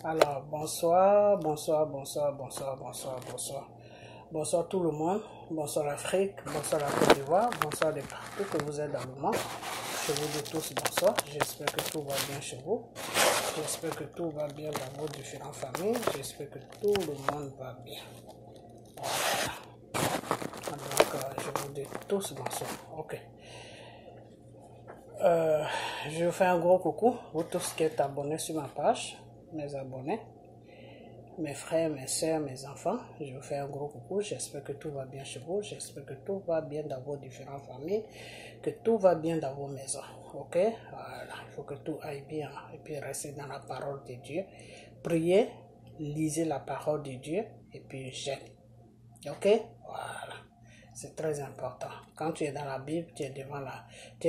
Alors, bonsoir, bonsoir, bonsoir, bonsoir, bonsoir, bonsoir. Bonsoir tout le monde, bonsoir l'Afrique, bonsoir la Côte d'Ivoire, bonsoir de partout que vous êtes dans le monde. Je vous dis tous bonsoir, j'espère que tout va bien chez vous. J'espère que tout va bien dans vos différentes familles. J'espère que tout le monde va bien. Voilà. Donc, je vous dis tous bonsoir. Ok. Je vous fais un gros coucou, vous tous qui êtes abonnés sur ma page, mes abonnés, mes frères, mes soeurs, mes enfants. Je vous fais un gros coucou, j'espère que tout va bien chez vous, j'espère que tout va bien dans vos différentes familles, que tout va bien dans vos maisons. Ok, voilà, il faut que tout aille bien et puis restez dans la parole de Dieu. Priez, lisez la parole de Dieu et puis jeûnez. Ok, voilà. C'est très important. Quand tu es dans la Bible, tu es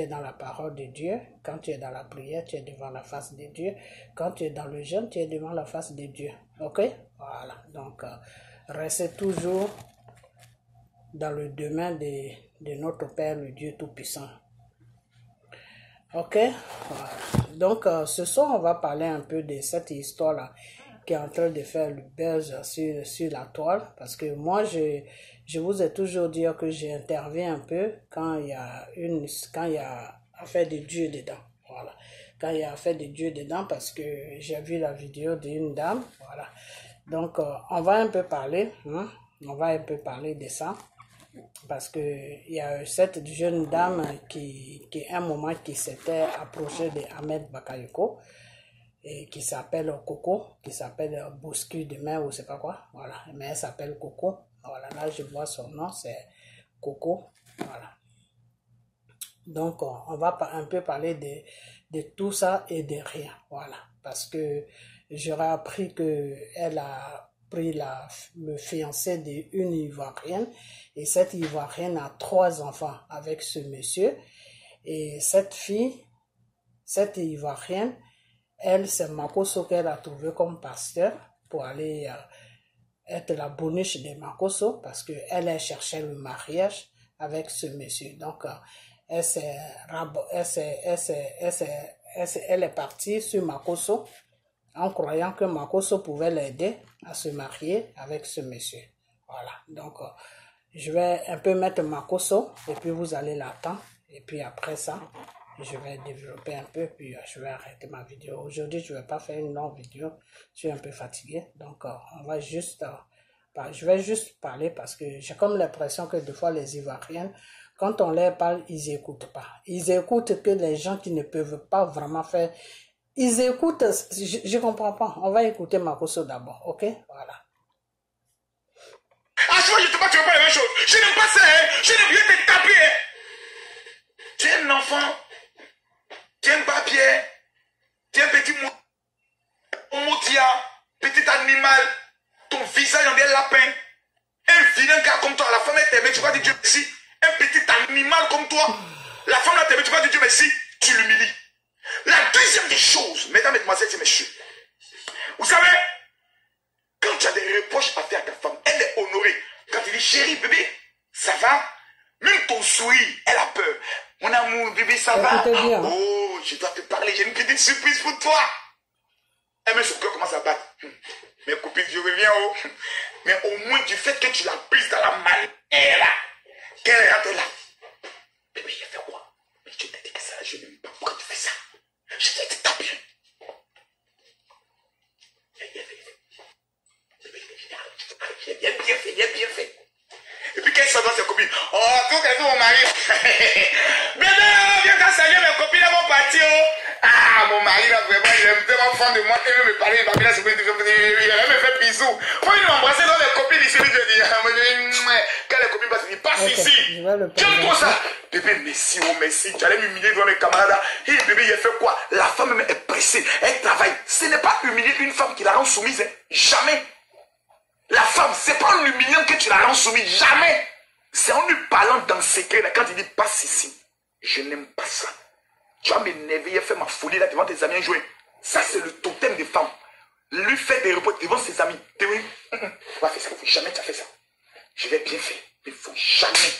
dans la parole de Dieu. Quand tu es dans la prière, tu es devant la face de Dieu. Quand tu es dans le jeûne, tu es devant la face de Dieu. Ok? Voilà. Donc, restez toujours dans le domaine de notre Père, le Dieu Tout-Puissant. Ok? Voilà. Donc, ce soir, on va parler un peu de cette histoire-là qui est en train de faire le buzz sur la toile. Parce que moi, je vous ai toujours dit que j'interviens un peu quand il y a affaire de Dieu dedans. Voilà. Quand il y a affaire de Dieu dedans, parce que j'ai vu la vidéo d'une dame. Voilà. Donc, on va un peu parler. On va un peu parler de ça. Parce que il y a cette jeune dame qui à un moment qui s'était approchée de Ahmed Bakayoko et qui s'appelle Coco, qui s'appelle Bouscu demain ou c'est pas quoi, voilà, mais elle s'appelle Coco, voilà, là je vois son nom, c'est Coco, voilà. Donc on va un peu parler de tout ça et de rien, voilà, parce que j'aurais appris que elle a pris le fiancé d'une Ivoirienne et cette Ivoirienne a 3 enfants avec ce monsieur et cette Ivoirienne, elle, c'est Makoso qu'elle a trouvé comme pasteur pour aller être la boniche de Makoso parce qu'elle cherchait le mariage avec ce monsieur. Donc, elle est partie sur Makoso en croyant que Makoso pouvait l'aider à se marier avec ce monsieur. Voilà. Donc, je vais un peu mettre Makoso et puis vous allez l'attendre. Et puis après ça, je vais développer un peu, puis je vais arrêter ma vidéo. Aujourd'hui, je ne vais pas faire une longue vidéo. Je suis un peu fatigué. Donc, on va juste... je vais juste parler parce que j'ai comme l'impression que des fois, les Ivoiriennes, quand on leur parle, ils n'écoutent pas. Ils écoutent que les gens qui ne peuvent pas vraiment faire... Ils écoutent... Je ne comprends pas. On va écouter Makoso d'abord, ok? Voilà. À chaque fois, je te bats, tu ne veux pas la même chose. Je n'aime pas ça, hein. Je n'aime rien te taper, hein. Tu es un enfant. Tu es un papier. Tu es un petit moutia, petit animal. Ton visage en des lapins. Un vilain gars comme toi. La femme est t'aimée, tu vas dire Dieu merci. Un petit animal comme toi. La femme est t'aimée, tu vas dire Dieu merci. Tu l'humilies. La deuxième des choses, mesdames, mesdemoiselles et messieurs. Vous savez, quand tu as des reproches à faire à ta femme, elle est honorée. Quand tu dis chérie, bébé, ça va? Même ton sourire, elle a peur. Mon amour, bébé, ça va? Oh, je dois te parler, j'ai une petite surprise pour toi. Et même son cœur commence à battre. Mais copine, je reviens haut. Mais au moins du fait que tu l'as prise dans la manière qu'elle rentre là. Bébé, il a fait quoi? Mais tu t'as dit que ça, je n'aime pas. Pourquoi tu fais ça? Je t'ai dit, t'as bien. Il a bien fait. Et puis quand il s'en va ses copines, oh, tout qu'elle fait mon mari. Bébé, viens quand ça vient, mes copines elles vont partir. Ah, mon mari là, vraiment, il est tellement fan de moi. Il veut me parler, il va bien se mettre, il va me faire bisous. Quand il m'embrasser dans les copines, ici, je dis, quand les copines passent, il passe ici. J'aime trop ça. Bébé, merci, oh merci. Tu allais m'humilier devant mes camarades. Hé, bébé, il a fait quoi? La femme même est pressée, elle travaille. Ce n'est pas humilier une femme qui la rend soumise, hein. Jamais. La femme, c'est pas en l'humiliant que tu la rends soumise. Jamais. C'est en lui parlant dans le secret, là, quand il dit passe ici. Je n'aime pas ça. Tu vas m'énerver, il a fait ma folie là devant tes amis jouer. Ça, c'est le totem des femmes. Lui faire des repos devant ses amis. T'es venu? Va faire ça. Jamais tu as fait ça. Je vais bien faire. Il ne faut jamais.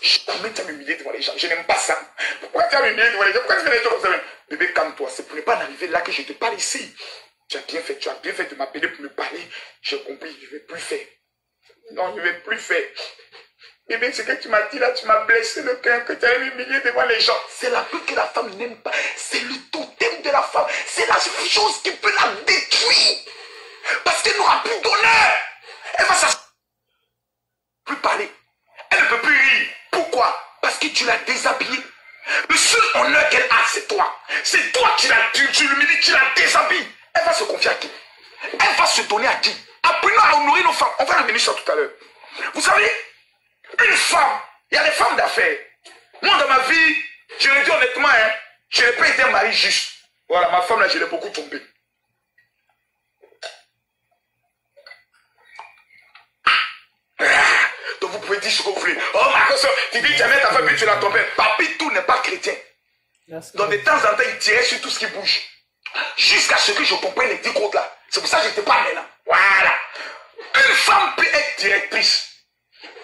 Jamais tu vas m'humilier devant les gens. Je n'aime pas ça. Pourquoi tu vas m'humilier devant les gens? Pourquoi tu fais des choses comme ça? Bébé, calme-toi. C'est pour ne pas en arriver là que je te parle ici. Tu as bien fait de m'appeler pour me parler. J'ai compris, je ne vais plus faire. Non, je ne vais plus faire. Bébé, ce que tu m'as dit là, tu m'as blessé le cœur, que tu as humilié devant les gens. C'est la peur que la femme n'aime pas. C'est le totem de la femme. C'est la chose qui peut la détruire. Parce qu'elle n'aura plus d'honneur. Elle va s'asseoir, plus parler. Elle ne peut plus rire. Pourquoi? Parce que tu l'as déshabillée. Le seul honneur qu'elle a, c'est toi. C'est toi qui l'humilies, qui la déshabilles. Elle va se confier à qui? Elle va se donner à qui? Apprenons à honorer nos femmes. On va revenir sur tout à l'heure. Vous savez, une femme, il y a des femmes d'affaires. Moi, dans ma vie, je le dis honnêtement, hein, je n'ai pas été un mari juste. Voilà, ma femme, là, je l'ai beaucoup trompée. Donc, vous pouvez dire ce que vous voulez. Oh, Marcos, tu dis jamais ta femme, puis tu l'as trompée. Papi, tout n'est pas chrétien. Donc, de temps en temps, il tirait sur tout ce qui bouge. Jusqu'à ce que je comprenne les 10 côtes là. C'est pour ça que je n'étais pas maintenant. Voilà. Une femme peut être directrice.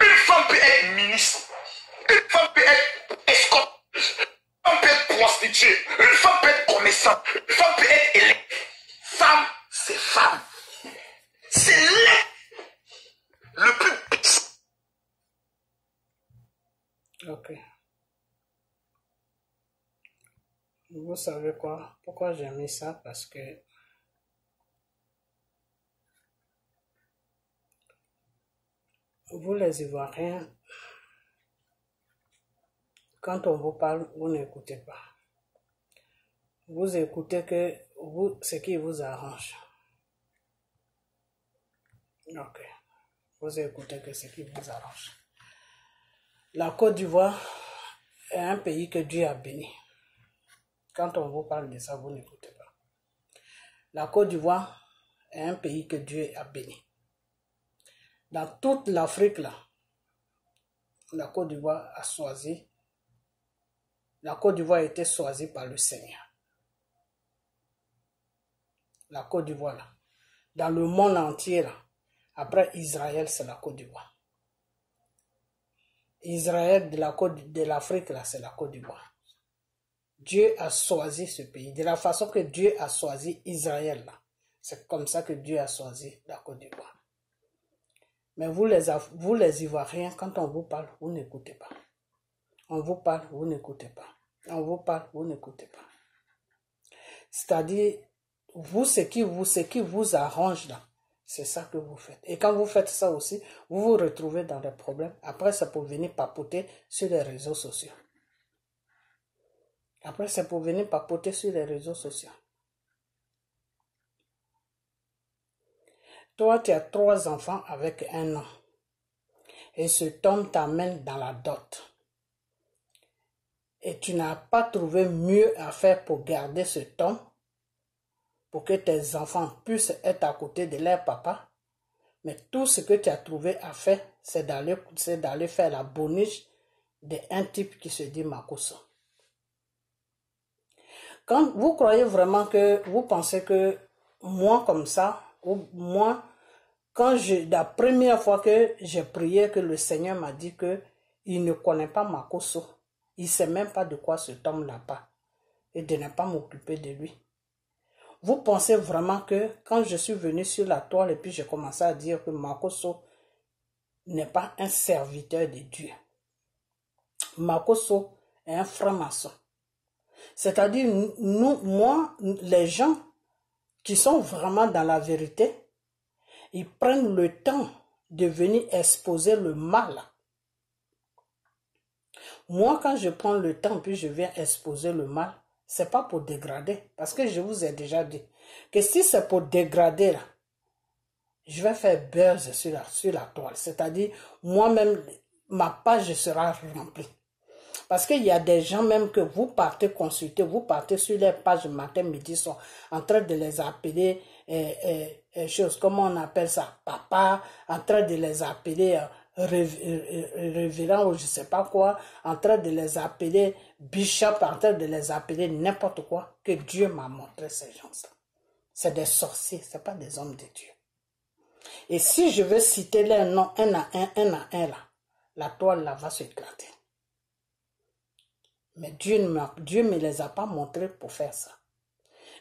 Une femme peut être ministre. Une femme peut être escorte. Une femme peut être prostituée. Une femme peut être commerçante. Une femme peut être élève. Femme, c'est femme. C'est le plus puissant. Ok. Vous savez quoi? Pourquoi j'ai mis ça? Parce que vous les Ivoiriens, quand on vous parle, vous n'écoutez pas. Vous écoutez que ce qui vous arrange. Ok. Vous écoutez que ce qui vous arrange. La Côte d'Ivoire est un pays que Dieu a béni. Quand on vous parle de ça, vous n'écoutez pas. La Côte d'Ivoire est un pays que Dieu a béni. Dans toute l'Afrique, là, la Côte d'Ivoire a choisi. La Côte d'Ivoire a été choisie par le Seigneur. La Côte d'Ivoire, là. Dans le monde entier, là, après Israël, c'est la Côte d'Ivoire. Israël de l'Afrique, là, c'est la Côte d'Ivoire. Dieu a choisi ce pays. De la façon que Dieu a choisi Israël, là. C'est comme ça que Dieu a choisi la Côte d'Ivoire. Mais vous les Ivoiriens, quand on vous parle, vous n'écoutez pas. On vous parle, vous n'écoutez pas. On vous parle, vous n'écoutez pas. C'est-à-dire, vous, ce qui vous arrange là, c'est ça que vous faites. Et quand vous faites ça aussi, vous vous retrouvez dans des problèmes. Après, ça peut venir papoter sur les réseaux sociaux. Après, ça peut venir papoter sur les réseaux sociaux. Toi, tu as 3 enfants avec un homme. Et cet homme t'amène dans la dot. Et tu n'as pas trouvé mieux à faire pour garder cet homme, pour que tes enfants puissent être à côté de leur papa. Mais tout ce que tu as trouvé à faire, c'est d'aller faire la boniche d'un type qui se dit Makosso. Quand vous croyez vraiment que, vous pensez que moi comme ça, ou moi, la première fois que j'ai prié, que le Seigneur m'a dit que il ne connaît pas Makosso, il ne sait même pas de quoi cet homme-là parle, et de ne pas m'occuper de lui. Vous pensez vraiment que quand je suis venu sur la toile et puis j'ai commencé à dire que Makosso n'est pas un serviteur de Dieu. Makosso est un franc-maçon. C'est-à-dire, moi, les gens qui sont vraiment dans la vérité, ils prennent le temps de venir exposer le mal. Moi, quand je prends le temps puis je viens exposer le mal, c'est pas pour dégrader. Parce que je vous ai déjà dit que si c'est pour dégrader, là, je vais faire buzz sur la toile. C'est-à-dire, moi-même, ma page sera remplie. Parce qu'il y a des gens même que vous partez consulter, vous partez sur les pages matin, midi, soir, en train de les appeler, comment on appelle ça, papa, en train de les appeler révérend ou je ne sais pas quoi, en train de les appeler bishop, en train de les appeler n'importe quoi, que Dieu m'a montré ces gens-là. C'est des sorciers, ce n'est pas des hommes de Dieu. Et si je veux citer leurs noms un à un là, la toile là va s'éclater. Mais Dieu ne me les a pas montrés pour faire ça.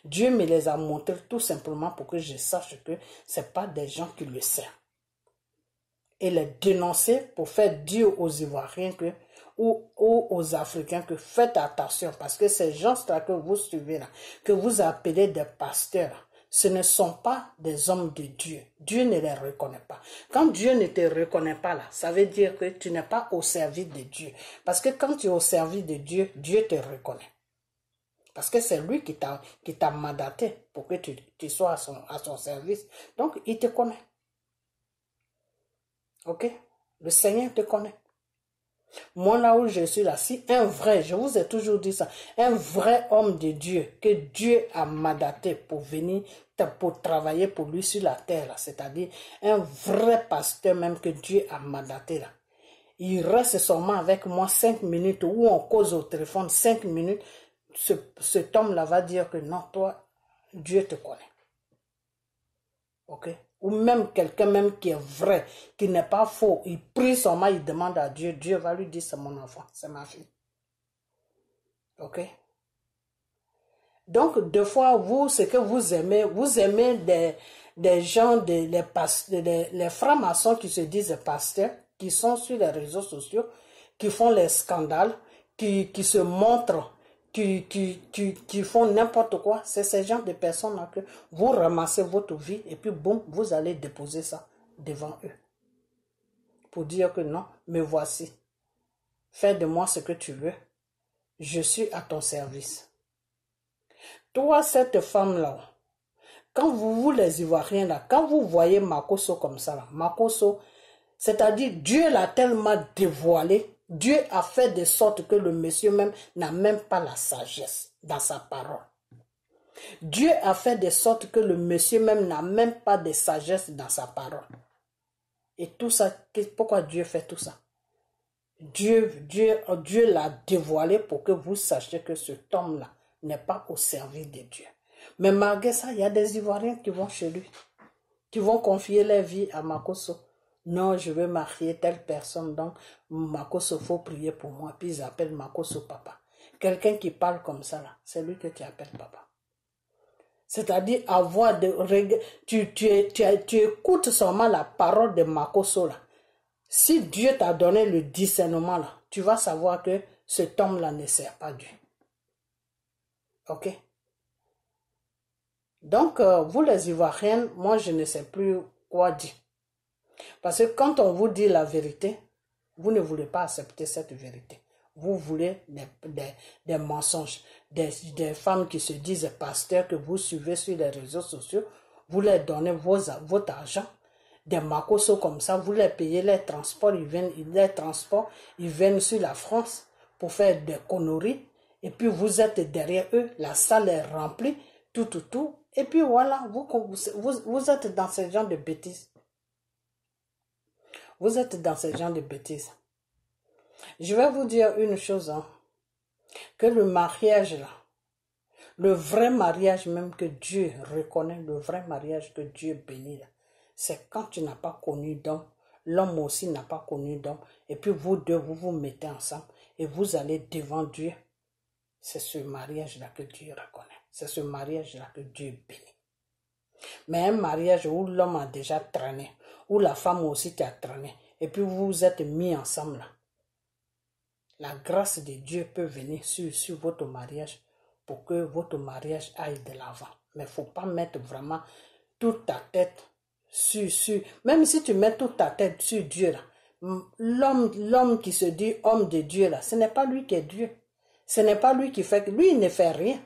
Dieu me les a montrés tout simplement pour que je sache que ce n'est pas des gens qui le servent. Et les dénoncer pour faire dire aux Ivoiriens que, ou aux Africains que faites attention parce que ces gens-là que vous suivez là, que vous appelez des pasteurs, ce ne sont pas des hommes de Dieu. Dieu ne les reconnaît pas. Quand Dieu ne te reconnaît pas là, ça veut dire que tu n'es pas au service de Dieu. Parce que quand tu es au service de Dieu, Dieu te reconnaît. Parce que c'est lui qui t'a mandaté pour que tu sois à son service. Donc, il te connaît. Ok? Le Seigneur te connaît. Moi, là où je suis là, si un vrai, je vous ai toujours dit ça, un vrai homme de Dieu, que Dieu a mandaté pour venir, pour travailler pour lui sur la terre, c'est-à-dire un vrai pasteur même que Dieu a mandaté là. Il reste seulement avec moi 5 minutes ou on cause au téléphone 5 minutes, cet homme-là va dire que non, toi, Dieu te connaît. Ok? Ou même quelqu'un même qui est vrai, qui n'est pas faux, il prie seulement, il demande à Dieu, Dieu va lui dire c'est mon enfant, c'est ma fille. Ok? Donc, deux fois, vous, ce que vous aimez des gens, les francs-maçons qui se disent pasteurs, qui sont sur les réseaux sociaux, qui font les scandales, qui se montrent, qui font n'importe quoi. C'est ces gens de personnes-là que vous ramassez votre vie et puis boum, vous allez déposer ça devant eux. Pour dire que non, me voici. Fais de moi ce que tu veux. Je suis à ton service. Toi, cette femme-là, quand vous les Ivoiriens, là, quand vous voyez Makosso comme ça, là, Makosso, c'est-à-dire Dieu l'a tellement dévoilé, Dieu a fait de sorte que le monsieur même n'a même pas la sagesse dans sa parole. Dieu a fait de sorte que le monsieur même n'a même pas de sagesse dans sa parole. Et tout ça, pourquoi Dieu fait tout ça? Dieu l'a dévoilé pour que vous sachiez que cet homme-là n'est pas au service de Dieu. Mais malgré ça, il y a des Ivoiriens qui vont chez lui, qui vont confier leur vie à Makosso. Non, je veux marier telle personne, donc Makosso, faut prier pour moi. Puis ils appellent Makosso papa. Quelqu'un qui parle comme ça, là, c'est lui que tu appelles papa. C'est-à-dire avoir tu écoutes seulement la parole de Makosso là. Si Dieu t'a donné le discernement là, tu vas savoir que cet homme-là ne sert pas Dieu. Ok? Donc, vous les Ivoiriennes, moi je ne sais plus quoi dire. Parce que quand on vous dit la vérité, vous ne voulez pas accepter cette vérité. Vous voulez des mensonges, des femmes qui se disent pasteurs que vous suivez sur les réseaux sociaux, vous leur donnez votre argent, des Makosso comme ça, vous les payez les transports, ils viennent sur la France pour faire des conneries, et puis vous êtes derrière eux, la salle est remplie, tout, et puis voilà, vous êtes dans ce genre de bêtises. Vous êtes dans ce genre de bêtises. Je vais vous dire une chose, hein, que le mariage là, le vrai mariage même que Dieu reconnaît, le vrai mariage que Dieu bénit là, c'est quand tu n'as pas connu d'homme, l'homme aussi n'a pas connu d'homme, et puis vous deux, vous vous mettez ensemble, et vous allez devant Dieu. C'est ce mariage-là que Dieu reconnaît. C'est ce mariage-là que Dieu bénit. Mais un mariage où l'homme a déjà traîné, où la femme aussi t'a traîné, et puis vous vous êtes mis ensemble là, la grâce de Dieu peut venir sur votre mariage pour que votre mariage aille de l'avant. Mais il ne faut pas mettre vraiment toute ta tête sur... Même si tu mets toute ta tête sur Dieu, là, l'homme qui se dit homme de Dieu, là, ce n'est pas lui qui est Dieu. Ce n'est pas lui qui fait... Lui, il ne fait rien.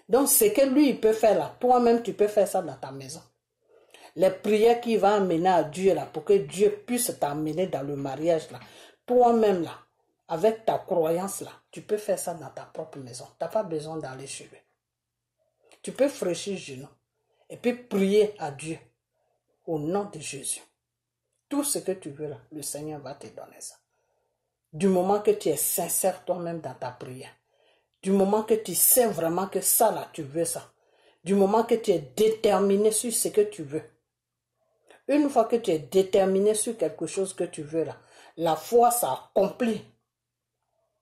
Donc, ce que lui, il peut faire là, toi-même, tu peux faire ça dans ta maison. Les prières qu'il va amener à Dieu, là, pour que Dieu puisse t'amener dans le mariage, là, toi-même, là, avec ta croyance là, tu peux faire ça dans ta propre maison. Tu n'as pas besoin d'aller chez lui. Tu peux fraîchir genou et puis prier à Dieu au nom de Jésus. Tout ce que tu veux là, le Seigneur va te donner ça. Du moment que tu es sincère toi-même dans ta prière. Du moment que tu sais vraiment que ça là, tu veux ça. Du moment que tu es déterminé sur ce que tu veux. Une fois que tu es déterminé sur quelque chose que tu veux là, la foi s'accomplit.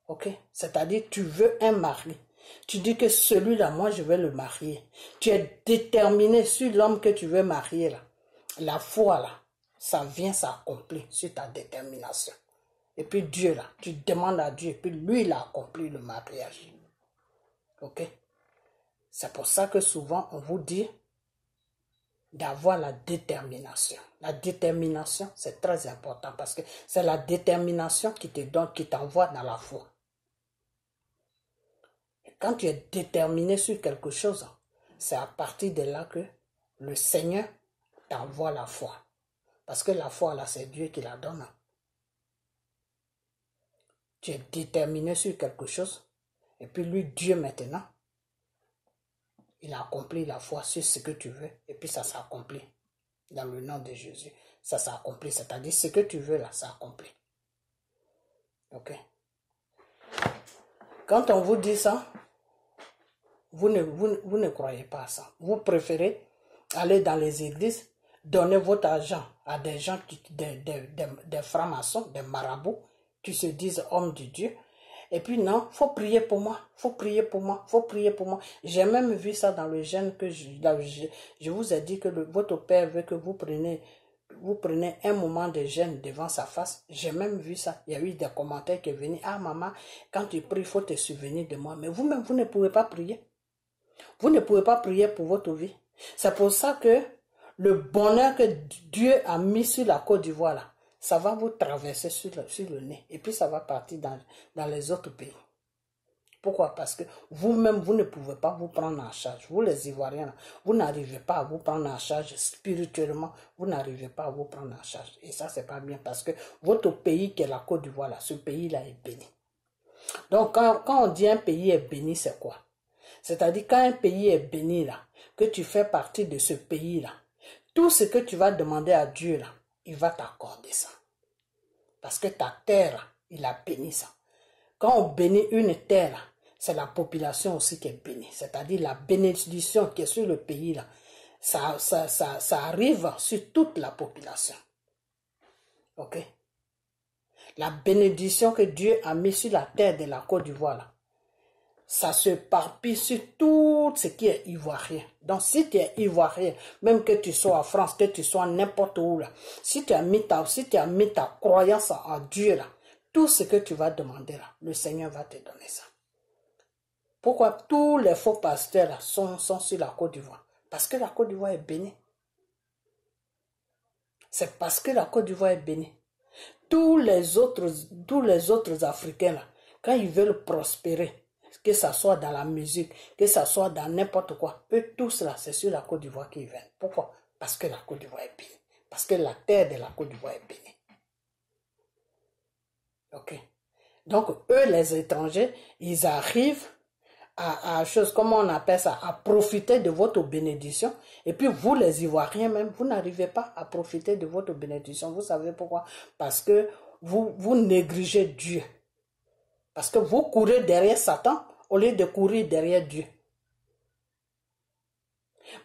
Ok? C'est-à-dire tu veux un mari. Tu dis que celui-là, moi, je vais le marier. Tu es déterminé sur l'homme que tu veux marier, là. La foi, là, ça vient s'accomplir sur ta détermination. Et puis Dieu, là, tu demandes à Dieu, et puis lui, il a accompli le mariage. Ok? C'est pour ça que souvent, on vous dit d'avoir la détermination. La détermination, c'est très important parce que c'est la détermination qui te donne, qui t'envoie dans la foi. Et quand tu es déterminé sur quelque chose, c'est à partir de là que le Seigneur t'envoie la foi. Parce que la foi, là, c'est Dieu qui la donne. Tu es déterminé sur quelque chose, et puis lui, Dieu maintenant, il a accompli la foi sur ce que tu veux, et puis ça s'accomplit. Dans le nom de Jésus, ça s'accomplit. C'est-à-dire, ce que tu veux là, ça s'accomplit. Ok? Quand on vous dit ça, vous ne croyez pas à ça. Vous préférez aller dans les églises, donner votre argent à des gens, des francs-maçons, des marabouts, qui se disent hommes de Dieu. Et puis non, faut prier pour moi, faut prier pour moi, faut prier pour moi. J'ai même vu ça dans le jeûne que je vous ai dit que votre père veut que vous preniez un moment de jeûne devant sa face. J'ai même vu ça. Il y a eu des commentaires qui sont venus. Ah maman, quand tu pries, il faut te souvenir de moi. Mais vous-même, vous ne pouvez pas prier. Vous ne pouvez pas prier pour votre vie. C'est pour ça que le bonheur que Dieu a mis sur la Côte d'Ivoire là, ça va vous traverser sur le nez. Et puis ça va partir dans les autres pays. Pourquoi? Parce que vous-même, vous ne pouvez pas vous prendre en charge. Vous les Ivoiriens, vous n'arrivez pas à vous prendre en charge spirituellement. Vous n'arrivez pas à vous prendre en charge. Et ça, c'est pas bien parce que votre pays qui est la Côte d'Ivoire, là, ce pays-là est béni. Donc, quand on dit un pays est béni, c'est quoi? C'est-à-dire, quand un pays est béni, là, que tu fais partie de ce pays-là, tout ce que tu vas demander à Dieu, là, il va t'accorder ça. Parce que ta terre, il a béni ça. Quand on bénit une terre, c'est la population aussi qui est bénie. C'est-à-dire la bénédiction qui est sur le pays, là, ça arrive sur toute la population. Ok? La bénédiction que Dieu a mis sur la terre de la Côte d'Ivoire, là, ça se parpille sur tout ce qui est ivoirien. Donc, si tu es ivoirien, même que tu sois en France, que tu sois n'importe où, là, si tu as mis ta croyance en Dieu, là, tout ce que tu vas demander, là, le Seigneur va te donner ça. Pourquoi tous les faux pasteurs là, sont sur la Côte d'Ivoire? Parce que la Côte d'Ivoire est bénie. C'est parce que la Côte d'Ivoire est bénie. Tous les autres Africains, là, quand ils veulent prospérer, que ça soit dans la musique, que ça soit dans n'importe quoi, eux tous là, c'est sur la Côte d'Ivoire qu'ils viennent. Pourquoi? Parce que la Côte d'Ivoire est bénie. Parce que la terre de la Côte d'Ivoire est bénie. Ok. Donc, eux, les étrangers, ils arrivent à chose, comment on appelle ça, à profiter de votre bénédiction. Et puis, vous, les Ivoiriens même, vous n'arrivez pas à profiter de votre bénédiction. Vous savez pourquoi? Parce que vous négligez Dieu. Parce que vous courez derrière Satan au lieu de courir derrière Dieu.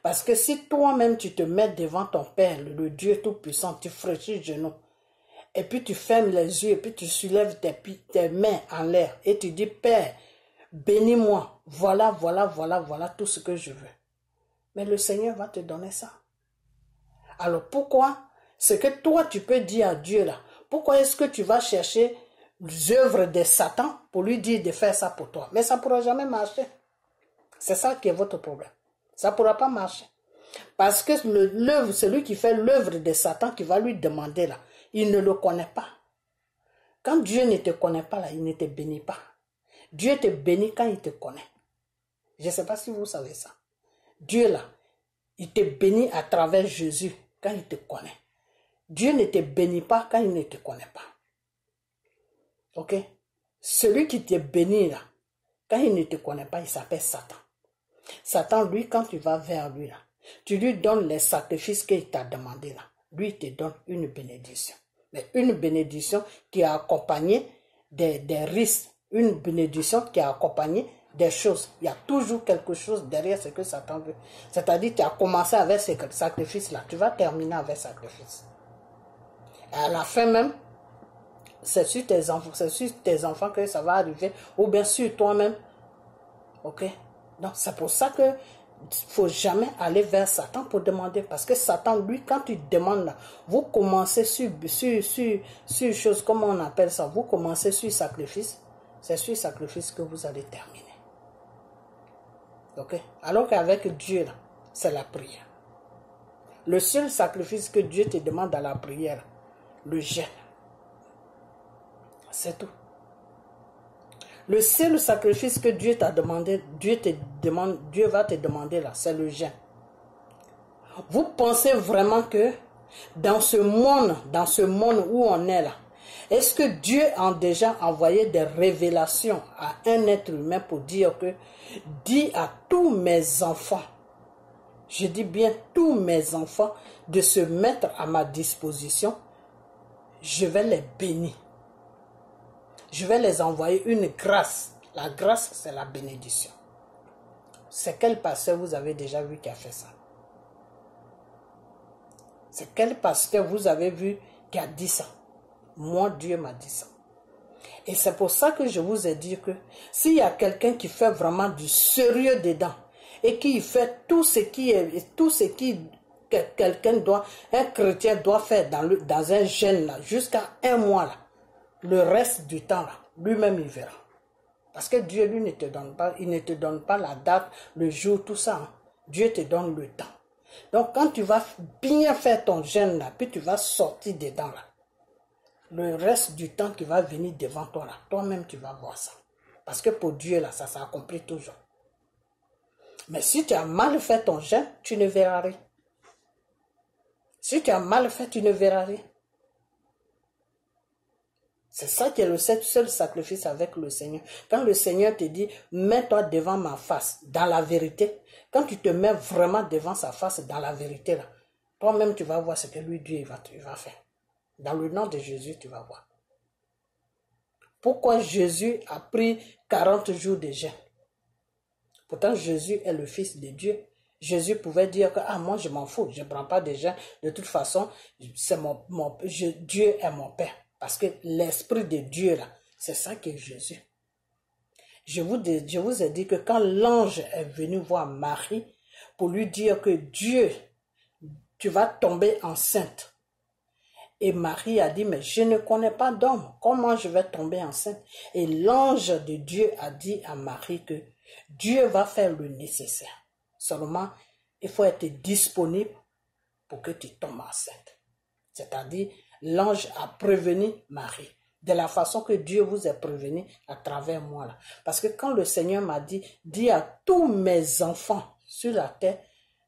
Parce que si toi-même tu te mets devant ton Père, le Dieu Tout-Puissant, tu fléchis le genou, et puis tu fermes les yeux, et puis tu soulèves tes mains en l'air, et tu dis, Père, bénis-moi, voilà tout ce que je veux. Mais le Seigneur va te donner ça. Alors pourquoi? Ce que toi tu peux dire à Dieu là, pourquoi est-ce que tu vas chercher les œuvres de Satan pour lui dire de faire ça pour toi? Mais ça ne pourra jamais marcher. C'est ça qui est votre problème. Ça ne pourra pas marcher. Parce que celui qui fait l'œuvre de Satan qui va lui demander là, il ne le connaît pas. Quand Dieu ne te connaît pas là, il ne te bénit pas. Dieu te bénit quand il te connaît. Je ne sais pas si vous savez ça. Dieu là, il te bénit à travers Jésus quand il te connaît. Dieu ne te bénit pas quand il ne te connaît pas. Ok? Celui qui te bénit là, quand il ne te connaît pas, il s'appelle Satan. Satan, lui, quand tu vas vers lui là, tu lui donnes les sacrifices qu'il t'a demandé là. Lui, il te donne une bénédiction. Mais une bénédiction qui est accompagnée des risques. Une bénédiction qui est accompagnée des choses. Il y a toujours quelque chose derrière ce que Satan veut. C'est-à-dire, tu as commencé avec ce sacrifice-là. Tu vas terminer avec ce sacrifice. Et à la fin même, c'est sur tes enfants que ça va arriver. Ou bien sur toi-même. Ok? Donc, c'est pour ça que faut jamais aller vers Satan pour demander. Parce que Satan, lui, quand il demande là, vous commencez sur chose, comment on appelle ça? Vous commencez sur sacrifice. C'est sur sacrifice que vous allez terminer. Ok? Alors qu'avec Dieu, là, c'est la prière. Le seul sacrifice que Dieu te demande dans la prière, le jeûne. C'est tout. Le seul sacrifice que Dieu t'a demandé, Dieu va te demander là, c'est le jeûne. Vous pensez vraiment que dans ce monde où on est là, est-ce que Dieu a déjà envoyé des révélations à un être humain pour dire que, dis à tous mes enfants, je dis bien tous mes enfants, de se mettre à ma disposition, je vais les bénir. Je vais les envoyer une grâce. La grâce, c'est la bénédiction. C'est quel pasteur vous avez déjà vu qui a fait ça? C'est quel pasteur vous avez vu qui a dit ça? Moi, Dieu m'a dit ça. Et c'est pour ça que je vous ai dit que s'il y a quelqu'un qui fait vraiment du sérieux dedans et qui fait tout ce que quelqu'un doit, un chrétien doit faire dans un jeûne là, jusqu'à un mois là, le reste du temps là, lui-même il verra. Parce que Dieu, lui, ne te donne pas, il ne te donne pas la date, le jour, tout ça. Hein. Dieu te donne le temps. Donc, quand tu vas bien faire ton jeûne là, puis tu vas sortir dedans là, le reste du temps qui va venir devant toi là, toi-même tu vas voir ça. Parce que pour Dieu là, ça s'accomplit toujours. Mais si tu as mal fait ton jeûne, tu ne verras rien. Si tu as mal fait, tu ne verras rien. C'est ça qui est le seul sacrifice avec le Seigneur. Quand le Seigneur te dit, mets-toi devant ma face, dans la vérité, quand tu te mets vraiment devant sa face, dans la vérité, là, toi-même tu vas voir ce que lui, Dieu, il va faire. Dans le nom de Jésus, tu vas voir. Pourquoi Jésus a pris 40 jours de jeûne? Pourtant, Jésus est le Fils de Dieu. Jésus pouvait dire que, moi je m'en fous, je ne prends pas de jeûne. De toute façon, Dieu est mon Père. Parce que l'Esprit de Dieu, là, c'est ça qui est Jésus. Je vous ai dit que quand l'ange est venu voir Marie pour lui dire que Dieu, tu vas tomber enceinte. Et Marie a dit, mais je ne connais pas d'homme. Comment je vais tomber enceinte? Et l'ange de Dieu a dit à Marie que Dieu va faire le nécessaire. Seulement, il faut être disponible pour que tu tombes enceinte. C'est-à-dire, l'ange a prévenu Marie. De la façon que Dieu vous a prévenu à travers moi là. Parce que quand le Seigneur m'a dit, dis à tous mes enfants sur la terre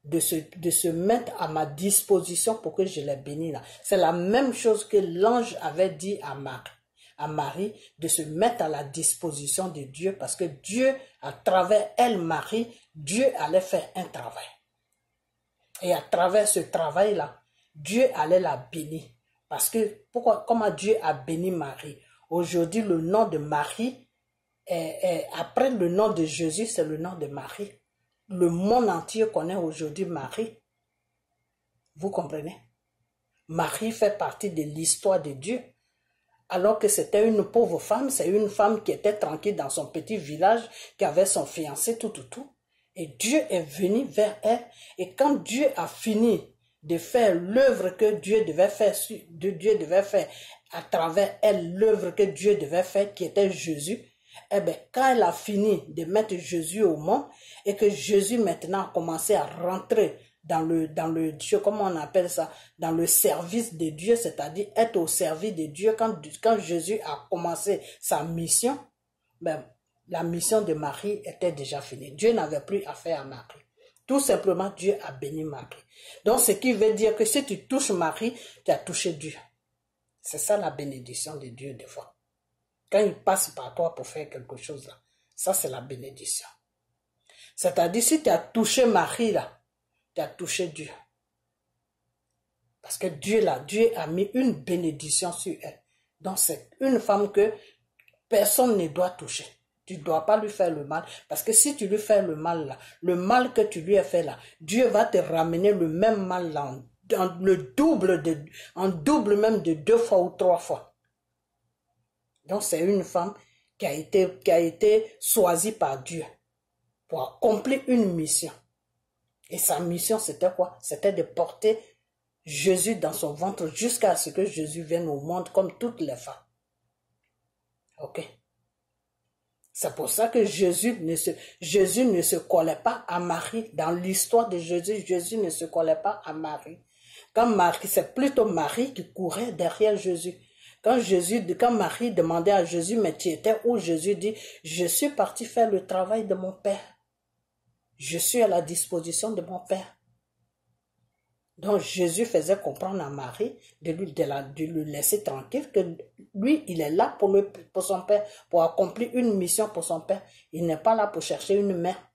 de se mettre à ma disposition pour que je les bénisse là. C'est la même chose que l'ange avait dit à Marie de se mettre à la disposition de Dieu parce que Dieu, à travers elle, Marie, Dieu allait faire un travail. Et à travers ce travail là, Dieu allait la bénir. Parce que, comment Dieu a béni Marie? Aujourd'hui, le nom de Marie, après le nom de Jésus, c'est le nom de Marie. Le monde entier connaît aujourd'hui Marie. Vous comprenez? Marie fait partie de l'histoire de Dieu. Alors que c'était une pauvre femme, c'est une femme qui était tranquille dans son petit village, qui avait son fiancé, tout. Et Dieu est venu vers elle. Et quand Dieu a fini de faire l'œuvre que Dieu devait faire à travers elle, l'œuvre que Dieu devait faire, qui était Jésus, eh bien, quand elle a fini de mettre Jésus au monde, et que Jésus maintenant a commencé à rentrer dans le comment on appelle ça, dans le service de Dieu, c'est-à-dire être au service de Dieu, quand Jésus a commencé sa mission, ben, la mission de Marie était déjà finie. Dieu n'avait plus affaire à Marie. Tout simplement, Dieu a béni Marie. Donc, ce qui veut dire que si tu touches Marie, tu as touché Dieu. C'est ça la bénédiction de Dieu des fois. Quand il passe par toi pour faire quelque chose, là, ça c'est la bénédiction. C'est-à-dire, si tu as touché Marie, là, tu as touché Dieu. Parce que Dieu, là, Dieu a mis une bénédiction sur elle. Donc, c'est une femme que personne ne doit toucher. Tu ne dois pas lui faire le mal. Parce que si tu lui fais le mal, là, le mal que tu lui as fait, là, Dieu va te ramener le même mal, là, en double même de 2 fois ou 3 fois. Donc, c'est une femme qui a été choisie par Dieu. pour accomplir une mission. Et sa mission, c'était quoi? C'était de porter Jésus dans son ventre jusqu'à ce que Jésus vienne au monde comme toutes les femmes. Ok? C'est pour ça que Jésus ne se collait pas à Marie. Dans l'histoire de Jésus, Jésus ne se collait pas à Marie. C'est plutôt Marie qui courait derrière Jésus. Quand Marie demandait à Jésus, mais tu étais où? Jésus dit, je suis parti faire le travail de mon Père. Je suis à la disposition de mon Père. Donc Jésus faisait comprendre à Marie de lui laisser tranquille, que lui, il est là pour son Père, pour accomplir une mission pour son Père. Il n'est pas là pour chercher une mère.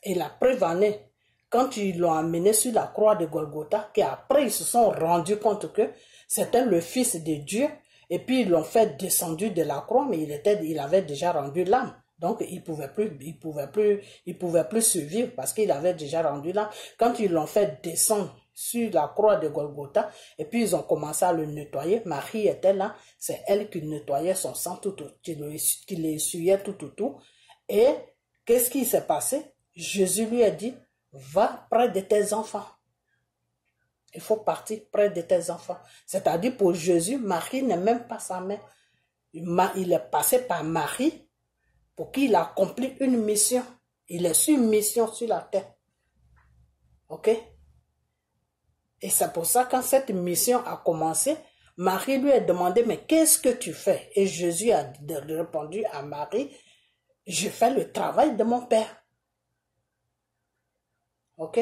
Et la preuve en est, quand ils l'ont amené sur la croix de Golgotha, qu'après ils se sont rendus compte que c'était le Fils de Dieu, et puis ils l'ont fait descendu de la croix, mais il avait déjà rendu l'âme. Donc, il pouvait plus survivre parce qu'il avait déjà rendu l'âme. Quand ils l'ont fait descendre sur la croix de Golgotha, et puis ils ont commencé à le nettoyer, Marie était là, c'est elle qui nettoyait son sang, qui l'essuyait tout. Et qu'est-ce qui s'est passé? Jésus lui a dit, va près de tes enfants. Il faut partir près de tes enfants. C'est-à-dire pour Jésus, Marie n'est même pas sa mère. Il est passé par Marie pour qu'il accomplisse une mission. Il est sur une mission sur la terre. Ok? Et c'est pour ça que quand cette mission a commencé, Marie lui a demandé, mais qu'est-ce que tu fais? Et Jésus a répondu à Marie, je fais le travail de mon Père. Ok?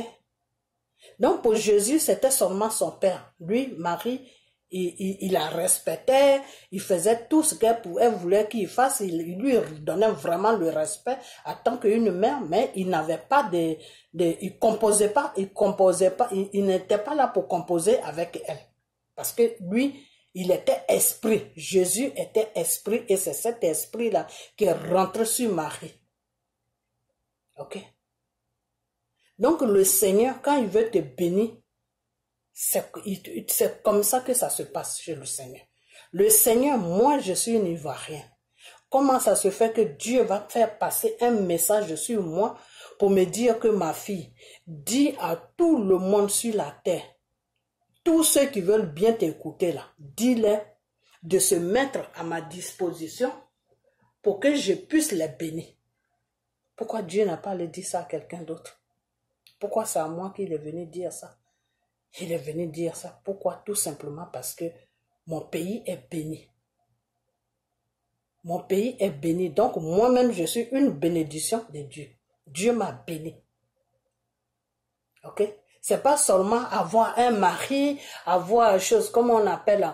Donc pour Jésus, c'était seulement son Père. Lui, Marie, il la respectait, il faisait tout ce qu'elle voulait qu'il fasse, il lui donnait vraiment le respect en tant qu'une mère, mais il n'avait pas il composait pas, il n'était pas là pour composer avec elle. Parce que lui, il était esprit, Jésus était esprit, et c'est cet esprit-là qui est rentré sur Marie. Ok? Donc le Seigneur, quand il veut te bénir, c'est comme ça que ça se passe chez le Seigneur. Le Seigneur, moi je suis un Ivoirien. Comment ça se fait que Dieu va faire passer un message sur moi pour me dire que ma fille, dis à tout le monde sur la terre, tous ceux qui veulent bien t'écouter là, dis-leur de se mettre à ma disposition pour que je puisse les bénir. Pourquoi Dieu n'a pas dit ça à quelqu'un d'autre? Pourquoi c'est à moi qu'il est venu dire ça? Il est venu dire ça. Pourquoi? Tout simplement parce que mon pays est béni. Mon pays est béni. Donc, moi-même, je suis une bénédiction de Dieu. Dieu m'a béni. Ok? C'est pas seulement avoir un mari, avoir une chose, comme on appelle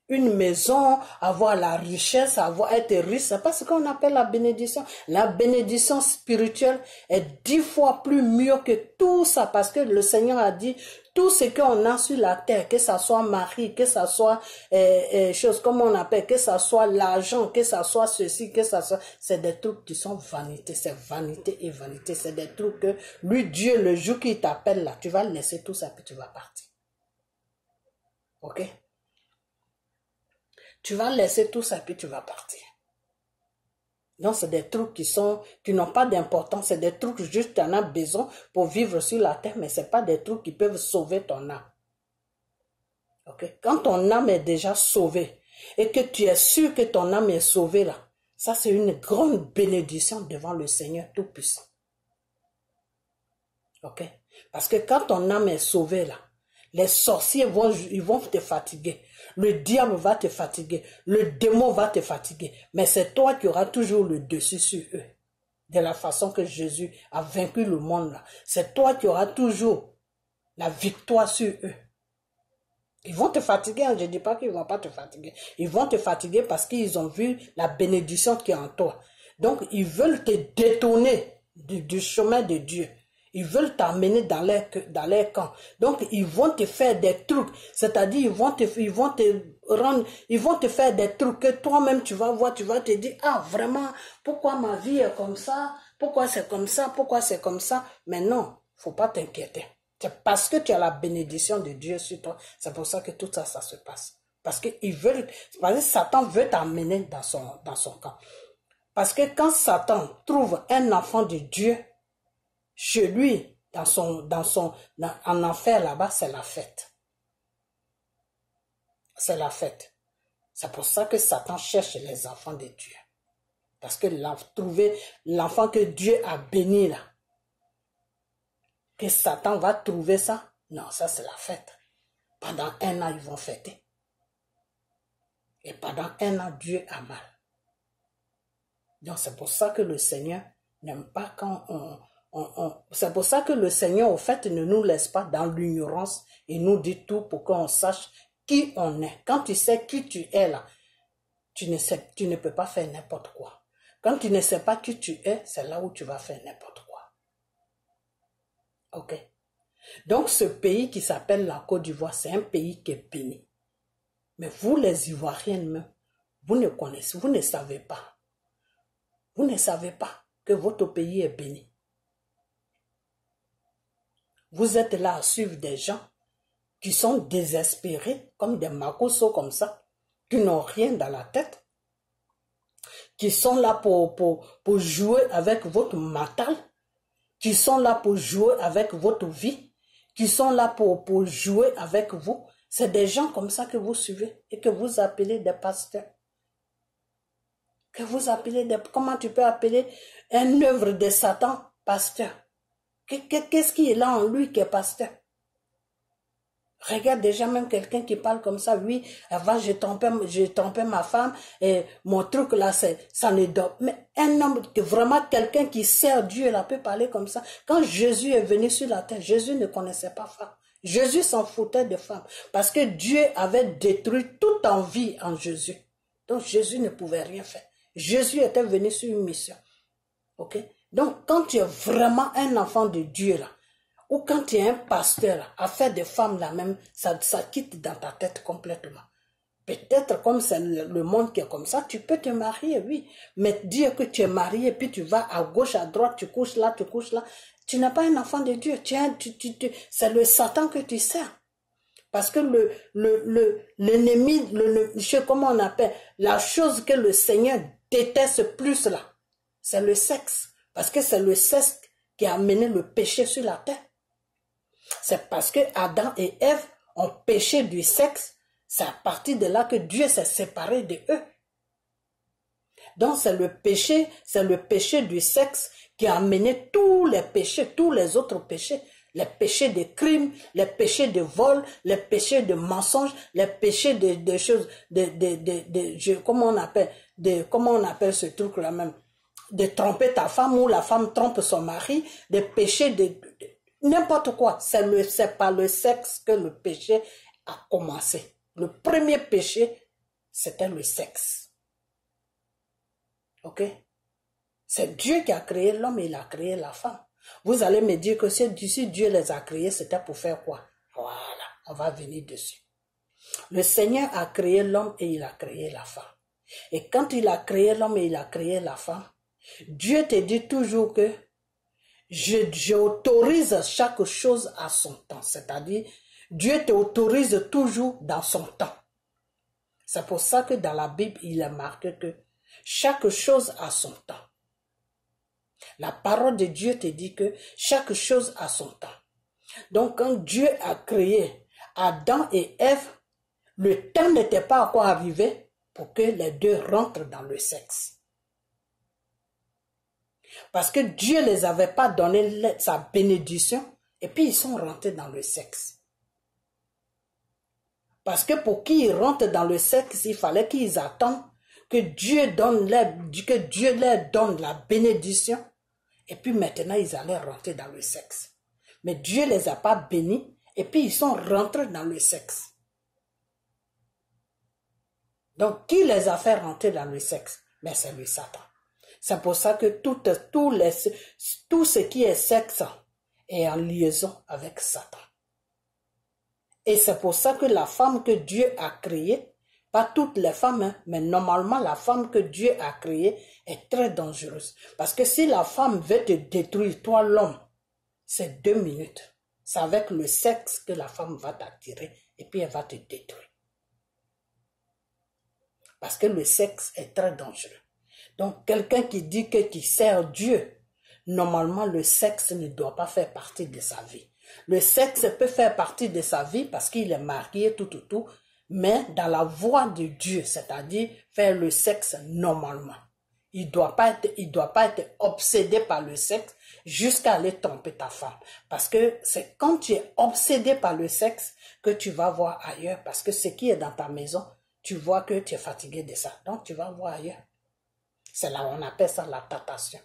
une maison, avoir la richesse, être riche. C'est pas ce qu'on appelle la bénédiction. La bénédiction spirituelle est 10 fois plus mieux que tout ça, parce que le Seigneur a dit, tout ce qu'on a sur la terre, que ça soit mari, que ça soit choses comme on appelle, que ça soit l'argent, que ça soit ceci, que ça soit, c'est des trucs qui sont vanité, c'est vanité et vanité, c'est des trucs que lui, Dieu, le jour qu'il t'appelle là, tu vas laisser tout ça puis tu vas partir. Ok? Tu vas laisser tout ça puis tu vas partir. Donc c'est des trucs qui n'ont pas d'importance, c'est des trucs juste tu en as besoin pour vivre sur la terre, mais c'est pas des trucs qui peuvent sauver ton âme. Ok? Quand ton âme est déjà sauvée et que tu es sûr que ton âme est sauvée là, ça c'est une grande bénédiction devant le Seigneur Tout-Puissant. Ok? Parce que quand ton âme est sauvée là, les sorciers vont te fatiguer. Le diable va te fatiguer. Le démon va te fatiguer. Mais c'est toi qui auras toujours le dessus sur eux. De la façon que Jésus a vaincu le monde là. C'est toi qui auras toujours la victoire sur eux. Ils vont te fatiguer. Hein? Je ne dis pas qu'ils ne vont pas te fatiguer. Ils vont te fatiguer parce qu'ils ont vu la bénédiction qui est en toi. Donc, ils veulent te détourner du chemin de Dieu. Ils veulent t'amener dans leur camp. Donc, ils vont te faire des trucs. C'est-à-dire, ils vont te faire des trucs que toi-même, tu vas voir, tu vas te dire, ah, vraiment, pourquoi ma vie est comme ça? Pourquoi c'est comme ça? Pourquoi c'est comme ça? Mais non, faut pas t'inquiéter. C'est parce que tu as la bénédiction de Dieu sur toi. C'est pour ça que tout ça, ça se passe. Parce que Satan veut t'amener dans son camp. Parce que quand Satan trouve un enfant de Dieu, chez lui, en enfer là-bas, c'est la fête. C'est la fête. C'est pour ça que Satan cherche les enfants de Dieu. Parce que trouver l'enfant que Dieu a béni là, que Satan va trouver ça, non, ça c'est la fête. Pendant 1 an, ils vont fêter. Et pendant 1 an, Dieu a mal. Donc c'est pour ça que le Seigneur n'aime pas quand c'est pour ça que le Seigneur, au fait, ne nous laisse pas dans l'ignorance et nous dit tout pour qu'on sache qui on est. Quand tu sais qui tu es là, tu ne peux pas faire n'importe quoi. Quand tu ne sais pas qui tu es, c'est là où tu vas faire n'importe quoi. Ok? Donc ce pays qui s'appelle la Côte d'Ivoire, c'est un pays qui est béni. Mais vous les Ivoiriens même, vous ne connaissez, vous ne savez pas. Vous ne savez pas que votre pays est béni. Vous êtes là à suivre des gens qui sont désespérés, comme des makosso comme ça, qui n'ont rien dans la tête, qui sont là pour jouer avec votre mental, qui sont là pour jouer avec votre vie, qui sont là pour jouer avec vous. C'est des gens comme ça que vous suivez et que vous appelez des pasteurs. Que vous appelez comment tu peux appeler une œuvre de Satan pasteur? Qu'est-ce qui est là en lui qui est pasteur? Regarde déjà même quelqu'un qui parle comme ça, oui, avant j'ai trompé ma femme et mon truc là, ça ne dort. Mais un homme, vraiment quelqu'un qui sert Dieu là peut parler comme ça. Quand Jésus est venu sur la terre, Jésus ne connaissait pas femme. Jésus s'en foutait de femmes parce que Dieu avait détruit toute envie en Jésus. Donc Jésus ne pouvait rien faire. Jésus était venu sur une mission. Ok? Donc quand tu es vraiment un enfant de Dieu là, ou quand tu es un pasteur là, à faire des femmes là même, ça quitte dans ta tête complètement. Peut-être comme c'est le monde qui est comme ça, tu peux te marier, oui. Mais dire que tu es marié, puis tu vas à gauche, à droite, tu couches là, tu n'es pas un enfant de Dieu. C'est le Satan que tu sers. Parce que l'ennemi, comment on appelle, la chose que le Seigneur déteste plus là, c'est le sexe. Parce que c'est le sexe qui a amené le péché sur la terre. C'est parce que Adam et Ève ont péché du sexe. C'est à partir de là que Dieu s'est séparé de eux. Donc c'est le péché du sexe qui a amené tous les péchés, tous les autres péchés. Les péchés de crimes, les péchés de vol, les péchés de mensonges, les péchés de choses, comment on appelle ce truc-là même, de tromper ta femme ou la femme trompe son mari, des péchés de n'importe quoi. C'est par le sexe que le péché a commencé. Le premier péché, c'était le sexe. Ok? C'est Dieu qui a créé l'homme et il a créé la femme. Vous allez me dire que si Dieu les a créés, c'était pour faire quoi? Voilà, on va venir dessus. Le Seigneur a créé l'homme et il a créé la femme. Et quand il a créé l'homme et il a créé la femme, Dieu te dit toujours que j'autorise chaque chose à son temps. C'est-à-dire, Dieu t'autorise toujours dans son temps. C'est pour ça que dans la Bible, il est marqué que chaque chose a son temps. La parole de Dieu te dit que chaque chose a son temps. Donc, quand Dieu a créé Adam et Ève, le temps n'était pas encore arrivé pour que les deux rentrent dans le sexe. Parce que Dieu ne les avait pas donné sa bénédiction et puis ils sont rentrés dans le sexe. Parce que pour qu'ils rentrent dans le sexe, il fallait qu'ils attendent que Dieu leur donne la bénédiction. Et puis maintenant, ils allaient rentrer dans le sexe. Mais Dieu ne les a pas bénis. Et puis, ils sont rentrés dans le sexe. Donc, qui les a fait rentrer dans le sexe? Mais c'est le Satan. C'est pour ça que tout ce qui est sexe est en liaison avec Satan. Et c'est pour ça que la femme que Dieu a créée, pas toutes les femmes, hein, mais normalement la femme que Dieu a créée est très dangereuse. Parce que si la femme veut te détruire, toi l'homme, c'est 2 minutes. C'est avec le sexe que la femme va t'attirer et puis elle va te détruire. Parce que le sexe est très dangereux. Donc, quelqu'un qui dit que qui sert Dieu, normalement, le sexe ne doit pas faire partie de sa vie. Le sexe peut faire partie de sa vie parce qu'il est marié, tout, mais dans la voie de Dieu, c'est-à-dire faire le sexe normalement. Il doit pas être obsédé par le sexe jusqu'à aller tromper ta femme. Parce que c'est quand tu es obsédé par le sexe que tu vas voir ailleurs. Parce que ce qui est dans ta maison, tu vois que tu es fatigué de ça. Donc tu vas voir ailleurs. C'est là on appelle ça la tentation.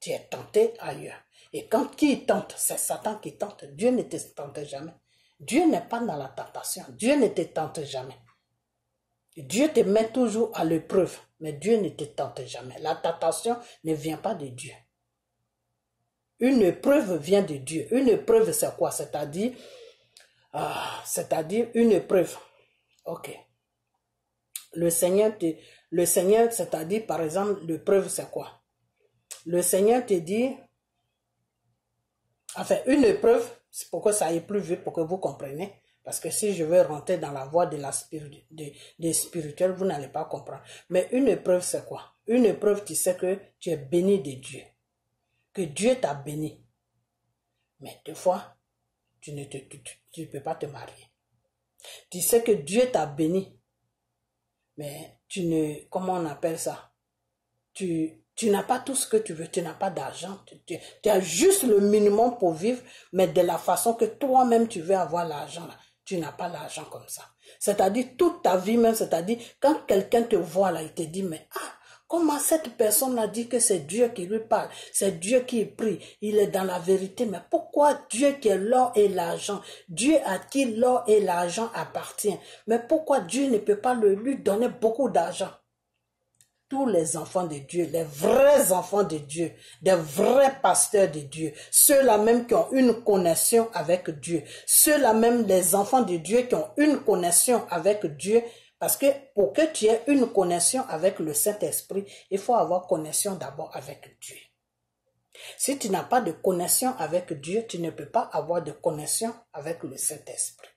Tu es tenté ailleurs. Et quand qui tente, c'est Satan qui tente. Dieu ne te tente jamais. Dieu n'est pas dans la tentation. Dieu ne te tente jamais. Dieu te met toujours à l'épreuve, mais Dieu ne te tente jamais. La tentation ne vient pas de Dieu. Une épreuve vient de Dieu. Une épreuve, c'est quoi? C'est-à-dire une épreuve. Ok. Le Seigneur, c'est-à-dire, par exemple, l'épreuve, c'est quoi? Le Seigneur te dit, enfin, une épreuve, c'est pourquoi ça aille plus vite pour que vous compreniez. Parce que si je veux rentrer dans la voie des spirituels, vous n'allez pas comprendre. Mais une épreuve, c'est quoi? Une épreuve, tu sais que tu es béni de Dieu. Que Dieu t'a béni. Mais des fois, tu ne peux pas te marier. Tu sais que Dieu t'a béni. Mais comment on appelle ça? Tu n'as pas tout ce que tu veux, tu n'as pas d'argent, tu as juste le minimum pour vivre, mais de la façon que toi-même tu veux avoir l'argent, tu n'as pas l'argent comme ça. C'est-à-dire toute ta vie même, c'est-à-dire quand quelqu'un te voit là, il te dit, mais comment cette personne a dit que c'est Dieu qui lui parle, c'est Dieu qui prie, il est dans la vérité, mais pourquoi Dieu qui est l'or et l'argent, Dieu à qui l'or et l'argent appartient, mais pourquoi Dieu ne peut pas lui donner beaucoup d'argent? Tous les enfants de Dieu, les vrais enfants de Dieu, des vrais pasteurs de Dieu, ceux-là même qui ont une connexion avec Dieu, ceux-là même les enfants de Dieu qui ont une connexion avec Dieu, parce que pour que tu aies une connexion avec le Saint-Esprit, il faut avoir connexion d'abord avec Dieu. Si tu n'as pas de connexion avec Dieu, tu ne peux pas avoir de connexion avec le Saint-Esprit.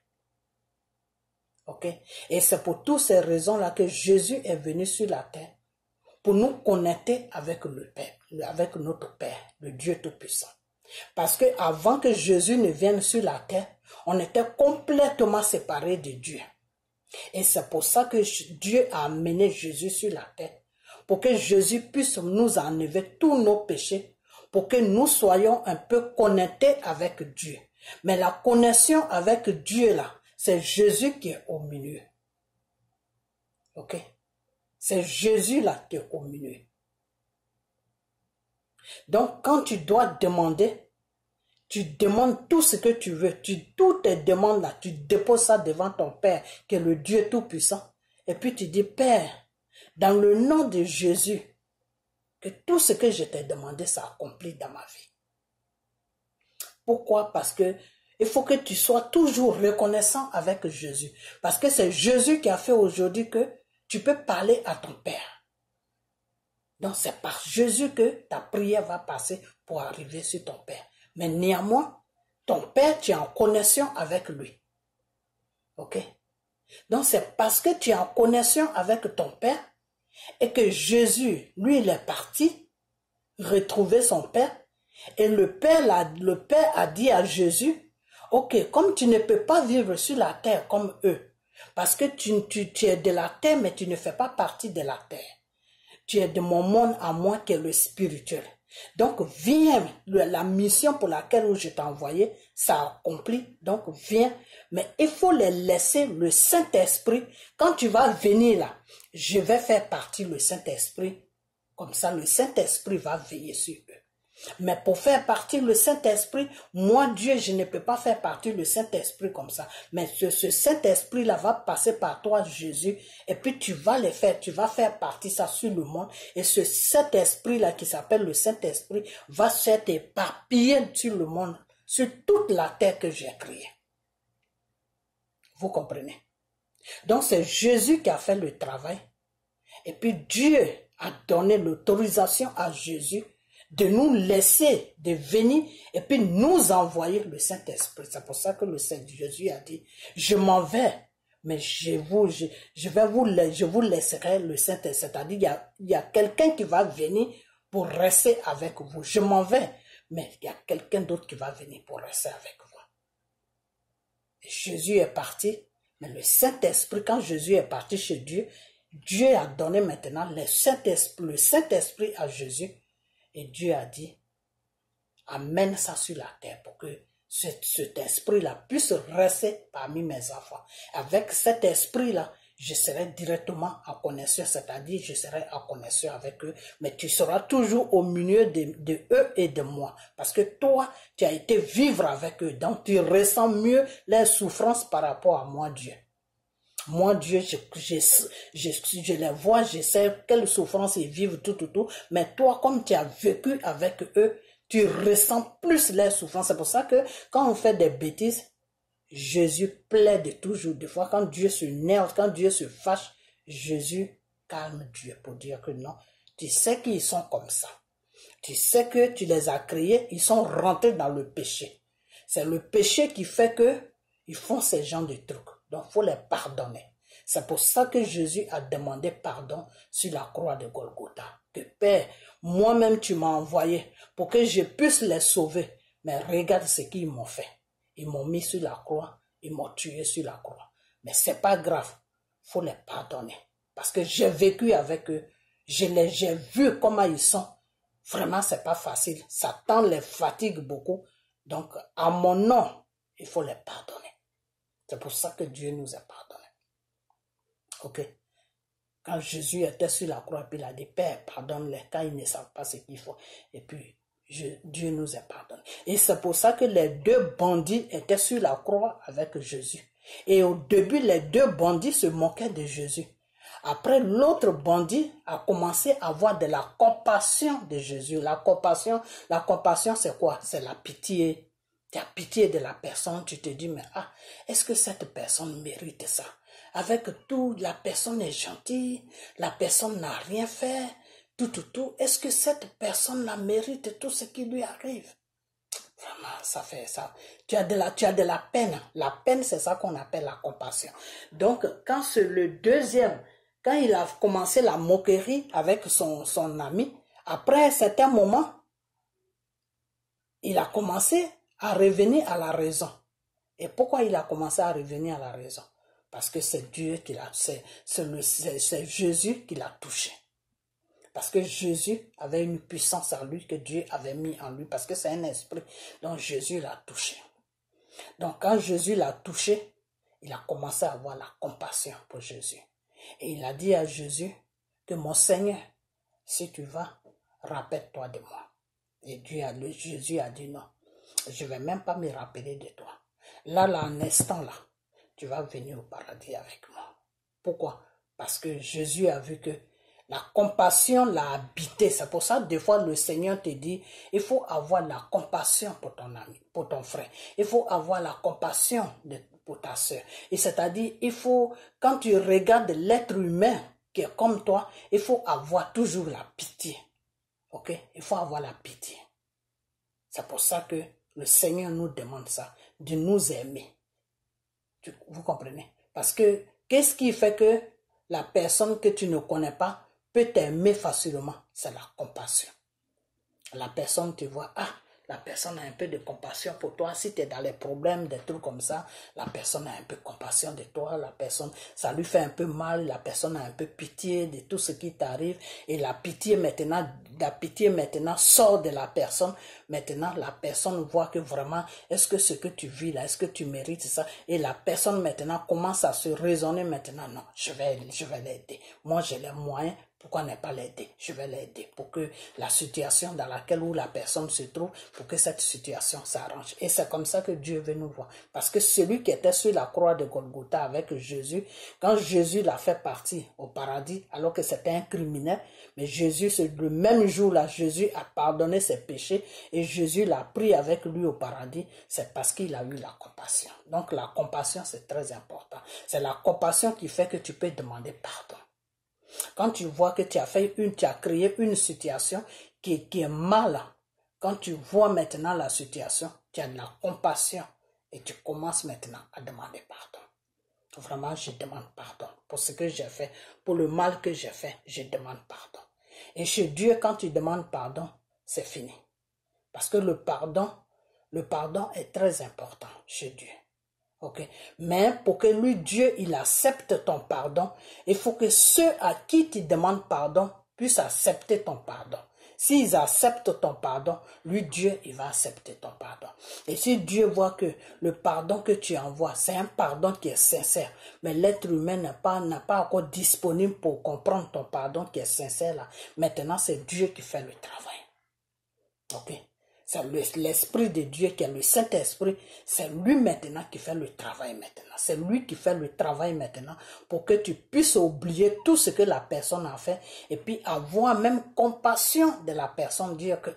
Ok? Et c'est pour toutes ces raisons-là que Jésus est venu sur la terre, pour nous connecter avec le Père, avec notre Père, le Dieu Tout-Puissant. Parce que avant que Jésus ne vienne sur la terre, on était complètement séparés de Dieu. Et c'est pour ça que Dieu a amené Jésus sur la terre, pour que Jésus puisse nous enlever tous nos péchés, pour que nous soyons un peu connectés avec Dieu. Mais la connexion avec Dieu là, c'est Jésus qui est au milieu. Ok? C'est Jésus là qui est au milieu. Donc, quand tu dois demander, tu demandes tout ce que tu veux. Toutes tes demandes là, tu déposes ça devant ton Père, qui est le Dieu Tout-Puissant. Et puis tu dis, Père, dans le nom de Jésus, que tout ce que je t'ai demandé s'accomplit dans ma vie. Pourquoi? Parce que il faut que tu sois toujours reconnaissant avec Jésus. Parce que c'est Jésus qui a fait aujourd'hui que tu peux parler à ton Père. Donc c'est par Jésus que ta prière va passer pour arriver sur ton Père. Mais néanmoins, ton Père, tu es en connexion avec lui. Ok? Donc c'est parce que tu es en connexion avec ton Père et que Jésus, lui, il est parti retrouver son Père. Et le Père a dit à Jésus, ok, comme tu ne peux pas vivre sur la terre comme eux, parce que tu es de la terre, mais tu ne fais pas partie de la terre. Tu es de mon monde à moi qui est le spirituel. Donc, viens, la mission pour laquelle je t'ai envoyé, ça accomplit. Donc, viens. Mais il faut les laisser le Saint-Esprit. Quand tu vas venir là, je vais faire partie le Saint-Esprit. Comme ça, le Saint-Esprit va veiller sur eux. Mais pour faire partie le Saint-Esprit, moi Dieu, je ne peux pas faire partie le Saint-Esprit comme ça. Mais ce Saint-Esprit-là va passer par toi, Jésus, et puis tu vas les faire, tu vas faire partie ça sur le monde. Et ce Saint-Esprit-là qui s'appelle le Saint-Esprit va s'être éparpillé sur le monde, sur toute la terre que j'ai créée. Vous comprenez? Donc c'est Jésus qui a fait le travail. Et puis Dieu a donné l'autorisation à Jésus de nous laisser, de venir et puis nous envoyer le Saint-Esprit. C'est pour ça que le Saint Jésus a dit, je m'en vais, mais je vous laisserai le Saint-Esprit. C'est-à-dire, il y a quelqu'un qui va venir pour rester avec vous. Je m'en vais, mais il y a quelqu'un d'autre qui va venir pour rester avec vous. Et Jésus est parti, mais le Saint-Esprit, quand Jésus est parti chez Dieu, Dieu a donné maintenant le Saint-Esprit à Jésus, et Dieu a dit, amène ça sur la terre pour que cet esprit-là puisse rester parmi mes enfants. Avec cet esprit-là, je serai directement en connexion, c'est-à-dire je serai en connexion avec eux, mais tu seras toujours au milieu de eux et de moi, parce que toi, tu as été vivre avec eux, donc tu ressens mieux les souffrances par rapport à moi, Dieu. Moi, Dieu, je les vois, je sais quelles souffrances ils vivent, tout, mais toi, comme tu as vécu avec eux, tu ressens plus les souffrances. C'est pour ça que quand on fait des bêtises, Jésus plaide toujours. Des fois, quand Dieu se nerve, quand Dieu se fâche, Jésus calme Dieu pour dire que non, tu sais qu'ils sont comme ça. Tu sais que tu les as créés, ils sont rentrés dans le péché. C'est le péché qui fait que ils font ces genres de trucs. Donc, il faut les pardonner. C'est pour ça que Jésus a demandé pardon sur la croix de Golgotha. Que Père, moi-même tu m'as envoyé pour que je puisse les sauver. Mais regarde ce qu'ils m'ont fait. Ils m'ont mis sur la croix, ils m'ont tué sur la croix. Mais c'est pas grave, il faut les pardonner. Parce que j'ai vécu avec eux, j'ai vu comment ils sont. Vraiment, c'est pas facile. Satan les fatigue beaucoup. Donc, à mon nom, il faut les pardonner. C'est pour ça que Dieu nous a pardonné. Ok? Quand Jésus était sur la croix, puis il a dit, Père, pardonne-les, quand ils ne savent pas ce qu'il faut. Et puis, Dieu nous a pardonné. Et c'est pour ça que les deux bandits étaient sur la croix avec Jésus. Et au début, les deux bandits se moquaient de Jésus. Après, l'autre bandit a commencé à avoir de la compassion de Jésus. La compassion, c'est quoi? C'est la pitié. Tu as pitié de la personne, tu te dis, mais est-ce que cette personne mérite ça? Avec tout, la personne est gentille, la personne n'a rien fait, tout. Est-ce que cette personne-là mérite tout ce qui lui arrive? Vraiment, ça fait ça. Tu as de la peine. La peine, c'est ça qu'on appelle la compassion. Donc, quand c'est le deuxième, quand il a commencé la moquerie avec son ami, après un certain moment, il a commencé à revenir à la raison. Et pourquoi il a commencé à revenir à la raison? Parce que c'est Dieu qui l'a, c'est Jésus qui l'a touché. Parce que Jésus avait une puissance en lui que Dieu avait mis en lui, parce que c'est un esprit. Donc Jésus l'a touché. Donc quand Jésus l'a touché, il a commencé à avoir la compassion pour Jésus. Et il a dit à Jésus que mon Seigneur, si tu vas, rappelle-toi de moi. Et Jésus a dit non, je ne vais même pas me rappeler de toi. Là, un instant là, tu vas venir au paradis avec moi. Pourquoi? Parce que Jésus a vu que la compassion l'a habité. C'est pour ça que des fois le Seigneur te dit, il faut avoir la compassion pour ton ami, pour ton frère. Il faut avoir la compassion pour ta soeur. Et c'est-à-dire, quand tu regardes l'être humain qui est comme toi, il faut avoir toujours la pitié. Ok? Il faut avoir la pitié. C'est pour ça que le Seigneur nous demande ça, de nous aimer. Vous comprenez? Parce que, qu'est-ce qui fait que la personne que tu ne connais pas peut t'aimer facilement? C'est la compassion. La personne te voit, la personne a un peu de compassion pour toi. Si tu es dans les problèmes, des trucs comme ça, la personne a un peu de compassion de toi. La personne, ça lui fait un peu mal. La personne a un peu pitié de tout ce qui t'arrive. Et la pitié maintenant sort de la personne. Maintenant, la personne voit que vraiment, est-ce que ce que tu vis là, est-ce que tu mérites ça? Et la personne maintenant commence à se raisonner maintenant. Non, je vais l'aider. Moi, j'ai les moyens. Pourquoi ne pas l'aider? Je vais l'aider pour que la situation dans laquelle la personne se trouve, pour que cette situation s'arrange. Et c'est comme ça que Dieu veut nous voir. Parce que celui qui était sur la croix de Golgotha avec Jésus, quand Jésus l'a fait partir au paradis, alors que c'était un criminel, mais Jésus, le même jour-là, Jésus a pardonné ses péchés et Jésus l'a pris avec lui au paradis, c'est parce qu'il a eu la compassion. Donc la compassion, c'est très important. C'est la compassion qui fait que tu peux demander pardon. Quand tu vois que tu as créé une situation qui est mal, quand tu vois maintenant la situation, tu as de la compassion et tu commences maintenant à demander pardon. Vraiment, je demande pardon pour ce que j'ai fait, pour le mal que j'ai fait, je demande pardon. Et chez Dieu, quand tu demandes pardon, c'est fini. Parce que le pardon est très important chez Dieu. Okay. Mais pour que lui, Dieu, il accepte ton pardon, il faut que ceux à qui tu demandes pardon puissent accepter ton pardon. S'ils acceptent ton pardon, lui, Dieu, il va accepter ton pardon. Et si Dieu voit que le pardon que tu envoies, c'est un pardon qui est sincère, mais l'être humain n'a pas encore disponible pour comprendre ton pardon qui est sincère là, maintenant c'est Dieu qui fait le travail. Ok? C'est l'Esprit de Dieu qui est le Saint-Esprit. C'est lui maintenant qui fait le travail maintenant. C'est lui qui fait le travail maintenant pour que tu puisses oublier tout ce que la personne a fait et puis avoir même compassion de la personne. Dire que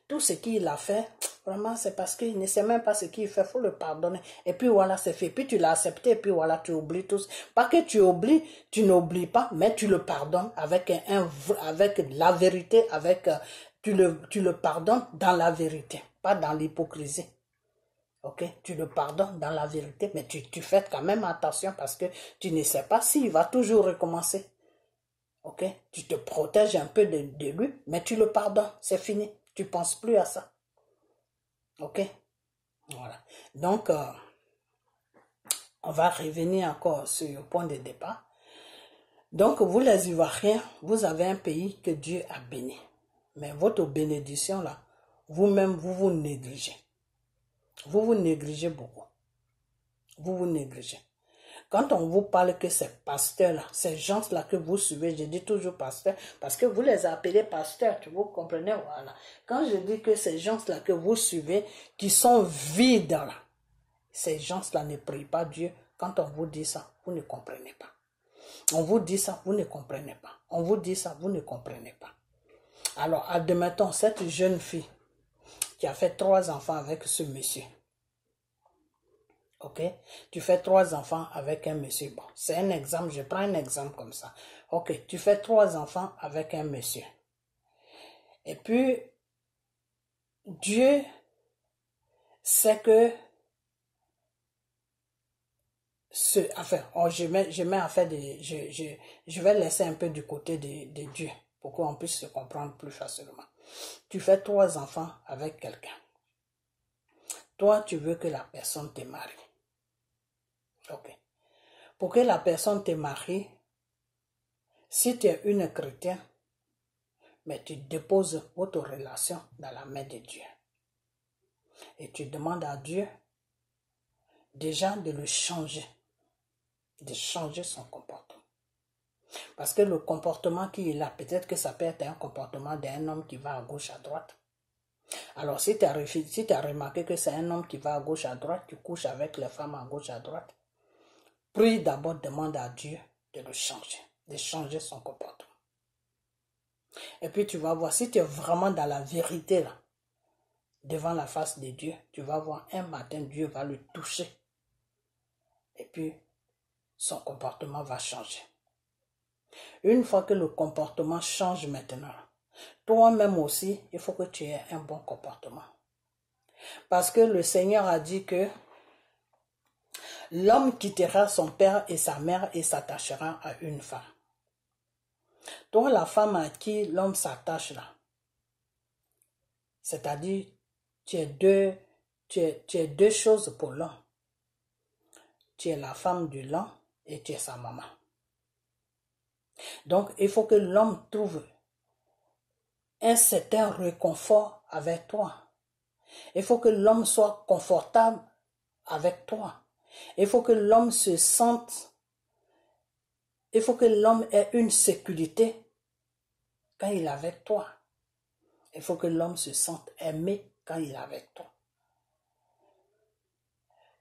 tout ce qu'il a fait, vraiment c'est parce qu'il ne sait même pas ce qu'il fait. Il faut le pardonner. Et puis voilà, c'est fait. Puis tu l'as accepté et puis voilà, tu oublies tout. Pas que tu oublies, tu n'oublies pas, mais tu le pardonnes avec la vérité, avec... Tu le pardonnes dans la vérité, pas dans l'hypocrisie. Ok? Tu le pardonnes dans la vérité, mais tu fais quand même attention parce que tu ne sais pas s'il va toujours recommencer. Ok? Tu te protèges un peu de lui, mais tu le pardonnes, c'est fini. Tu ne penses plus à ça. Ok? Voilà. Donc, on va revenir encore sur le point de départ. Donc, vous les Ivoiriens, vous avez un pays que Dieu a béni. Mais votre bénédiction là, vous-même, vous vous négligez. Vous vous négligez beaucoup. Vous vous négligez. Quand on vous parle que ces pasteurs-là, ces gens-là que vous suivez, je dis toujours pasteurs, parce que vous les appelez pasteurs, vous comprenez, voilà. Quand je dis que ces gens-là que vous suivez, qui sont vides là, ces gens-là ne prient pas Dieu. Quand on vous dit ça, vous ne comprenez pas. On vous dit ça, vous ne comprenez pas. On vous dit ça, vous ne comprenez pas. Alors, admettons, cette jeune fille qui a fait 3 enfants avec ce monsieur. Ok? Tu fais 3 enfants avec un monsieur. Bon, c'est un exemple, je prends un exemple comme ça. Ok, tu fais 3 enfants avec un monsieur. Et puis, Dieu sait que je vais laisser un peu du côté de Dieu pour qu'on puisse se comprendre plus facilement. Tu fais 3 enfants avec quelqu'un. Toi, tu veux que la personne te marie. Ok. Pour que la personne te marie, si tu es une chrétienne, mais tu déposes votre relation dans la main de Dieu. Et tu demandes à Dieu déjà de le changer, de changer son comportement. Parce que le comportement qu'il a, peut-être que ça peut être un comportement d'un homme qui va à gauche, à droite. Alors si tu as remarqué que c'est un homme qui va à gauche, à droite, tu couches avec les femmes à gauche, à droite, prie d'abord, demande à Dieu de le changer, de changer son comportement. Et puis tu vas voir, si tu es vraiment dans la vérité là, devant la face de Dieu, tu vas voir un matin, Dieu va le toucher. Et puis, son comportement va changer. Une fois que le comportement change maintenant, toi-même aussi, il faut que tu aies un bon comportement. Parce que le Seigneur a dit que l'homme quittera son père et sa mère et s'attachera à une femme. Toi, la femme à qui l'homme s'attache là, c'est-à-dire, tu es deux choses pour l'homme. Tu es la femme de l'homme et tu es sa maman. Donc, il faut que l'homme trouve un certain réconfort avec toi. Il faut que l'homme soit confortable avec toi. Il faut que l'homme se sente, il faut que l'homme ait une sécurité quand il est avec toi. Il faut que l'homme se sente aimé quand il est avec toi.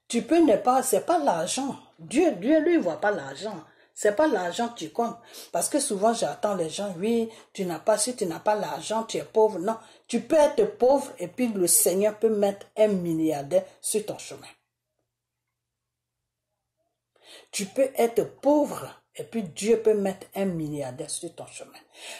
Tu peux ne pas, c'est pas l'argent. Dieu lui voit pas l'argent. C'est pas l'argent qui compte. Parce que souvent j'attends les gens, oui, si tu n'as pas l'argent, tu es pauvre. Non, tu peux être pauvre et puis le Seigneur peut mettre un milliardaire sur ton chemin. Tu peux être pauvre et puis Dieu peut mettre un milliardaire sur ton chemin.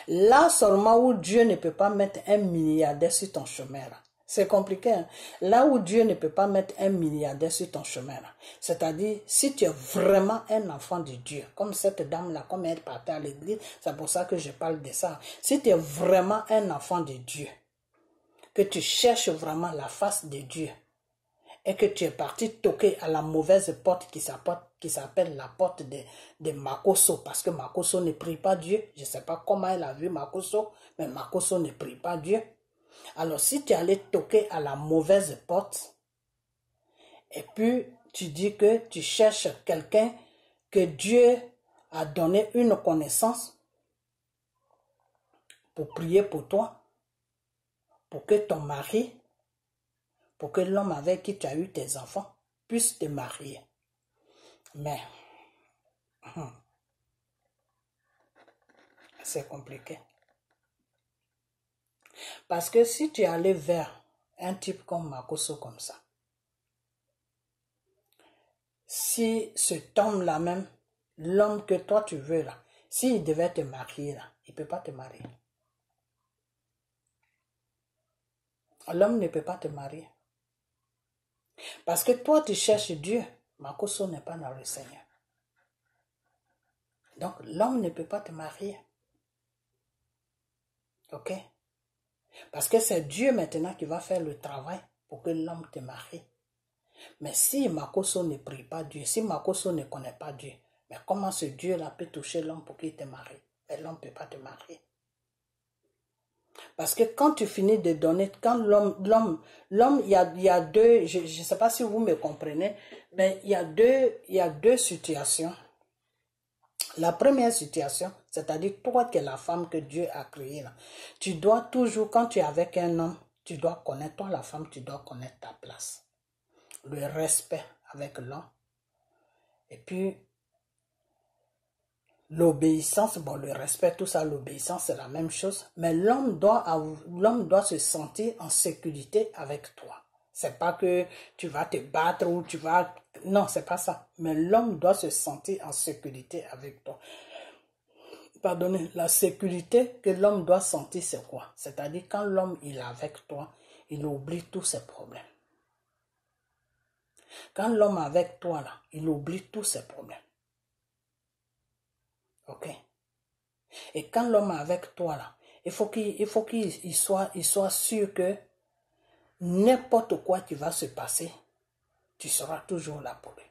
Là seulement où Dieu ne peut pas mettre un milliardaire sur ton chemin, là, C'est compliqué. Hein? Là où Dieu ne peut pas mettre un milliardaire sur ton chemin, c'est-à-dire si tu es vraiment un enfant de Dieu, comme cette dame-là, comme elle partait à l'église, c'est pour ça que je parle de ça. Si tu es vraiment un enfant de Dieu, que tu cherches vraiment la face de Dieu, et que tu es parti toquer à la mauvaise porte qui s'appelle la porte de Makoso, parce que Makoso ne prie pas Dieu. Je ne sais pas comment elle a vu Makoso, mais Makoso ne prie pas Dieu. Alors si tu allais toquer à la mauvaise porte, et puis tu dis que tu cherches quelqu'un que Dieu a donné une connaissance pour prier pour toi, pour que ton mari, pour que l'homme avec qui tu as eu tes enfants puisse te marier. Mais c'est compliqué. Parce que si tu es allé vers un type comme Makoso comme ça, si cet homme-là même, l'homme que toi tu veux là, s'il devait te marier là, il ne peut pas te marier. L'homme ne peut pas te marier. Parce que toi tu cherches Dieu, Makoso n'est pas dans le Seigneur. Donc l'homme ne peut pas te marier. Ok? Parce que c'est Dieu maintenant qui va faire le travail pour que l'homme te marie. Mais si Makoso ne prie pas Dieu, si Makoso ne connaît pas Dieu, mais comment ce Dieu-là peut toucher l'homme pour qu'il te marie? Mais l'homme ne peut pas te marier. Parce que quand tu finis de donner, quand l'homme, il y a deux, je ne sais pas si vous me comprenez, mais il y a deux situations. La première situation, c'est-à-dire toi qui es la femme que Dieu a créée, là, tu dois toujours, quand tu es avec un homme, tu dois connaître, toi la femme, tu dois connaître ta place. Le respect avec l'homme. Et puis, l'obéissance, bon, le respect, tout ça, l'obéissance, c'est la même chose. Mais l'homme doit se sentir en sécurité avec toi. C'est pas que tu vas te battre ou tu vas... Non, c'est pas ça. Mais l'homme doit se sentir en sécurité avec toi. Pardonnez, la sécurité que l'homme doit sentir, c'est quoi? C'est-à-dire quand l'homme il est avec toi, il oublie tous ses problèmes. Quand l'homme est avec toi, là, il oublie tous ses problèmes. Ok? Et quand l'homme est avec toi, là, il faut qu'il soit sûr que n'importe quoi qui va se passer, tu seras toujours là pour lui.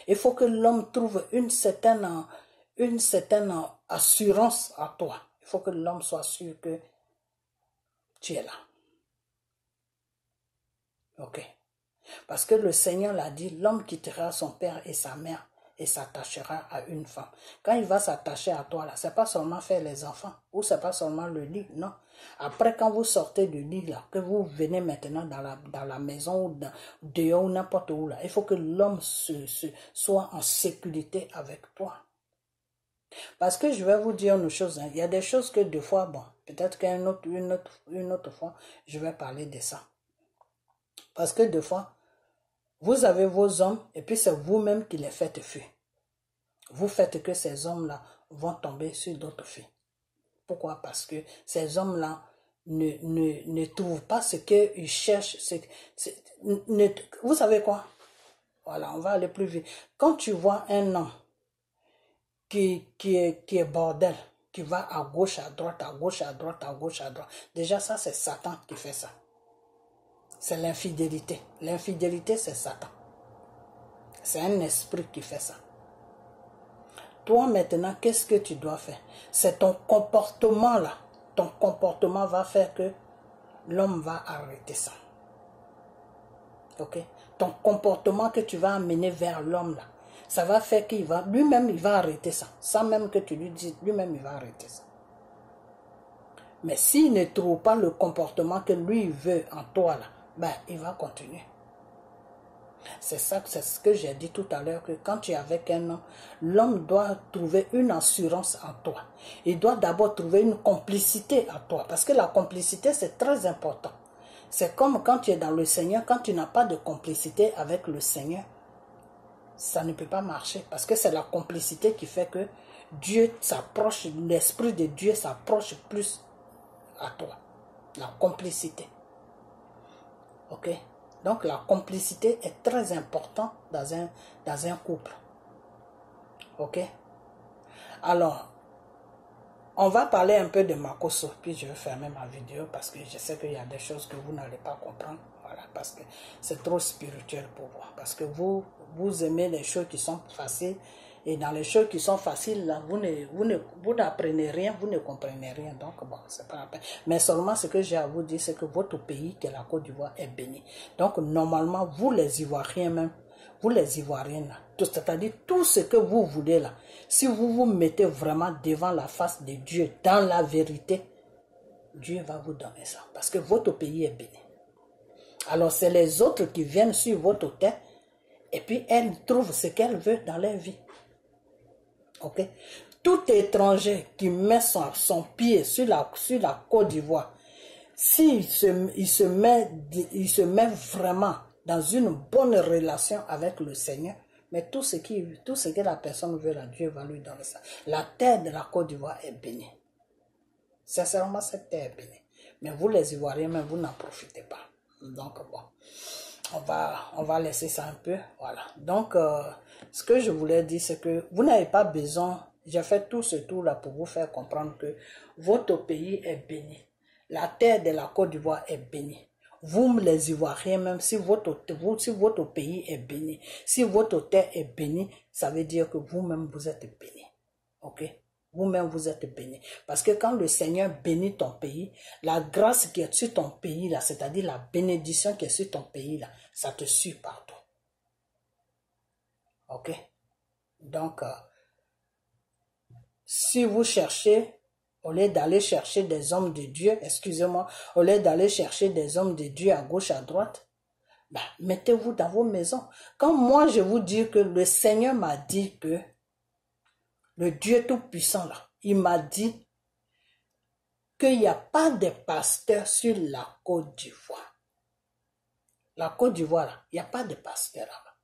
Il faut que l'homme trouve une certaine assurance à toi. Il faut que l'homme soit sûr que tu es là. Ok? Parce que le Seigneur l'a dit, l'homme quittera son père et sa mère et s'attachera à une femme. Quand il va s'attacher à toi, là, c'est pas seulement faire les enfants, ou c'est pas seulement le lit, non. Après, quand vous sortez du lit, là, que vous venez maintenant dans la maison, ou dehors, ou n'importe où, là, il faut que l'homme soit en sécurité avec toi. Parce que je vais vous dire une chose, hein, il y a des choses que des fois, bon, peut-être qu'une autre fois, je vais parler de ça. Parce que des fois, vous avez vos hommes et puis c'est vous-même qui les faites fuir. Vous faites que ces hommes-là vont tomber sur d'autres filles. Pourquoi? Parce que ces hommes-là ne trouvent pas ce qu'ils cherchent. Vous savez quoi? Voilà, on va aller plus vite. Quand tu vois un homme qui est bordel, qui va à gauche, à droite, à gauche, à droite, à gauche, à droite, déjà ça c'est Satan qui fait ça. C'est l'infidélité. L'infidélité, c'est Satan. C'est un esprit qui fait ça. Toi, maintenant, qu'est-ce que tu dois faire? C'est ton comportement là. Ton comportement va faire que l'homme va arrêter ça. Ok? Ton comportement que tu vas amener vers l'homme là, ça va faire qu'il va, lui-même, il va arrêter ça. Sans même que tu lui dises, lui-même, il va arrêter ça. Mais s'il ne trouve pas le comportement que lui veut en toi là, ben, il va continuer. C'est ça, c'est ce que j'ai dit tout à l'heure, que quand tu es avec un homme, l'homme doit trouver une assurance en toi. Il doit d'abord trouver une complicité en toi. Parce que la complicité, c'est très important. C'est comme quand tu es dans le Seigneur, quand tu n'as pas de complicité avec le Seigneur, ça ne peut pas marcher. Parce que c'est la complicité qui fait que Dieu s'approche, l'Esprit de Dieu s'approche plus à toi. La complicité. Ok? Donc la complicité est très importante dans un couple. Ok? Alors, on va parler un peu de Makosso, puis je vais fermer ma vidéo parce que je sais qu'il y a des choses que vous n'allez pas comprendre. Voilà, parce que c'est trop spirituel pour vous. Parce que vous aimez les choses qui sont faciles. Et dans les choses qui sont faciles, là, vous n'apprenez rien, vous ne comprenez rien. Donc, bon, c'est pas la peine. Mais seulement ce que j'ai à vous dire, c'est que votre pays, qui est la Côte d'Ivoire, est béni. Donc, normalement, vous les Ivoiriens même, vous les Ivoiriens, c'est-à-dire tout ce que vous voulez là, si vous vous mettez vraiment devant la face de Dieu, dans la vérité, Dieu va vous donner ça. Parce que votre pays est béni. Alors, c'est les autres qui viennent sur votre terre et puis elles trouvent ce qu'elles veulent dans leur vie. Ok? Tout étranger qui met son pied sur la Côte d'Ivoire, s'il se met vraiment dans une bonne relation avec le Seigneur, mais tout ce que la personne veut, là, Dieu va lui donner ça. La terre de la Côte d'Ivoire est bénie. Sincèrement, cette terre est bénie. Mais vous, les Ivoiriens, même, vous n'en profitez pas. Donc, bon, on va laisser ça un peu. Voilà. Donc, ce que je voulais dire, c'est que vous n'avez pas besoin, j'ai fait tout ce tour-là pour vous faire comprendre que votre pays est béni. La terre de la Côte d'Ivoire est bénie. Vous, les Ivoiriens, même si votre pays est béni, si votre terre est bénie, ça veut dire que vous-même, vous êtes béni. Ok? Vous-même, vous êtes béni. Parce que quand le Seigneur bénit ton pays, la grâce qui est sur ton pays, là, c'est-à-dire la bénédiction qui est sur ton pays, là, ça te suit partout. Ok? Donc, si vous cherchez, au lieu d'aller chercher des hommes de Dieu, excusez-moi, au lieu d'aller chercher des hommes de Dieu à gauche, à droite, ben, mettez-vous dans vos maisons. Quand moi, je vous dis que le Seigneur m'a dit que le Dieu Tout-Puissant, là, il m'a dit qu'il n'y a pas de pasteur sur la Côte d'Ivoire. La Côte d'Ivoire, là, il n'y a pas de pasteur là-bas.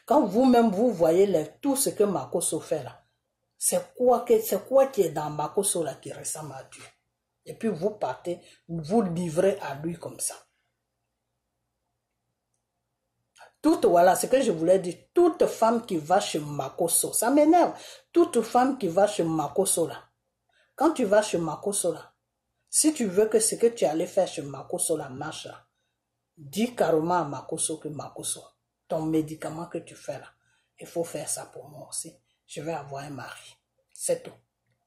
Quand vous-même, vous voyez tout ce que Makosso fait là, c'est quoi qui est dans Makosso là qui ressemble à Dieu. Et puis vous partez, vous livrez à lui comme ça. Voilà ce que je voulais dire. Toute femme qui va chez Makosso, ça m'énerve. Toute femme qui va chez Makosso là, quand tu vas chez Makosso là, si tu veux que ce que tu allais faire chez Makosso là marche là, dis carrément à Makosso que Makosso, ton médicament que tu fais là, il faut faire ça pour moi aussi. Je vais avoir un mari. C'est tout.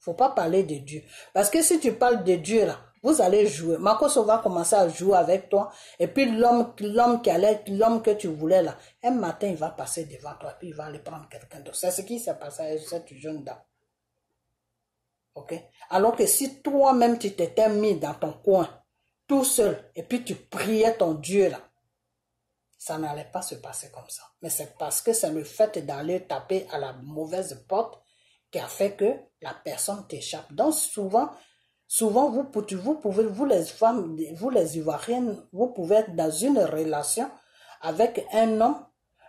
Faut pas parler de Dieu. Parce que si tu parles de Dieu là, vous allez jouer. Makosso va commencer à jouer avec toi. Et puis l'homme que tu voulais là, un matin il va passer devant toi. Puis il va aller prendre quelqu'un d'autre. C'est ce qui s'est passé à cette jeune dame. Ok? Alors que si toi-même tu t'étais mis dans ton coin, tout seul, et puis tu priais ton Dieu là, ça n'allait pas se passer comme ça. Mais c'est parce que c'est le fait d'aller taper à la mauvaise porte qui a fait que la personne t'échappe. Donc souvent vous les femmes, vous les Ivoiriennes, vous pouvez être dans une relation avec un homme.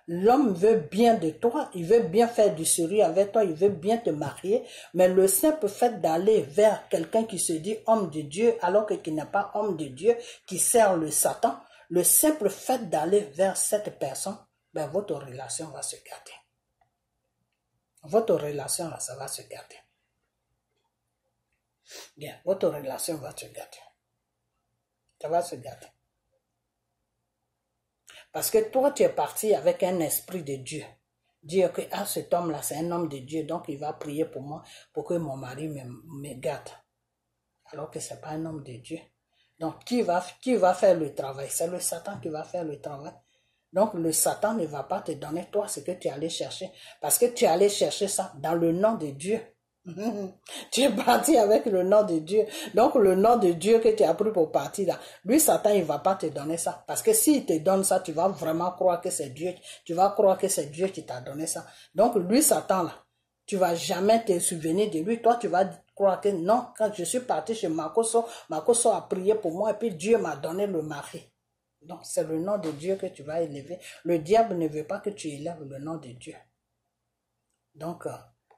L'homme veut bien de toi, il veut bien faire du sérieux avec toi, il veut bien te marier, mais le simple fait d'aller vers quelqu'un qui se dit homme de Dieu, alors que qui n'est pas homme de Dieu, qui sert le Satan, le simple fait d'aller vers cette personne, ben votre relation va se gâter. Votre relation, là, ça va se gâter. Bien, votre relation va se gâter. Ça va se gâter. Parce que toi, tu es parti avec un esprit de Dieu. Dire que cet homme-là, c'est un homme de Dieu, donc il va prier pour moi, pour que mon mari me gâte. Alors que ce n'est pas un homme de Dieu. Donc, qui va faire le travail? C'est le Satan qui va faire le travail. Donc, le Satan ne va pas te donner toi ce que tu allais chercher. Parce que tu allais chercher ça dans le nom de Dieu. Tu es parti avec le nom de Dieu. Donc, le nom de Dieu que tu as pris pour partir là, lui, Satan, il ne va pas te donner ça. Parce que s'il te donne ça, tu vas vraiment croire que c'est Dieu. Tu vas croire que c'est Dieu qui t'a donné ça. Donc, lui, Satan, là, tu ne vas jamais te souvenir de lui. Toi, tu vas croire que non, quand je suis parti chez Makosso, Makosso a prié pour moi et puis Dieu m'a donné le mari. Donc, c'est le nom de Dieu que tu vas élever. Le diable ne veut pas que tu élèves le nom de Dieu. Donc,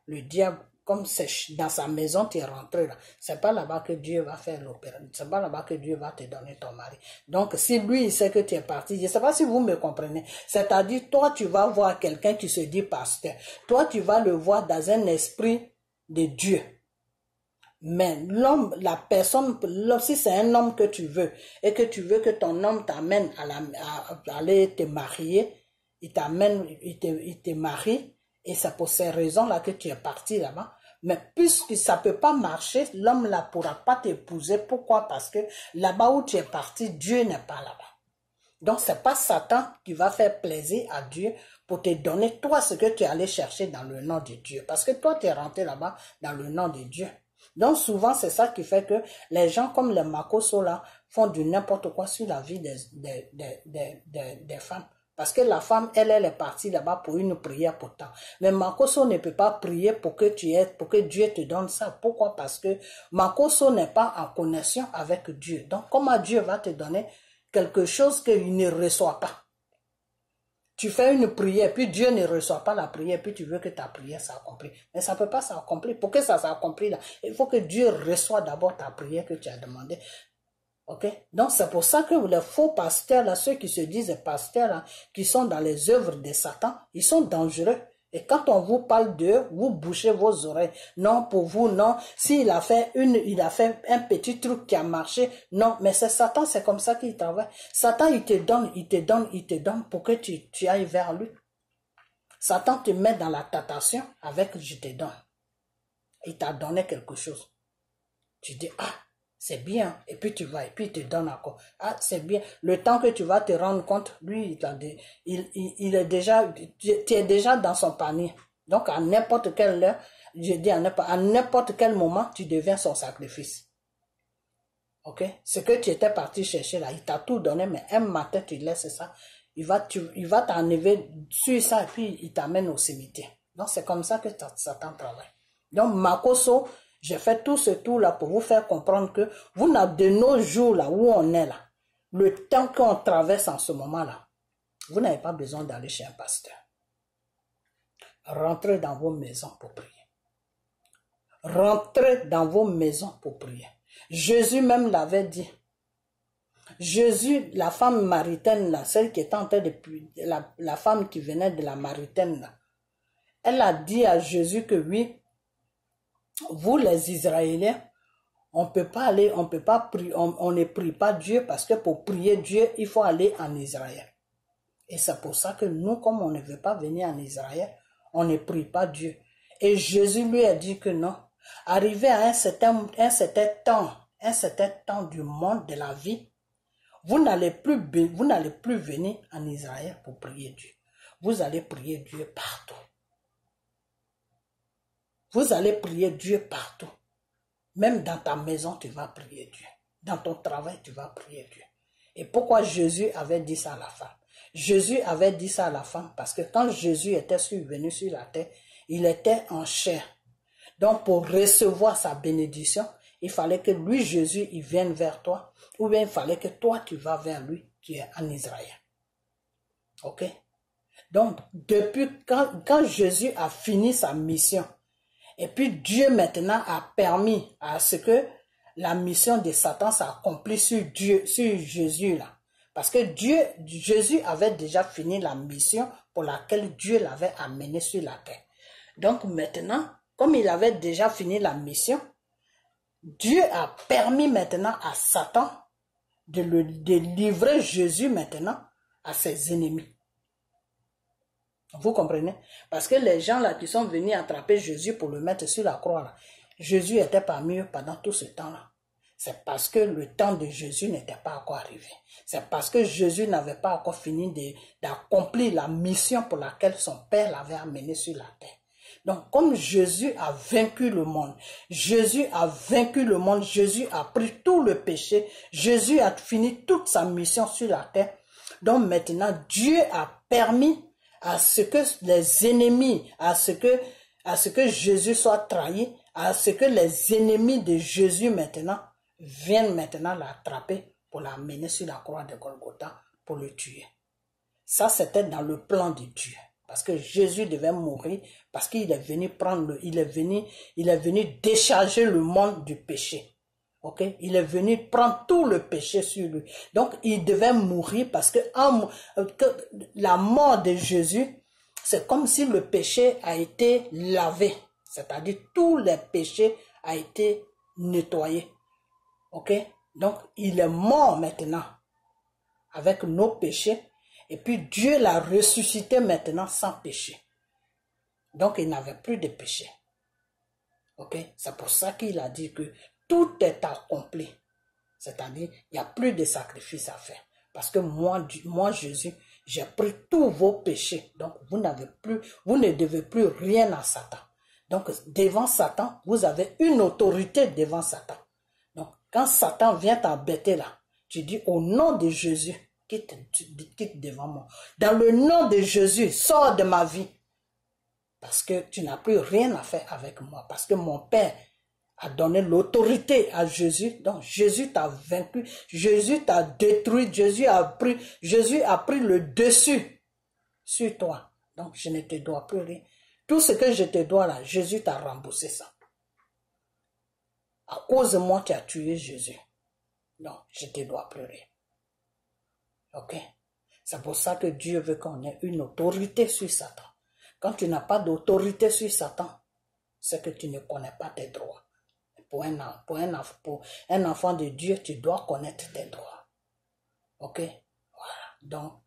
le diable comme c'est dans sa maison, tu es rentré là. C'est pas là-bas que Dieu va faire l'opération. C'est pas là-bas que Dieu va te donner ton mari. Donc, si lui, il sait que tu es parti, je sais pas si vous me comprenez. C'est-à-dire, toi, tu vas voir quelqu'un qui se dit pasteur. Toi, tu vas le voir dans un esprit de Dieu. Mais l'homme, la personne, si c'est un homme que tu veux, et que tu veux que ton homme t'amène à aller te marier, il te marie, et c'est pour ces raisons-là que tu es parti là-bas. Mais puisque ça peut pas marcher, l'homme là pourra pas t'épouser. Pourquoi? Parce que là-bas où tu es parti, Dieu n'est pas là-bas. Donc c'est pas Satan qui va faire plaisir à Dieu pour te donner toi ce que tu es allé chercher dans le nom de Dieu. Parce que toi tu es rentré là-bas dans le nom de Dieu. Donc souvent c'est ça qui fait que les gens comme les Makoso là font du n'importe quoi sur la vie des femmes. Parce que la femme, elle est partie là-bas pour une prière pourtant. Mais Makoso ne peut pas prier pour que Dieu te donne ça. Pourquoi? Parce que Makoso n'est pas en connexion avec Dieu. Donc, comment Dieu va te donner quelque chose qu'il ne reçoit pas? Tu fais une prière, puis Dieu ne reçoit pas la prière, puis tu veux que ta prière s'accomplisse. Mais ça ne peut pas s'accomplir. Pour que ça s'accomplisse là, il faut que Dieu reçoive d'abord ta prière que tu as demandée. Ok, donc c'est pour ça que les faux pasteurs là, ceux qui se disent pasteurs là, qui sont dans les œuvres de Satan, ils sont dangereux. Et quand on vous parle d'eux, vous bouchez vos oreilles. Non, pour vous, non. S'il a fait un petit truc qui a marché, non. Mais c'est Satan, c'est comme ça qu'il travaille. Satan, il te donne pour que tu ailles vers lui. Satan te met dans la tentation avec je te donne. Il t'a donné quelque chose. Tu dis, ah, c'est bien, et puis tu vas, et puis il te donne encore. Ah, c'est bien. Le temps que tu vas te rendre compte, lui, il est déjà, tu es déjà dans son panier. Donc, à n'importe quelle heure, je dis à n'importe quel moment, tu deviens son sacrifice. Ok? Ce que tu étais parti chercher là, il t'a tout donné, mais un matin, tu laisses ça. Il va t'enlever sur ça, et puis il t'amène au cimetière. Donc, c'est comme ça que Satan travaille. Donc, Makoso, j'ai fait tout ce tour-là pour vous faire comprendre que vous n'avez de nos jours là où on est là, le temps qu'on traverse en ce moment-là, vous n'avez pas besoin d'aller chez un pasteur. Rentrez dans vos maisons pour prier. Rentrez dans vos maisons pour prier. Jésus même l'avait dit. Jésus, la femme maritaine là, celle qui était en train de la femme qui venait de la maritaine là, elle a dit à Jésus que oui, vous les Israéliens, on peut pas aller, on peut pas prier, on ne prie pas Dieu parce que pour prier Dieu, il faut aller en Israël. Et c'est pour ça que nous, comme on ne veut pas venir en Israël, on ne prie pas Dieu. Et Jésus lui a dit que non. Arrivé à un certain temps du monde, de la vie, vous n'allez plus venir en Israël pour prier Dieu. Vous allez prier Dieu partout. Vous allez prier Dieu partout. Même dans ta maison, tu vas prier Dieu. Dans ton travail, tu vas prier Dieu. Et pourquoi Jésus avait dit ça à la femme? Jésus avait dit ça à la femme parce que quand Jésus était venu sur la terre, il était en chair. Donc pour recevoir sa bénédiction, il fallait que lui, Jésus, il vienne vers toi. Ou bien il fallait que toi, tu vas vers lui qui est en Israël. Ok? Donc, depuis quand Jésus a fini sa mission, et puis Dieu maintenant a permis à ce que la mission de Satan s'accomplisse sur Jésus là. Parce que Jésus avait déjà fini la mission pour laquelle Dieu l'avait amené sur la terre. Donc maintenant, comme il avait déjà fini la mission, Dieu a permis maintenant à Satan de livrer Jésus maintenant à ses ennemis. Vous comprenez? Parce que les gens là qui sont venus attraper Jésus pour le mettre sur la croix là, Jésus était parmi eux pendant tout ce temps-là. C'est parce que le temps de Jésus n'était pas encore arrivé. C'est parce que Jésus n'avait pas encore fini d'accomplir la mission pour laquelle son Père l'avait amené sur la terre. Donc, comme Jésus a vaincu le monde, Jésus a pris tout le péché, Jésus a fini toute sa mission sur la terre. Donc maintenant, Dieu a permis à ce que les ennemis, à ce que Jésus soit trahi, à ce que les ennemis de Jésus maintenant viennent maintenant l'attraper pour l'amener sur la croix de Golgotha pour le tuer. Ça, c'était dans le plan de Dieu. Parce que Jésus devait mourir, parce qu'il est venu prendre il est venu décharger le monde du péché. Ok? Il est venu prendre tout le péché sur lui. Donc, il devait mourir parce que la mort de Jésus, c'est comme si le péché a été lavé. C'est-à-dire, tous les péchés a été nettoyé. Ok? Donc, il est mort maintenant avec nos péchés. Et puis, Dieu l'a ressuscité maintenant sans péché. Donc, il n'avait plus de péché. Ok? C'est pour ça qu'il a dit que tout est accompli. C'est-à-dire, il n'y a plus de sacrifice à faire. Parce que moi Jésus, j'ai pris tous vos péchés. Donc, vous ne devez plus rien à Satan. Donc, devant Satan, vous avez une autorité devant Satan. Donc, quand Satan vient t'embêter là, tu dis au nom de Jésus, quitte devant moi. Dans le nom de Jésus, sors de ma vie. Parce que tu n'as plus rien à faire avec moi. Parce que mon Père a donné l'autorité à Jésus. Donc, Jésus t'a vaincu. Jésus t'a détruit. Jésus a pris le dessus sur toi. Donc, je ne te dois plus rien. Tout ce que je te dois là, Jésus t'a remboursé ça. À cause de moi, tu as tué Jésus. Non, je ne te dois plus rien. Ok? C'est pour ça que Dieu veut qu'on ait une autorité sur Satan. Quand tu n'as pas d'autorité sur Satan, c'est que tu ne connais pas tes droits. Pour un enfant de Dieu, tu dois connaître tes droits. Ok? Voilà. Donc,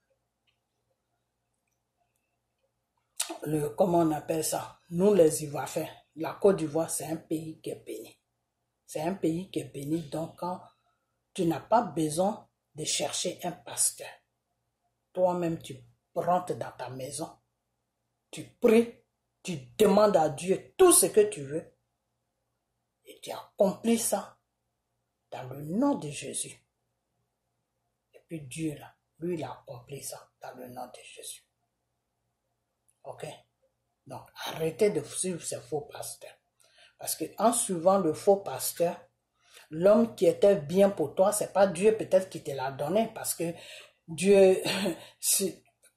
comment on appelle ça? Nous les Ivoiriens, la Côte d'Ivoire, c'est un pays qui est béni. C'est un pays qui est béni. Donc, quand tu n'as pas besoin de chercher un pasteur, toi-même, tu rentres dans ta maison, tu pries, tu demandes à Dieu tout ce que tu veux, et tu accomplis ça dans le nom de Jésus. Et puis Dieu, là, lui, il a accompli ça dans le nom de Jésus. Ok? Donc, arrêtez de suivre ces faux pasteurs. Parce qu'en suivant le faux pasteur, l'homme qui était bien pour toi, c'est pas Dieu peut-être qui te l'a donné, parce que Dieu,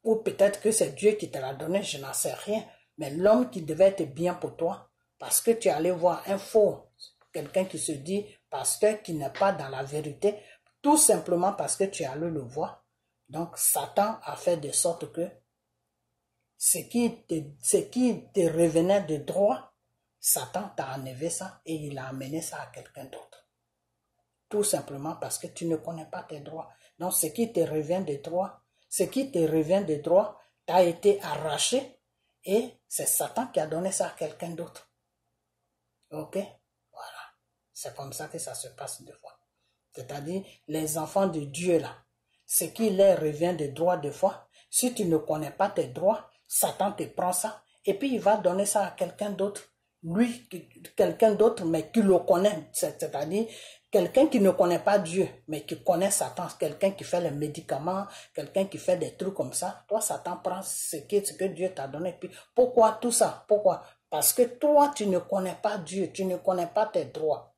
ou peut-être que c'est Dieu qui te l'a donné, je n'en sais rien. Mais l'homme qui devait être bien pour toi, parce que tu allais voir un faux, quelqu'un qui se dit pasteur, qui n'est pas dans la vérité, tout simplement parce que tu allais le voir. Donc, Satan a fait de sorte que ce qui te revenait de droit, Satan t'a enlevé ça et il a amené ça à quelqu'un d'autre. Tout simplement parce que tu ne connais pas tes droits. Donc, ce qui te revient de droit, t'a été arraché et c'est Satan qui a donné ça à quelqu'un d'autre. Ok? Voilà. C'est comme ça que ça se passe des fois. C'est-à-dire, les enfants de Dieu là, ce qui leur revient de droit de fois, si tu ne connais pas tes droits, Satan te prend ça et puis il va donner ça à quelqu'un d'autre. Lui, quelqu'un d'autre, mais qui le connaît. C'est-à-dire, quelqu'un qui ne connaît pas Dieu, mais qui connaît Satan, quelqu'un qui fait les médicaments, quelqu'un qui fait des trucs comme ça. Toi, Satan prend ce que Dieu t'a donné. Puis, pourquoi tout ça? Pourquoi? Parce que toi, tu ne connais pas Dieu, tu ne connais pas tes droits.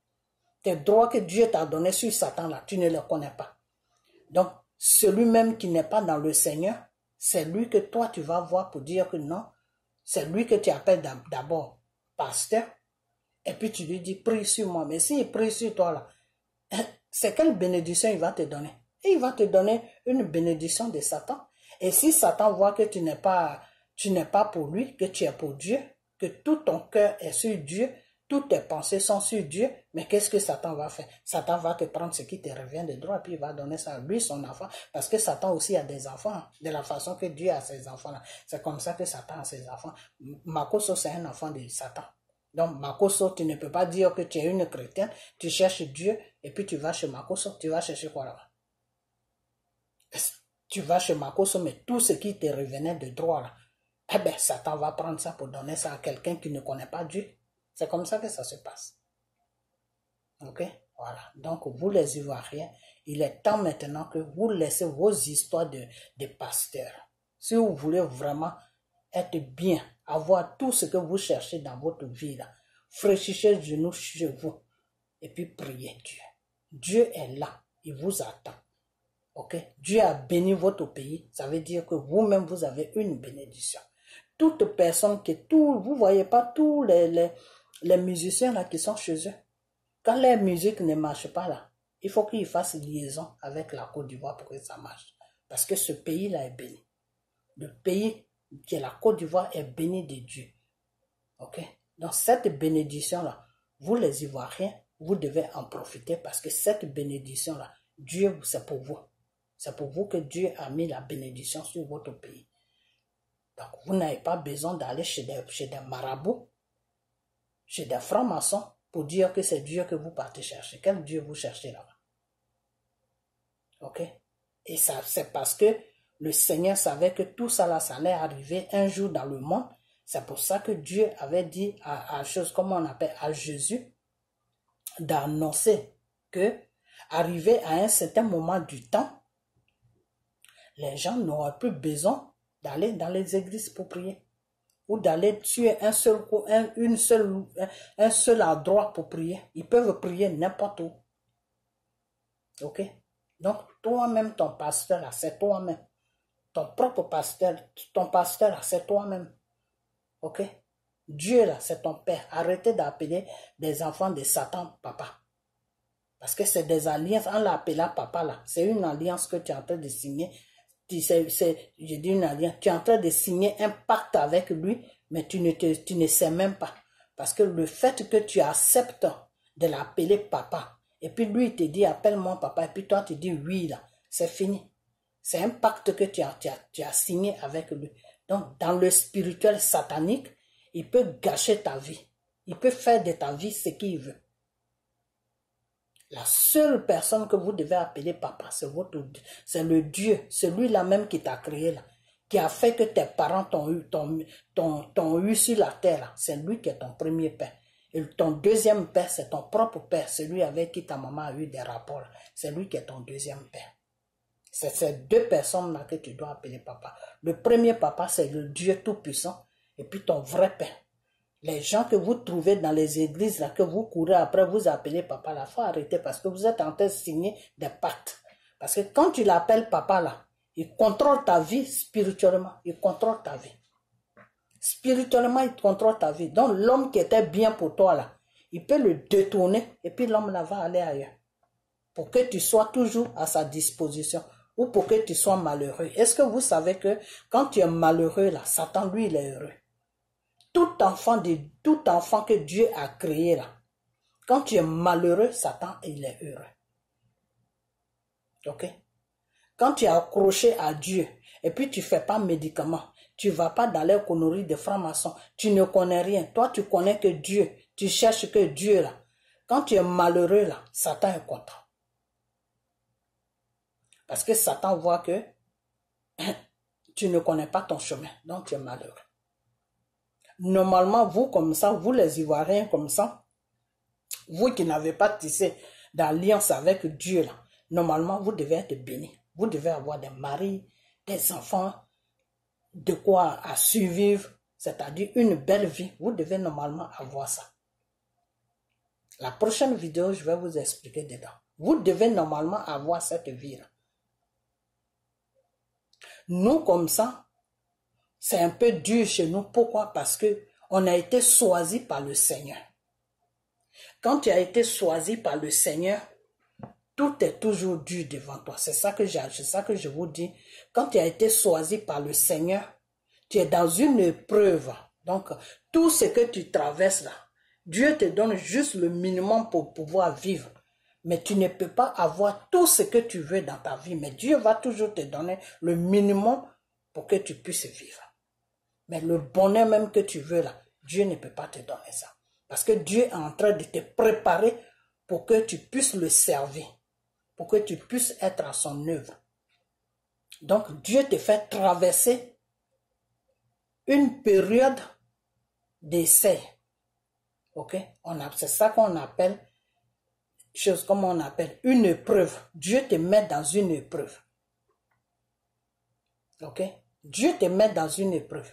Tes droits que Dieu t'a donnés sur Satan, là, tu ne les connais pas. Donc, celui-même qui n'est pas dans le Seigneur, c'est lui que toi, tu vas voir pour dire que non, c'est lui que tu appelles d'abord pasteur, et puis tu lui dis, prie sur moi. Mais s'il prie sur toi, là, c'est quelle bénédiction il va te donner? Et il va te donner une bénédiction de Satan. Et si Satan voit que tu n'es pas pour lui, que tu es pour Dieu, que tout ton cœur est sur Dieu, toutes tes pensées sont sur Dieu, mais qu'est-ce que Satan va faire? Satan va te prendre ce qui te revient de droit, puis il va donner ça à lui, son enfant, parce que Satan aussi a des enfants, de la façon que Dieu a ses enfants-là. C'est comme ça que Satan a ses enfants. Makoso, c'est un enfant de Satan. Donc, Makoso, tu ne peux pas dire que tu es une chrétienne, tu cherches Dieu, et puis tu vas chez Makoso, tu vas chercher quoi là-bas? Tu vas chez Makoso, mais tout ce qui te revenait de droit là, eh bien, Satan va prendre ça pour donner ça à quelqu'un qui ne connaît pas Dieu. C'est comme ça que ça se passe. Ok? Voilà. Donc, vous les Ivoiriens, il est temps maintenant que vous laissez vos histoires de pasteurs. Si vous voulez vraiment être bien, avoir tout ce que vous cherchez dans votre vie, là, fraîchissez les genoux chez vous et puis priez Dieu. Dieu est là. Il vous attend. Ok? Dieu a béni votre pays. Ça veut dire que vous-même, vous avez une bénédiction. toute personne vous voyez pas tous les musiciens là qui sont chez eux. Quand leur musique ne marche pas là, il faut qu'ils fassent liaison avec la Côte d'Ivoire pour que ça marche. Parce que ce pays-là est béni. Le pays qui est la Côte d'Ivoire est béni de Dieu. Ok? Donc cette bénédiction-là, vous les Ivoiriens, vous devez en profiter parce que cette bénédiction-là, Dieu, c'est pour vous. C'est pour vous que Dieu a mis la bénédiction sur votre pays. Donc vous n'avez pas besoin d'aller chez des marabouts, chez des francs-maçons, pour dire que c'est Dieu que vous partez chercher. Quel Dieu vous cherchez là-bas? Ok? Et ça, c'est parce que le Seigneur savait que tout ça là, ça allait arriver un jour dans le monde. C'est pour ça que Dieu avait dit à Jésus d'annoncer que, arrivé à un certain moment du temps, les gens n'auraient plus besoin d'aller dans les églises pour prier ou d'aller tuer un seul endroit pour prier. Ils peuvent prier n'importe où. Ok? Donc, toi-même, ton pasteur, là, c'est toi-même. Ton propre pasteur, là, c'est toi-même. Ok? Dieu, là, c'est ton père. Arrêtez d'appeler des enfants de Satan, papa. Parce que c'est des alliances. En l'appelant papa, là, c'est une alliance que tu es en train de signer. Je dis une alliance. Tu es en train de signer un pacte avec lui, mais tu ne sais même pas. Parce que le fait que tu acceptes de l'appeler papa, et puis lui, il te dit, appelle-moi papa, et puis toi, tu dis oui, là, c'est fini. C'est un pacte que tu as signé avec lui. Donc, dans le spirituel satanique, il peut gâcher ta vie. Il peut faire de ta vie ce qu'il veut. La seule personne que vous devez appeler papa, c'est le Dieu, celui-là même qui t'a créé, là, qui a fait que tes parents t'ont eu sur la terre. C'est lui qui est ton premier père. Et ton deuxième père, c'est ton propre père, celui avec qui ta maman a eu des rapports. C'est lui qui est ton deuxième père. C'est ces deux personnes-là que tu dois appeler papa. Le premier papa, c'est le Dieu Tout-Puissant. Et puis ton vrai père. Les gens que vous trouvez dans les églises, là, que vous courez après, vous appelez papa, là, il faut arrêter parce que vous êtes en train de signer des pactes. Parce que quand tu l'appelles papa, là, il contrôle ta vie spirituellement. Il contrôle ta vie. Spirituellement, il contrôle ta vie. Donc, l'homme qui était bien pour toi, là, il peut le détourner et puis l'homme là va aller ailleurs. Pour que tu sois toujours à sa disposition ou pour que tu sois malheureux. Est-ce que vous savez que quand tu es malheureux, là, Satan, lui, il est heureux. Tout enfant que Dieu a créé, là, quand tu es malheureux, Satan, il est heureux. Ok? Quand tu es accroché à Dieu et puis tu ne fais pas médicament, tu ne vas pas dans les conneries de francs-maçons, tu ne connais rien. Toi, tu connais que Dieu, tu cherches que Dieu, là. Quand tu es malheureux, là, Satan est content. Parce que Satan voit que tu ne connais pas ton chemin, donc tu es malheureux. Normalement, vous comme ça, vous les Ivoiriens comme ça, vous qui n'avez pas tissé d'alliance avec Dieu, là, normalement, vous devez être bénis. Vous devez avoir des maris, des enfants, de quoi à survivre, c'est-à-dire une belle vie. Vous devez normalement avoir ça. La prochaine vidéo, je vais vous expliquer dedans. Vous devez normalement avoir cette vie-là. Nous, comme ça, c'est un peu dur chez nous. Pourquoi? Parce que on a été choisi par le Seigneur. Quand tu as été choisi par le Seigneur, tout est toujours dur devant toi. C'est ça que je vous dis. Quand tu as été choisi par le Seigneur, tu es dans une épreuve. Donc, tout ce que tu traverses là, Dieu te donne juste le minimum pour pouvoir vivre. Mais tu ne peux pas avoir tout ce que tu veux dans ta vie. Mais Dieu va toujours te donner le minimum pour que tu puisses vivre. Mais le bonheur même que tu veux là, Dieu ne peut pas te donner ça. Parce que Dieu est en train de te préparer pour que tu puisses le servir. Pour que tu puisses être à son œuvre. Donc Dieu te fait traverser une période d'essai. Ok? C'est ça qu'on appelle, une épreuve. Dieu te met dans une épreuve. Ok? Dieu te met dans une épreuve.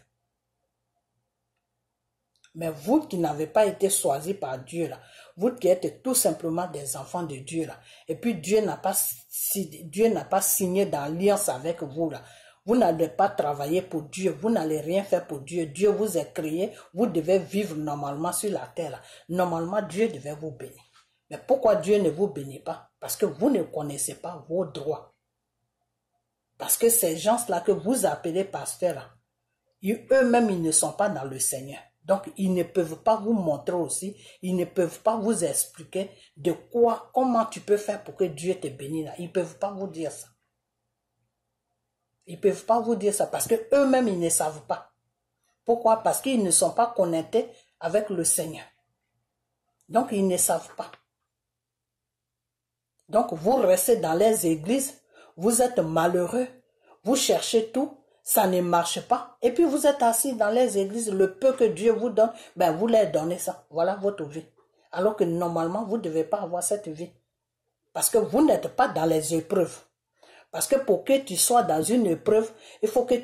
Mais vous qui n'avez pas été choisis par Dieu, là, vous qui êtes tout simplement des enfants de Dieu, là, et puis Dieu n'a pas signé d'alliance avec vous, là, Vous n'allez pas travailler pour Dieu. Vous n'allez rien faire pour Dieu. Dieu vous a créé. Vous devez vivre normalement sur la terre. Normalement, Dieu devait vous bénir. Mais pourquoi Dieu ne vous bénit pas? Parce que vous ne connaissez pas vos droits. Parce que ces gens-là que vous appelez pasteurs, eux-mêmes, ils ne sont pas dans le Seigneur. Donc, ils ne peuvent pas vous montrer aussi, ils ne peuvent pas vous expliquer de quoi, comment tu peux faire pour que Dieu te bénisse. Ils ne peuvent pas vous dire ça. Ils ne peuvent pas vous dire ça parce qu'eux-mêmes, ils ne savent pas. Pourquoi? Parce qu'ils ne sont pas connectés avec le Seigneur. Donc, ils ne savent pas. Donc, vous restez dans les églises, vous êtes malheureux, vous cherchez tout, ça ne marche pas. Et puis, vous êtes assis dans les églises, le peu que Dieu vous donne, ben, vous leur donnez ça. Voilà votre vie. Alors que normalement, vous ne devez pas avoir cette vie. Parce que vous n'êtes pas dans les épreuves. Parce que pour que tu sois dans une épreuve, il faut que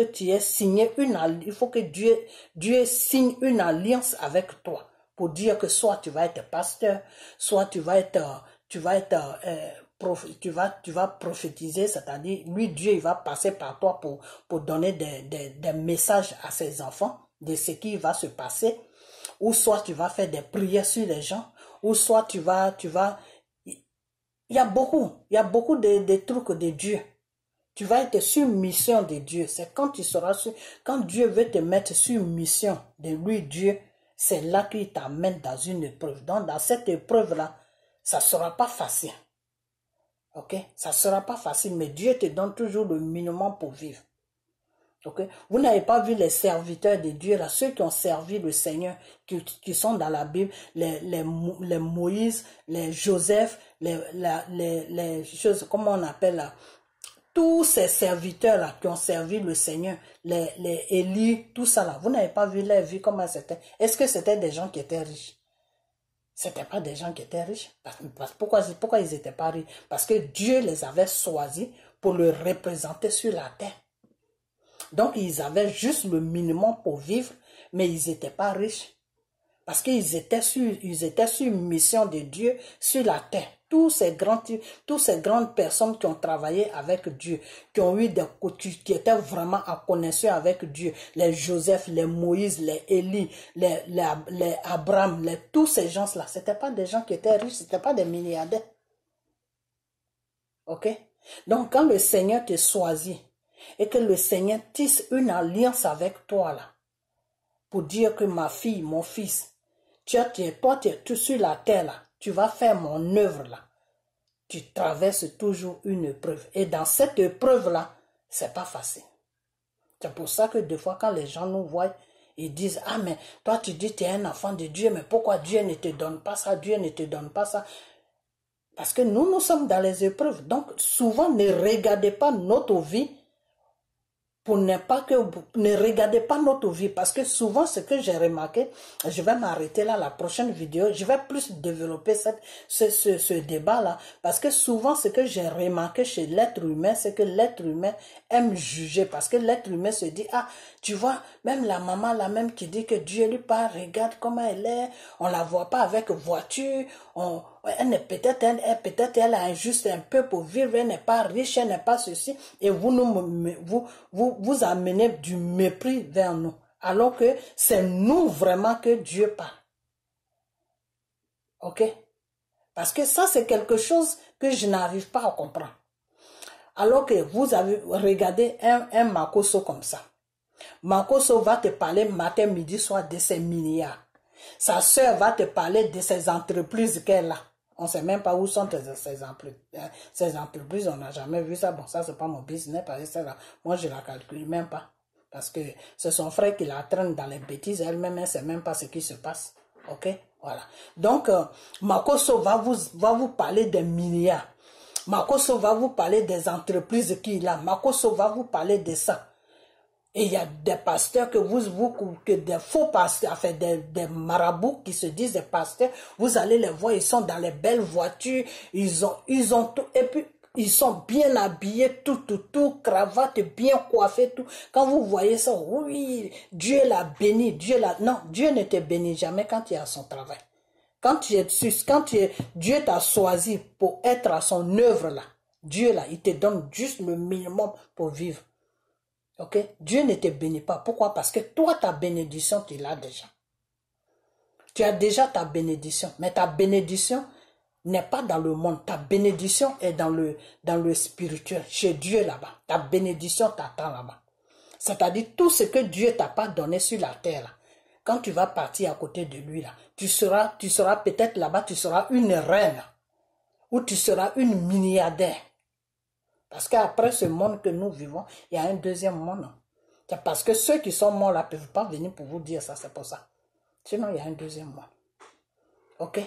tu aies signé il faut que Dieu signe une alliance avec toi. Pour dire que soit tu vas être pasteur, soit tu vas prophétiser, c'est-à-dire, lui, Dieu, il va passer par toi pour donner des messages à ses enfants de ce qui va se passer, ou soit tu vas faire des prières sur les gens, ou soit il y a beaucoup de trucs de Dieu. Tu vas être sur mission de Dieu. C'est quand Dieu veut te mettre sur mission de lui, Dieu, c'est là qu'il t'amène dans une épreuve. Donc, dans cette épreuve-là, ça ne sera pas facile. Ok? Ça ne sera pas facile, mais Dieu te donne toujours le minimum pour vivre. Ok? Vous n'avez pas vu les serviteurs de Dieu, là, ceux qui ont servi le Seigneur, qui sont dans la Bible, les Moïse, les Joseph, les choses, comment on appelle là? Tous ces serviteurs-là qui ont servi le Seigneur, les Élie, tout ça là, vous n'avez pas vu leur vie, comment c'était? Est-ce que c'était des gens qui étaient riches? C'était pas des gens qui étaient riches. Pourquoi ils n'étaient pas riches? Parce que Dieu les avait choisis pour le représenter sur la terre. Donc, ils avaient juste le minimum pour vivre, mais ils n'étaient pas riches. Parce qu'ils étaient sur une mission de Dieu sur la terre. Toutes ces grandes personnes qui ont travaillé avec Dieu, qui étaient vraiment en connexion avec Dieu, les Joseph, les Moïse, les Élie, les Abraham, tous ces gens-là, ce n'étaient pas des gens qui étaient riches, ce n'étaient pas des milliardaires. Ok? Donc, quand le Seigneur te choisit et que le Seigneur tisse une alliance avec toi là, pour dire que ma fille, mon fils, toi, tu es tout sur la terre là, tu vas faire mon œuvre là. Tu traverses toujours une épreuve. Et dans cette épreuve là, c'est pas facile. C'est pour ça que des fois, quand les gens nous voient, ils disent, ah mais toi tu dis que tu es un enfant de Dieu, mais pourquoi Dieu ne te donne pas ça, Dieu ne te donne pas ça? Parce que nous sommes dans les épreuves. Donc souvent, ne regardez pas notre vie ne regardez pas notre vie, parce que souvent ce que j'ai remarqué, je vais m'arrêter là la prochaine vidéo, je vais plus développer ce débat là, parce que souvent ce que j'ai remarqué chez l'être humain, c'est que l'être humain aime juger, parce que l'être humain se dit, ah tu vois, même la maman là même qui dit que Dieu lui parle, regarde comment elle est, on la voit pas avec voiture, peut-être elle a juste un peu pour vivre, elle n'est pas riche, elle n'est pas ceci, et vous amenez du mépris vers nous, alors que c'est nous vraiment que Dieu parle. Ok? Parce que ça, c'est quelque chose que je n'arrive pas à comprendre. Alors que vous avez regardé un Makoso comme ça. Makoso va te parler matin, midi, soir de ses milliards. Sa sœur va te parler de ses entreprises qu'elle a. On ne sait même pas où sont ces entreprises, on n'a jamais vu ça. Bon, ça, c'est pas mon business, parce que ça, moi, je la calcule même pas. Parce que c'est son frère qui la traîne dans les bêtises, elle-même, elle ne sait même pas ce qui se passe. Ok? Voilà. Donc, Makoso va vous parler des milliards. Makoso va vous parler des entreprises qu'il a. Makoso va vous parler de ça. Et il y a des pasteurs que des faux pasteurs, enfin des marabouts qui se disent des pasteurs, vous allez les voir, ils sont dans les belles voitures, ils ont tout, et puis ils sont bien habillés, tout, cravate, bien coiffé, tout. Quand vous voyez ça, oui, Dieu l'a béni, non, Dieu ne te bénit jamais quand tu es à son travail. Dieu t'a choisi pour être à son œuvre là, Dieu là, il te donne juste le minimum pour vivre. Ok? Dieu ne te bénit pas. Pourquoi? Parce que toi, ta bénédiction, tu l'as déjà. Tu as déjà ta bénédiction. Mais ta bénédiction n'est pas dans le monde. Ta bénédiction est dans le spirituel, chez Dieu là-bas. Ta bénédiction t'attend là-bas. C'est-à-dire tout ce que Dieu t'a pas donné sur la terre là. Quand tu vas partir à côté de lui là, tu seras peut-être là-bas, tu seras une reine. Ou tu seras une milliardaire. Parce qu'après ce monde que nous vivons, il y a un deuxième monde. C'est parce que ceux qui sont morts là ne peuvent pas venir pour vous dire ça, c'est pour ça. Sinon, il y a un deuxième monde. Ok?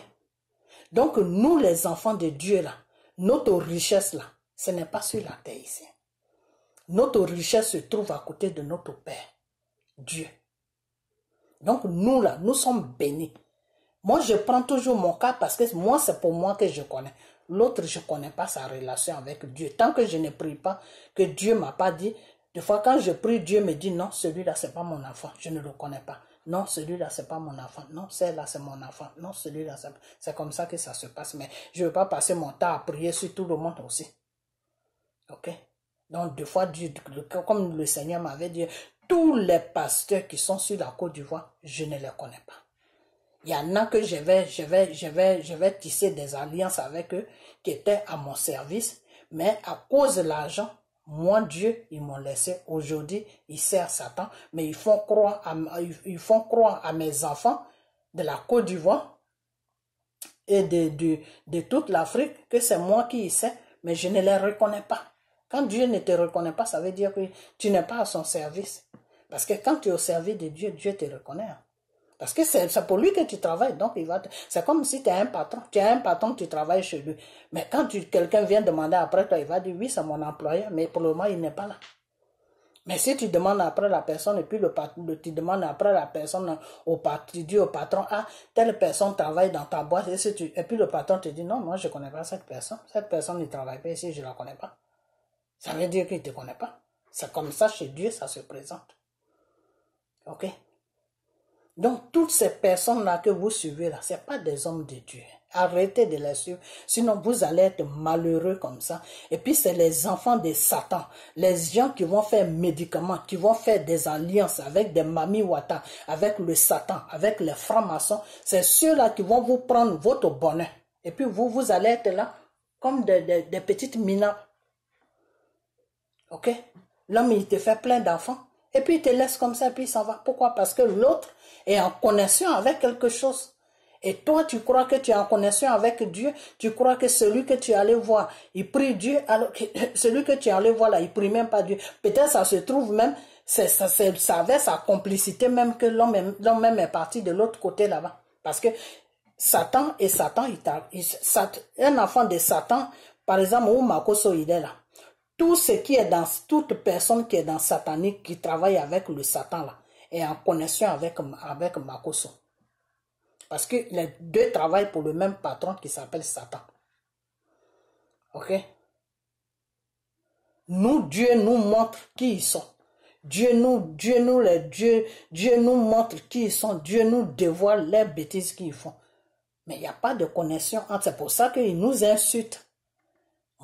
Donc, nous, les enfants de Dieu là, notre richesse là, ce n'est pas sur la terre ici. Notre richesse se trouve à côté de notre Père, Dieu. Donc, nous là, nous sommes bénis. Moi, je prends toujours mon cas parce que moi, c'est pour moi que je connais. L'autre, je ne connais pas sa relation avec Dieu. Tant que je ne prie pas, que Dieu ne m'a pas dit. Des fois, quand je prie, Dieu me dit non, celui-là, ce n'est pas mon enfant. Je ne le connais pas. Non, celui-là, ce n'est pas mon enfant. Non, celle-là, c'est mon enfant. Non, celui-là, c'est comme ça que ça se passe. Mais je ne veux pas passer mon temps à prier sur tout le monde aussi. Ok? Donc, des fois, Dieu, comme le Seigneur m'avait dit, tous les pasteurs qui sont sur la Côte d'Ivoire, je ne les connais pas. Il y en a que je vais tisser des alliances avec eux qui étaient à mon service, mais à cause de l'argent, moi, Dieu, ils m'ont laissé. Aujourd'hui, ils servent Satan, mais ils font croire à mes enfants de la Côte d'Ivoire et de toute l'Afrique que c'est moi qui y sais, mais je ne les reconnais pas. Quand Dieu ne te reconnaît pas, ça veut dire que tu n'es pas à son service. Parce que quand tu es au service de Dieu, Dieu te reconnaît. Parce que c'est pour lui que tu travailles. Donc, c'est comme si tu as un patron. Tu as un patron, tu travailles chez lui. Mais quand quelqu'un vient demander après toi, il va dire, oui, c'est mon employeur. Mais pour le moment, il n'est pas là. Mais si tu demandes après la personne, et puis tu demandes après la personne, tu dis au patron, ah, telle personne travaille dans ta boîte. Et puis le patron te dit, non, moi, je ne connais pas cette personne. Cette personne ne travaille pas ici, je ne la connais pas. Ça veut dire qu'il ne te connaît pas. C'est comme ça, chez Dieu, ça se présente. Ok? Donc, toutes ces personnes-là que vous suivez là, ce n'est pas des hommes de Dieu. Arrêtez de les suivre, sinon vous allez être malheureux comme ça. Et puis, c'est les enfants de Satan, les gens qui vont faire médicaments, qui vont faire des alliances avec des Mami Wata, avec le Satan, avec les francs-maçons. C'est ceux-là qui vont vous prendre votre bonheur. Et puis, vous allez être là comme des petites minas. Ok? L'homme, il te fait plein d'enfants. Et puis, il te laisse comme ça, et puis il s'en va. Pourquoi? Parce que l'autre est en connexion avec quelque chose. Et toi, tu crois que tu es en connexion avec Dieu. Tu crois que celui que tu allais voir, il prie Dieu. Alors que celui que tu allais voir là, il prie même pas Dieu. Peut-être ça se trouve même, ça avait sa complicité même que l'homme même est parti de l'autre côté là-bas. Parce que Satan, un enfant de Satan, par exemple, où Makoso il est là. Tout ce qui est dans, toute personne qui est dans satanique, qui travaille avec le Satan là, est en connexion avec Makoso. Parce que les deux travaillent pour le même patron qui s'appelle Satan. Ok? Nous, Dieu nous montre qui ils sont. Dieu nous montre qui ils sont. Dieu nous dévoile les bêtises qu'ils font. Mais il n'y a pas de connexion entre. C'est pour ça qu'ils nous insultent.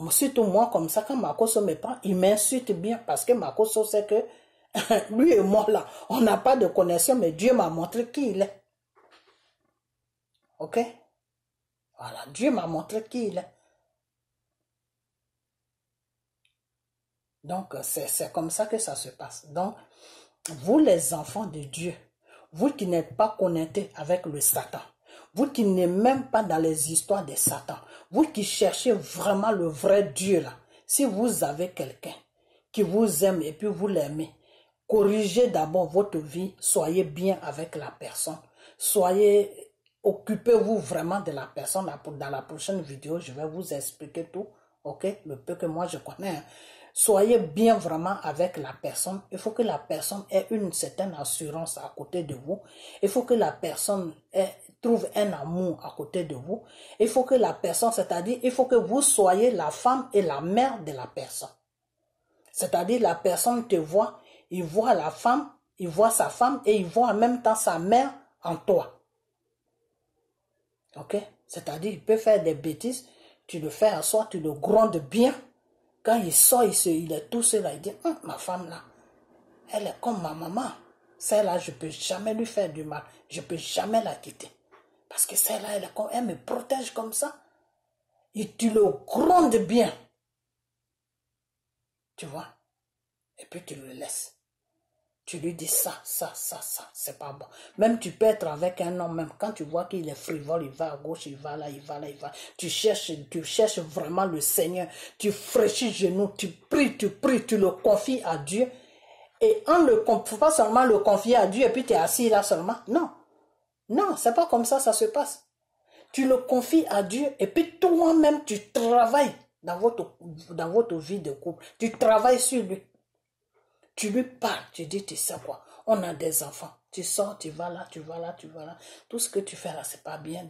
Surtout moi, comme ça, quand Makoso me prend, il m'insulte bien parce que Makoso sait que lui et moi, là, on n'a pas de connexion, mais Dieu m'a montré qui il est. Ok? Voilà, Dieu m'a montré qui il est. Donc, c'est comme ça que ça se passe. Donc, vous les enfants de Dieu, vous qui n'êtes pas connectés avec le Satan, vous qui n'êtes même pas dans les histoires de Satan, vous qui cherchez vraiment le vrai Dieu là, si vous avez quelqu'un qui vous aime et puis vous l'aimez, corrigez d'abord votre vie, soyez bien avec la personne, occupez-vous vraiment de la personne. Dans la prochaine vidéo, je vais vous expliquer tout, ok, le peu que moi je connais. Soyez bien vraiment avec la personne. Il faut que la personne ait une certaine assurance à côté de vous. Il faut que la personne trouve un amour à côté de vous. Il faut que la personne, c'est-à-dire, il faut que vous soyez la femme et la mère de la personne. C'est-à-dire, la personne te voit, il voit la femme, il voit sa femme et il voit en même temps sa mère en toi. Ok? C'est-à-dire, il peut faire des bêtises, tu le fais à soi, tu le grondes bien. Quand il sort, il est tout seul là, il dit, ma femme là, Elle est comme ma maman. Celle-là, je ne peux jamais lui faire du mal. Je ne peux jamais la quitter. Parce que celle-là, elle me protège comme ça. Et tu le grondes bien. Tu vois? Et puis tu le laisses. Tu lui dis ça, c'est pas bon. Même tu peux être avec un homme, même quand tu vois qu'il est frivole, il va à gauche, il va là, il va là, il va. Tu cherches vraiment le Seigneur. Tu fraîchis genoux, tu pries, tu le confies à Dieu. Et faut pas seulement le confier à Dieu et puis tu es assis là seulement. Non. Non, c'est pas comme ça se passe. Tu le confies à Dieu et puis toi-même tu travailles dans votre vie de couple. Tu travailles sur lui. Tu lui parles, tu dis, tu sais quoi, on a des enfants. Tu sors, tu vas là, tu vas là, tu vas là. Tout ce que tu fais là, c'est pas bien.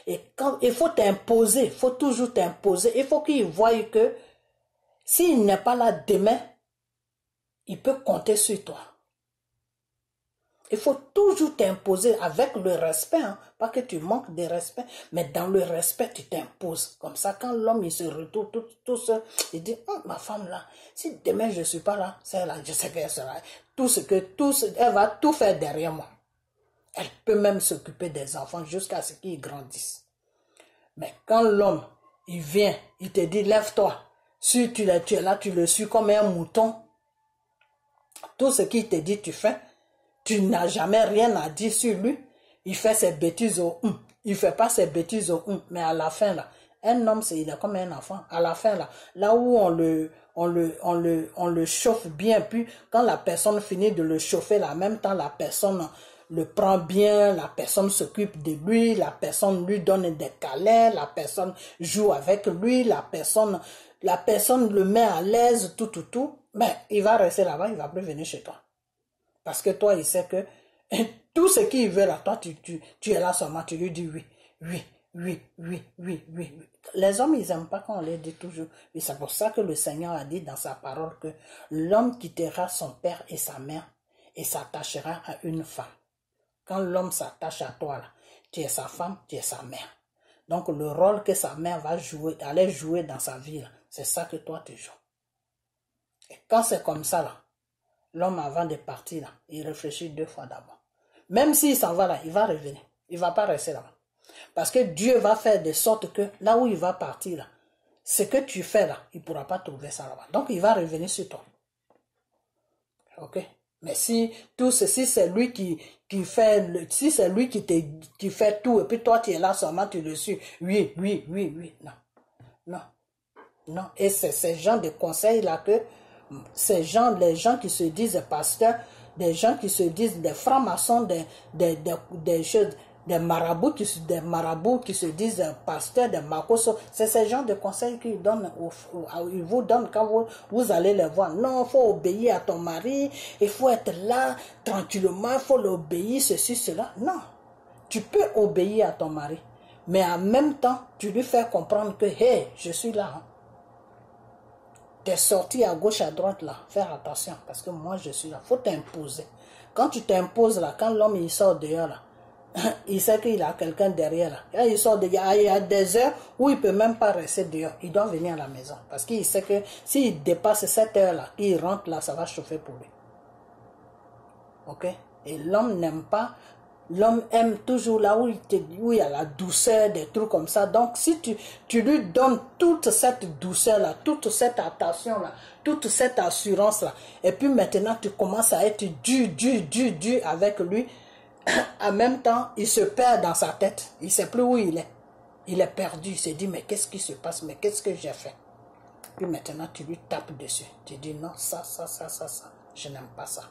Et quand il faut t'imposer, il faut toujours t'imposer. Il faut qu'il voie que s'il n'est pas là demain, il peut compter sur toi. Il faut toujours t'imposer avec le respect, hein. Pas que tu manques de respect, mais dans le respect, tu t'imposes. Comme ça, quand l'homme il se retrouve tout seul, il dit, oh, ma femme là, si demain je ne suis pas là, c'est là, je sais qu'elle sera. Elle va tout faire derrière moi. Elle peut même s'occuper des enfants jusqu'à ce qu'ils grandissent. Mais quand l'homme, il vient, il te dit, lève-toi. Si tu es là, tu le suis comme un mouton. Tout ce qu'il te dit, tu fais. Tu n'as jamais rien à dire sur lui. Il fait ses bêtises au Il fait pas ses bêtises au mais à la fin là, un homme il est comme un enfant. À la fin là où on le chauffe bien, puis quand la personne finit de le chauffer, là, en même temps la personne le prend bien, la personne s'occupe de lui, la personne lui donne des câlins, la personne joue avec lui, la personne le met à l'aise, tout, mais il va rester là-bas, il va plus venir chez toi. Parce que toi, il sait que tout ce qu'il veut là, toi, tu es là seulement, tu lui dis oui. Les hommes, ils n'aiment pas quand on les dit toujours. Et c'est pour ça que le Seigneur a dit dans sa parole que l'homme quittera son père et sa mère et s'attachera à une femme. Quand l'homme s'attache à toi, là, tu es sa femme, tu es sa mère. Donc le rôle que sa mère va aller jouer dans sa vie, c'est ça que toi tu joues. Et quand c'est comme ça, là, l'homme avant de partir, là, il réfléchit 2 fois d'abord. Même s'il s'en va là, il va revenir. Il ne va pas rester là-bas. Parce que Dieu va faire de sorte que là où il va partir, là, ce que tu fais là, il ne pourra pas trouver ça là-bas. Donc il va revenir sur toi. Ok? Mais si c'est lui qui fait, si c'est lui qui fait tout, et puis toi tu es là seulement, tu le suis. Oui. Non. Et c'est ces gens de conseils là que les gens qui se disent pasteurs, des gens qui se disent des francs-maçons, des marabouts qui se disent pasteurs, des makosos, c'est ces gens de conseils qu'ils ils vous donnent quand vous allez les voir. Non, il faut obéir à ton mari, il faut être là tranquillement, il faut l'obéir, ceci, cela. Non, tu peux obéir à ton mari, mais en même temps, tu lui fais comprendre que, hey, je suis là, hein. T'es sorti à gauche, à droite, là. Faire attention, parce que moi, je suis là. Faut t'imposer. Quand tu t'imposes, là, quand l'homme, il sort dehors, là, il sait qu'il a quelqu'un derrière, là. Quand il sort dehors, il y a des heures où il ne peut même pas rester dehors. Il doit venir à la maison. Parce qu'il sait que s'il dépasse cette heure-là, il rentre là, ça va chauffer pour lui. Ok? Et l'homme n'aime pas. L'homme aime toujours là où il y a la douceur, des trucs comme ça. Donc, si tu lui donnes toute cette douceur-là, toute cette attention-là, toute cette assurance-là, et puis maintenant, tu commences à être dur avec lui, en même temps, il se perd dans sa tête. Il ne sait plus où il est. Il est perdu. Il se dit, mais qu'est-ce qui se passe? Mais qu'est-ce que j'ai fait? Puis maintenant, tu lui tapes dessus. Tu dis, non, ça. Je n'aime pas ça.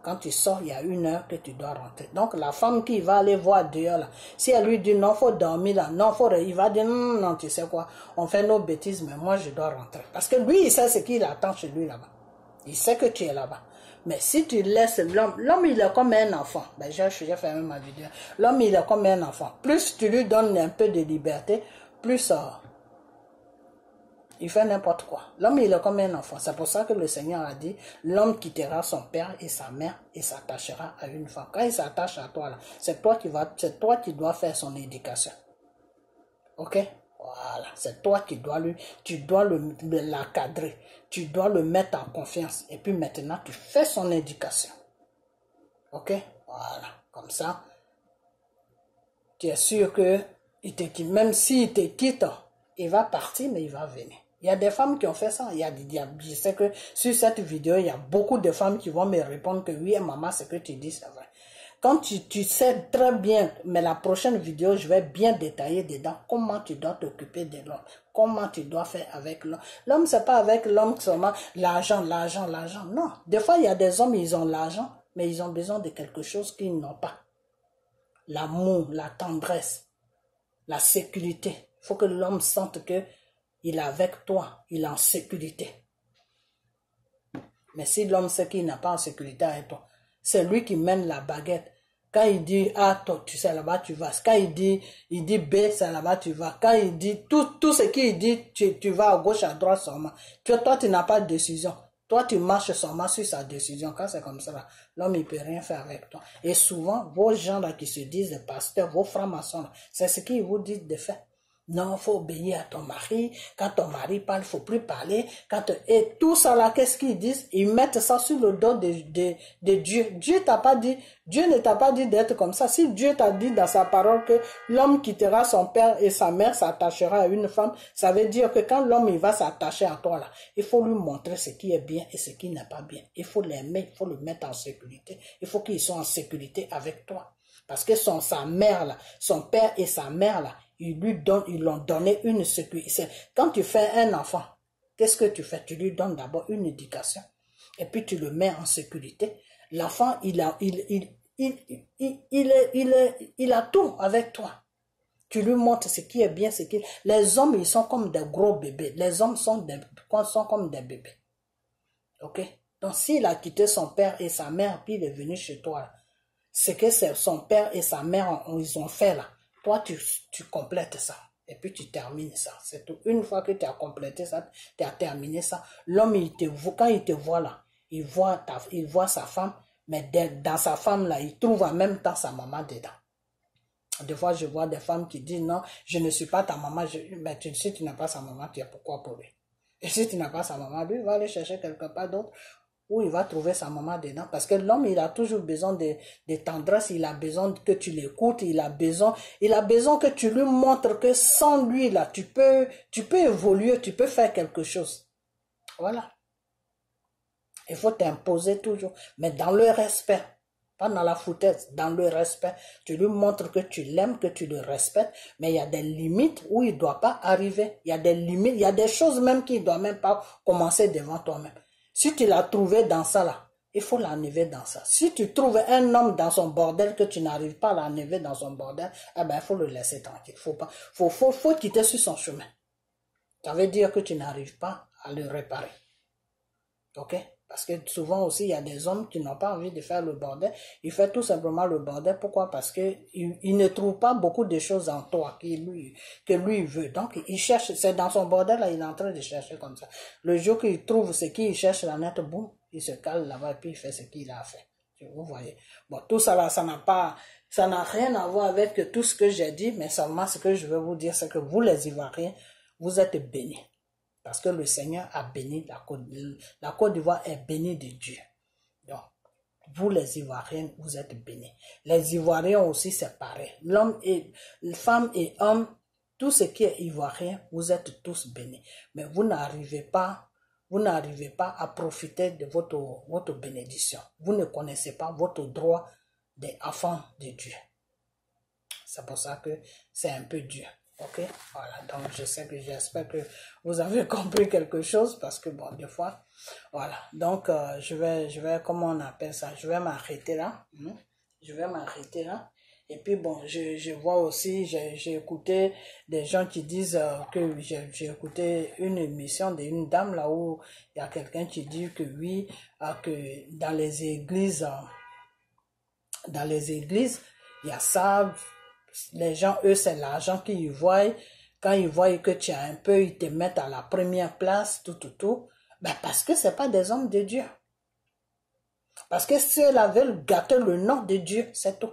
Quand tu sors, il y a 1 heure que tu dois rentrer. Donc, la femme qui va aller voir dehors, là, si elle lui dit non, il faut dormir là, non, il va dire non, tu sais quoi, on fait nos bêtises, mais moi, je dois rentrer. Parce que lui, il sait ce qu'il attend chez lui là-bas. Il sait que tu es là-bas. Mais si tu laisses l'homme, il est comme un enfant. Ben, j'ai fait même ma vidéo. L'homme, il est comme un enfant. Plus tu lui donnes un peu de liberté, plus il fait n'importe quoi. L'homme, il est comme un enfant. C'est pour ça que le Seigneur a dit, l'homme quittera son père et sa mère et s'attachera à une femme. Quand il s'attache à toi, c'est toi qui dois faire son éducation. Ok? Voilà, c'est toi qui dois tu dois l'encadrer, tu dois le mettre en confiance. Et puis maintenant, tu fais son éducation. Ok? Voilà, comme ça, tu es sûr que même s'il te quitte, il va partir, mais il va venir. Il y a des femmes qui ont fait ça. Je sais que sur cette vidéo, il y a beaucoup de femmes qui vont me répondre que oui, maman, ce que tu dis, c'est vrai. Quand tu sais très bien, mais la prochaine vidéo, je vais bien détailler dedans comment tu dois t'occuper de l'homme, comment tu dois faire avec l'homme. L'homme, c'est pas avec l'homme seulement l'argent. Non, des fois, il y a des hommes, ils ont l'argent, mais ils ont besoin de quelque chose qu'ils n'ont pas. L'amour, la tendresse, la sécurité. Il faut que l'homme sente que il est avec toi, il est en sécurité. Mais si l'homme sait qu'il n'a pas en sécurité avec toi, c'est lui qui mène la baguette. Quand il dit A, toi, tu sais là-bas, tu vas. Quand il dit B, c'est là-bas, tu vas. Quand il dit tout ce qu'il dit, tu vas à gauche, à droite seulement. Toi, tu n'as pas de décision. Toi, tu marches seulement sur sa décision. Quand c'est comme ça, l'homme, il peut rien faire avec toi. Et souvent, vos gens là qui se disent des pasteurs, vos francs-maçons, c'est ce qu'ils vous disent de faire. Non, il faut obéir à ton mari. Quand ton mari parle, il ne faut plus parler. Et tout ça là, qu'est-ce qu'ils disent? Ils mettent ça sur le dos de Dieu. Dieu ne t'a pas dit d'être comme ça. Si Dieu t'a dit dans sa parole que l'homme quittera son père et sa mère s'attachera à une femme, ça veut dire que quand l'homme il va s'attacher à toi là, il faut lui montrer ce qui est bien et ce qui n'est pas bien. Il faut l'aimer, il faut le mettre en sécurité. Il faut qu'ils soient en sécurité avec toi. Parce que sa mère là, son père et sa mère là, ils l'ont donné une sécurité. Quand tu fais un enfant, qu'est-ce que tu fais? Tu lui donnes d'abord une éducation. Et puis tu le mets en sécurité. L'enfant, il a tout avec toi. Tu lui montres ce qui est bien, Les hommes, ils sont comme des gros bébés. Les hommes sont comme des bébés. Ok? Donc s'il a quitté son père et sa mère, puis il est venu chez toi, ce que son père et sa mère ils ont fait là, toi, tu complètes ça. Et puis, tu termines ça. C'est tout. Une fois que tu as complété ça, tu as terminé ça. L'homme, quand il te voit là, il voit sa femme, mais dans sa femme là, il trouve en même temps sa maman dedans. Des fois, je vois des femmes qui disent non, je ne suis pas ta maman. Mais si tu n'as pas sa maman, tu es pourquoi pour lui? Et si tu n'as pas sa maman, lui, il va aller chercher quelque part d'autre où il va trouver sa maman dedans. Parce que l'homme, il a toujours besoin de tendresse, il a besoin que tu l'écoutes, il a besoin que tu lui montres que sans lui, là, tu peux évoluer, tu peux faire quelque chose. Voilà. Il faut t'imposer toujours, mais dans le respect. Pas dans la foutaise, dans le respect. Tu lui montres que tu l'aimes, que tu le respectes, mais il y a des limites où il ne doit pas arriver. Il y a des limites, il y a des choses même qui ne doivent même pas commencer devant toi-même. Si tu l'as trouvé dans ça là, il faut l'enlever dans ça. Si tu trouves un homme dans son bordel que tu n'arrives pas à l'enlever dans son bordel, eh ben, il faut le laisser tranquille. Faut quitter sur son chemin. Ça veut dire que tu n'arrives pas à le réparer. Ok? Parce que souvent aussi, il y a des hommes qui n'ont pas envie de faire le bordel. Ils font tout simplement le bordel. Pourquoi? Parce que il ne trouve pas beaucoup de choses en toi que lui veut. Donc, il cherche, c'est dans son bordel, là, il est en train de chercher comme ça. Le jour qu'il trouve ce qu'il cherche, la net, boum, il se cale là-bas et puis il fait ce qu'il a fait. Vous voyez? Bon, tout ça là, ça n'a rien à voir avec tout ce que j'ai dit, mais seulement ce que je veux vous dire, c'est que vous, les Ivoiriens, vous êtes bénis. Parce que le Seigneur a béni la Côte d'Ivoire est bénie de Dieu. Donc, vous les Ivoiriens, vous êtes bénis. Les Ivoiriens aussi, c'est pareil. Femme et homme, tout ce qui est Ivoirien, vous êtes tous bénis. Mais vous n'arrivez pas à profiter de votre bénédiction. Vous ne connaissez pas votre droit d'enfant de Dieu. C'est pour ça que c'est un peu dur. Ok, voilà, donc j'espère que vous avez compris quelque chose parce que bon, des fois, voilà, donc je vais, comment on appelle ça, je vais m'arrêter là, et puis bon, je vois aussi, j'ai écouté des gens qui disent que j'ai écouté une émission d'une dame là où il y a quelqu'un qui dit que oui, que dans les églises, il y a ça. Les gens, eux, c'est l'argent qu'ils voient. Quand ils voient que tu as un peu, ils te mettent à la première place, tout. Ben parce que c'est pas des hommes de Dieu. Parce que ceux-là veulent gâter le nom de Dieu, c'est tout.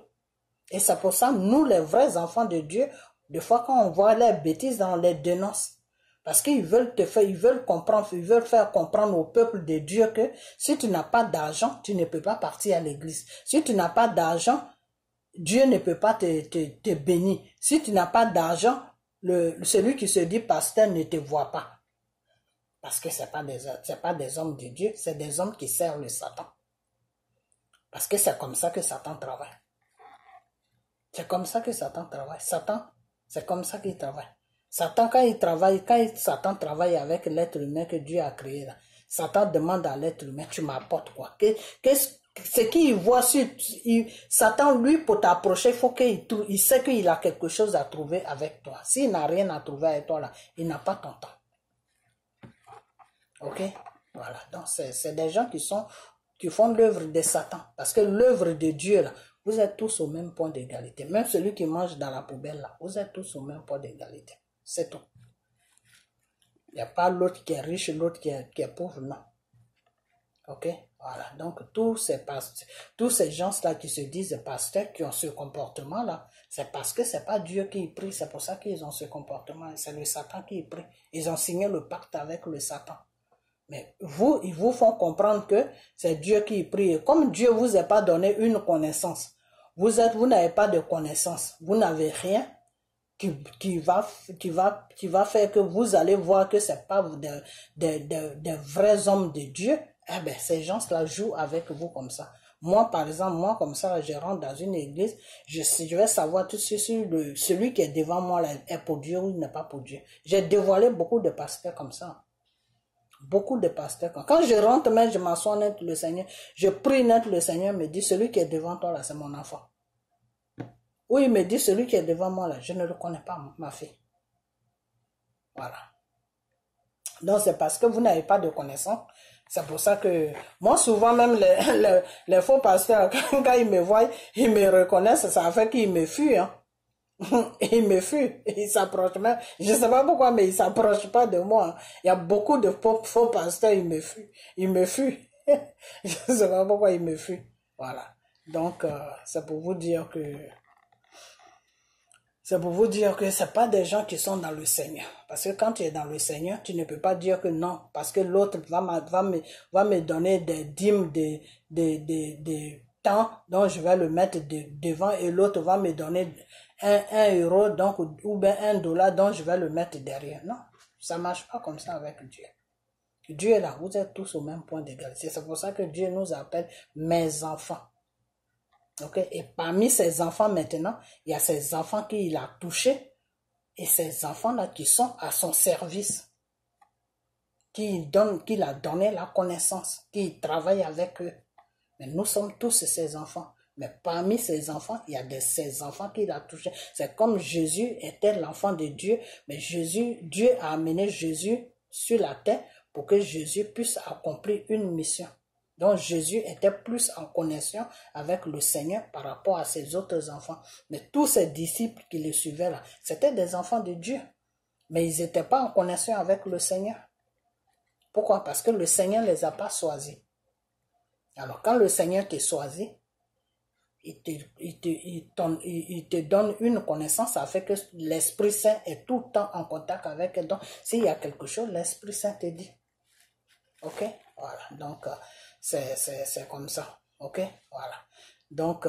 Et c'est pour ça, nous, les vrais enfants de Dieu, Des fois, quand on voit les bêtises, on les dénonce. Parce qu'ils veulent te faire, ils veulent comprendre, ils veulent faire comprendre au peuple de Dieu que si tu n'as pas d'argent, tu ne peux pas partir à l'église. Si tu n'as pas d'argent, Dieu ne peut pas te bénir. Si tu n'as pas d'argent, celui qui se dit pasteur ne te voit pas. Parce que c'est pas des hommes de Dieu, c'est des hommes qui servent le Satan. Parce que c'est comme ça que Satan travaille. C'est comme ça que Satan travaille. Satan, c'est comme ça qu'il travaille. Satan, Satan travaille avec l'être humain que Dieu a créé là, Satan demande à l'être humain, tu m'apportes quoi? Ce qu'il voit sur, Satan, lui, pour t'approcher, il faut il sait qu'il a quelque chose à trouver avec toi. S'il n'a rien à trouver avec toi là, il n'a pas ton temps. Ok? Voilà. Donc, c'est des gens qui font l'œuvre de Satan. Parce que l'œuvre de Dieu là, vous êtes tous au même point d'égalité. Même celui qui mange dans la poubelle là, vous êtes tous au même point d'égalité. C'est tout. Il n'y a pas l'autre qui est riche, l'autre qui est pauvre, non. Ok? Voilà. Donc, tous ces gens-là qui se disent pasteurs, qui ont ce comportement-là, c'est parce que c'est pas Dieu qui prie, c'est pour ça qu'ils ont ce comportement. C'est le Satan qui prie. Ils ont signé le pacte avec le Satan. Mais ils vous font comprendre que c'est Dieu qui prie. Et comme Dieu vous a pas donné une connaissance, vous n'avez pas de connaissance, vous n'avez rien, qui va faire que vous allez voir que c'est pas des vrais hommes de Dieu. Eh ben, ces gens-là jouent avec vous comme ça. Moi, par exemple, comme ça, je rentre dans une église, je vais savoir tout de suite celui qui est devant moi là, est pour Dieu ou il n'est pas pour Dieu. J'ai dévoilé beaucoup de pasteurs comme ça. Beaucoup de pasteurs. Quand je rentre, même, je m'assois net le Seigneur, je prie net le Seigneur me dit, celui qui est devant toi là, c'est mon enfant. Ou il me dit, celui qui est devant moi là, je ne le connais pas, ma fille. Voilà. Donc c'est parce que vous n'avez pas de connaissance. C'est pour ça que, moi souvent même les faux pasteurs, quand ils me voient, ils me reconnaissent, ça fait qu'ils me fuient. Hein. Ils me fuient, ils s'approchent même. Je ne sais pas pourquoi, mais ils ne s'approchent pas de moi. Hein. Il y a beaucoup de faux pasteurs, ils me fuient. Ils me fuient. Je ne sais pas pourquoi ils me fuient. Voilà. Donc c'est pour vous dire que c'est pas des gens qui sont dans le Seigneur. Parce que quand tu es dans le Seigneur, tu ne peux pas dire que non. Parce que l'autre va me donner des dîmes de temps, donc je vais le mettre devant et l'autre va me donner 1 euro, donc, ou bien $1, donc je vais le mettre derrière. Non, ça marche pas comme ça avec Dieu. Dieu est là, vous êtes tous au même point d'égalité. C'est pour ça que Dieu nous appelle mes enfants. Okay? Et parmi ces enfants maintenant, il y a ces enfants qu'il a touchés et ces enfants-là qui sont à son service, qu'il a donné la connaissance, qui travaille avec eux. Mais nous sommes tous ces enfants. Mais parmi ces enfants, il y a ces enfants qu'il a touchés. C'est comme Jésus était l'enfant de Dieu, mais Dieu a amené Jésus sur la terre pour que Jésus puisse accomplir une mission. Donc Jésus était plus en connexion avec le Seigneur par rapport à ses autres enfants. Mais tous ces disciples qui le suivaient là, c'était des enfants de Dieu. Mais ils n'étaient pas en connexion avec le Seigneur. Pourquoi? Parce que le Seigneur ne les a pas choisis. Alors quand le Seigneur te choisit, il te donne une connaissance, ça fait que l'Esprit Saint est tout le temps en contact avec elle. Donc s'il y a quelque chose, l'Esprit Saint te dit. Ok? Voilà. Donc c'est comme ça. Ok? Voilà. Donc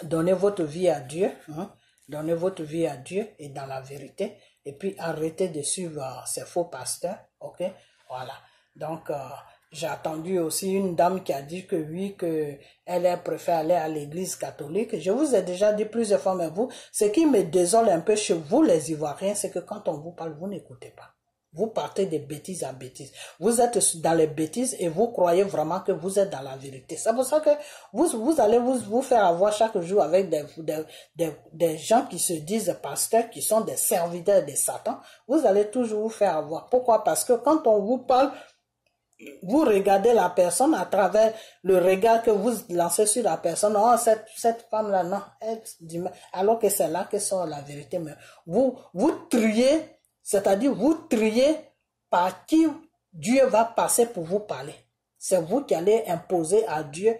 donnez votre vie à Dieu. Hein? Donnez votre vie à Dieu et dans la vérité. Et puis arrêtez de suivre ces faux pasteurs. Ok? Voilà. Donc j'ai entendu aussi une dame qui a dit que oui, que elle préfère aller à l'église catholique. Je vous ai déjà dit plusieurs fois, mais vous, ce qui me désole un peu chez vous, les Ivoiriens, c'est que quand on vous parle, vous n'écoutez pas. Vous partez de bêtises à bêtises. Vous êtes dans les bêtises et vous croyez vraiment que vous êtes dans la vérité. C'est pour ça que vous allez vous faire avoir chaque jour avec des gens qui se disent pasteurs, qui sont des serviteurs de Satan. Vous allez toujours vous faire avoir. Pourquoi? Parce que quand on vous parle, vous regardez la personne à travers le regard que vous lancez sur la personne. Oh, cette femme-là, non, elle dit, alors que c'est là que sort la vérité. Mais vous triez, c'est-à-dire vous triez par qui Dieu va passer pour vous parler. C'est vous qui allez imposer à Dieu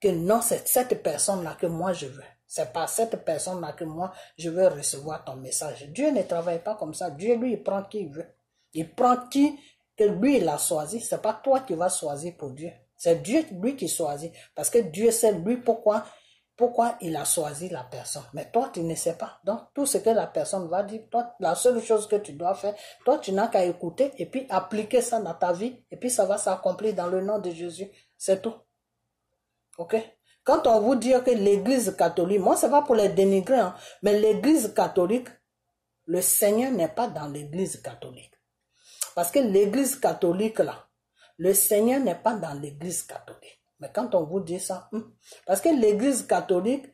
que non, c'est cette personne-là que moi je veux. C'est par cette personne-là que moi, je veux recevoir ton message. Dieu ne travaille pas comme ça. Dieu, lui, il prend qui il veut. Il prend qui que lui, il a choisi. C'est pas toi qui vas choisir pour Dieu. C'est Dieu, lui, qui choisit. Parce que Dieu sait, lui, pourquoi il a choisi la personne. Mais toi, tu ne sais pas. Donc, tout ce que la personne va dire, toi, la seule chose que tu dois faire, toi, tu n'as qu'à écouter et puis appliquer ça dans ta vie. Et puis, ça va s'accomplir dans le nom de Jésus. C'est tout. Ok? Quand on vous dit que l'église catholique, moi, c'est pas pour les dénigrer, hein, mais l'église catholique, le Seigneur n'est pas dans l'église catholique. Parce que l'église catholique, là, le Seigneur n'est pas dans l'église catholique. Mais quand on vous dit ça, parce que l'église catholique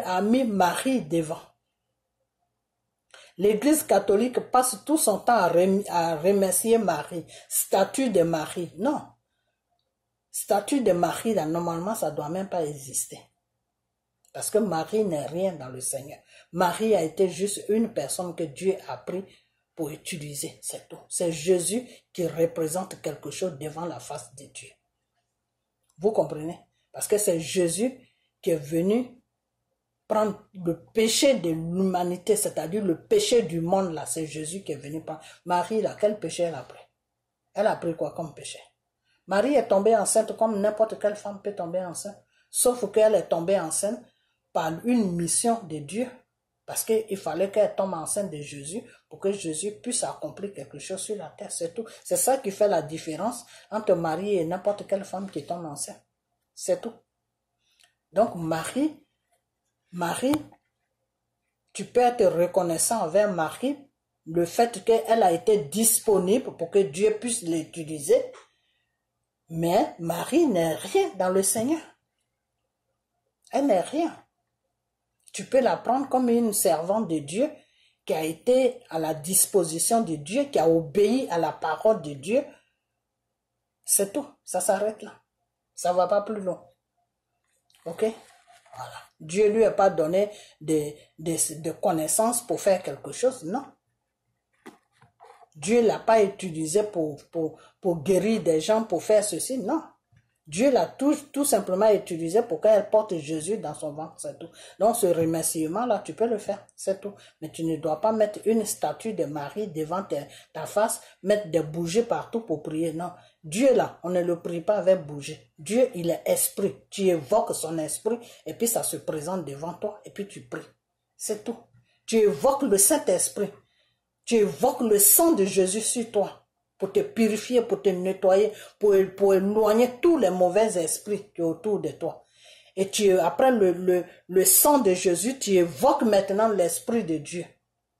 a mis Marie devant. L'église catholique passe tout son temps à remercier Marie, statue de Marie. Non. Statue de Marie, là, normalement, ça ne doit même pas exister. Parce que Marie n'est rien dans le Seigneur. Marie a été juste une personne que Dieu a pris pour utiliser, c'est tout. C'est Jésus qui représente quelque chose devant la face de Dieu. Vous comprenez? Parce que c'est Jésus qui est venu prendre le péché de l'humanité, c'est-à-dire le péché du monde, là. C'est Jésus qui est venu prendre. Marie, là, quel péché elle a pris? Elle a pris quoi comme péché? Marie est tombée enceinte comme n'importe quelle femme peut tomber enceinte. Sauf qu'elle est tombée enceinte par une mission de Dieu. Parce qu'il fallait qu'elle tombe enceinte de Jésus pour que Jésus puisse accomplir quelque chose sur la terre. C'est tout. C'est ça qui fait la différence entre Marie et n'importe quelle femme qui tombe enceinte. C'est tout. Donc Marie, tu peux être reconnaissant envers Marie, le fait qu'elle a été disponible pour que Dieu puisse l'utiliser. Mais Marie n'est rien dans le Seigneur. Elle n'est rien. Tu peux la prendre comme une servante de Dieu qui a été à la disposition de Dieu, qui a obéi à la parole de Dieu. C'est tout. Ça s'arrête là. Ça ne va pas plus loin. Ok? Voilà. Dieu lui a pas donné de connaissances pour faire quelque chose. Non. Dieu ne l'a pas utilisé pour guérir des gens, pour faire ceci. Non. Dieu l'a tout simplement utilisé pour qu'elle porte Jésus dans son ventre, c'est tout. Donc ce remerciement-là, tu peux le faire, c'est tout. Mais tu ne dois pas mettre une statue de Marie devant ta face, mettre des bougies partout pour prier. Non. Dieu là, on ne le prie pas avec bougies. Dieu, il est esprit. Tu évoques son esprit et puis ça se présente devant toi et puis tu pries. C'est tout. Tu évoques le Saint-Esprit. Tu évoques le sang de Jésus sur toi pour te purifier, pour te nettoyer, pour éloigner tous les mauvais esprits qui sont autour de toi. Et après le sang de Jésus, tu évoques maintenant l'Esprit de Dieu.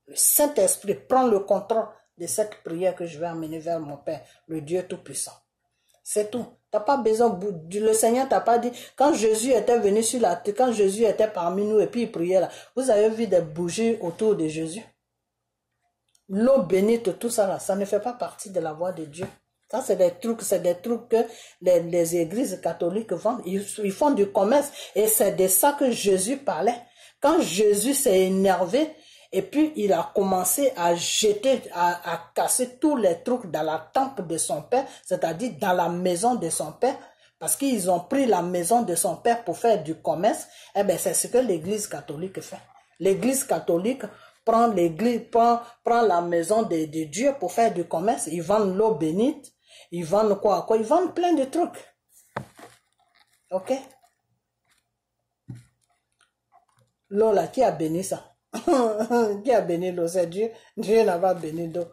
Le Saint-Esprit prend le contrôle de cette prière que je vais amener vers mon Père, le Dieu Tout-Puissant. C'est tout. T'as pas besoin, le Seigneur t'a pas dit, quand Jésus était venu sur la terre, quand Jésus était parmi nous et puis il priait là, vous avez vu des bougies autour de Jésus? L'eau bénite, tout ça là, ça ne fait pas partie de la voix de Dieu. Ça, c'est des trucs que les églises catholiques vendent. Ils font du commerce. Et c'est de ça que Jésus parlait. Quand Jésus s'est énervé, et puis il a commencé à jeter, à casser tous les trucs dans la temple de son père, c'est-à-dire dans la maison de son père, parce qu'ils ont pris la maison de son père pour faire du commerce, eh bien, c'est ce que l'église catholique fait. L'église catholique prend la maison de Dieu pour faire du commerce. Ils vendent l'eau bénite. Ils vendent quoi? Ils vendent plein de trucs. Ok? L'eau là, qui a béni ça? Qui a béni l'eau? C'est Dieu. Dieu n'a pas béni l'eau.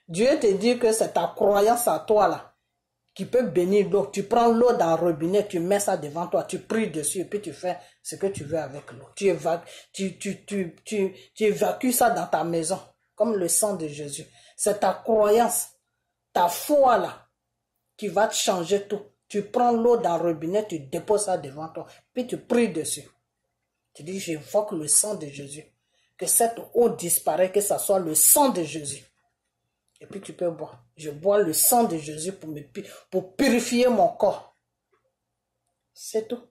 Dieu te dit que c'est ta croyance à toi là qui peut bénir l'eau. Tu prends l'eau dans le robinet, tu mets ça devant toi, tu pries dessus et puis tu fais ce que tu veux avec l'eau. Tu évacues ça dans ta maison, comme le sang de Jésus. C'est ta croyance, ta foi là, qui va te changer tout. Tu prends l'eau dans le robinet, tu déposes ça devant toi, puis tu pries dessus. Tu dis, j'évoque le sang de Jésus. Que cette eau disparaisse, que ça soit le sang de Jésus. Et puis tu peux boire. Je bois le sang de Jésus pour purifier mon corps. C'est tout.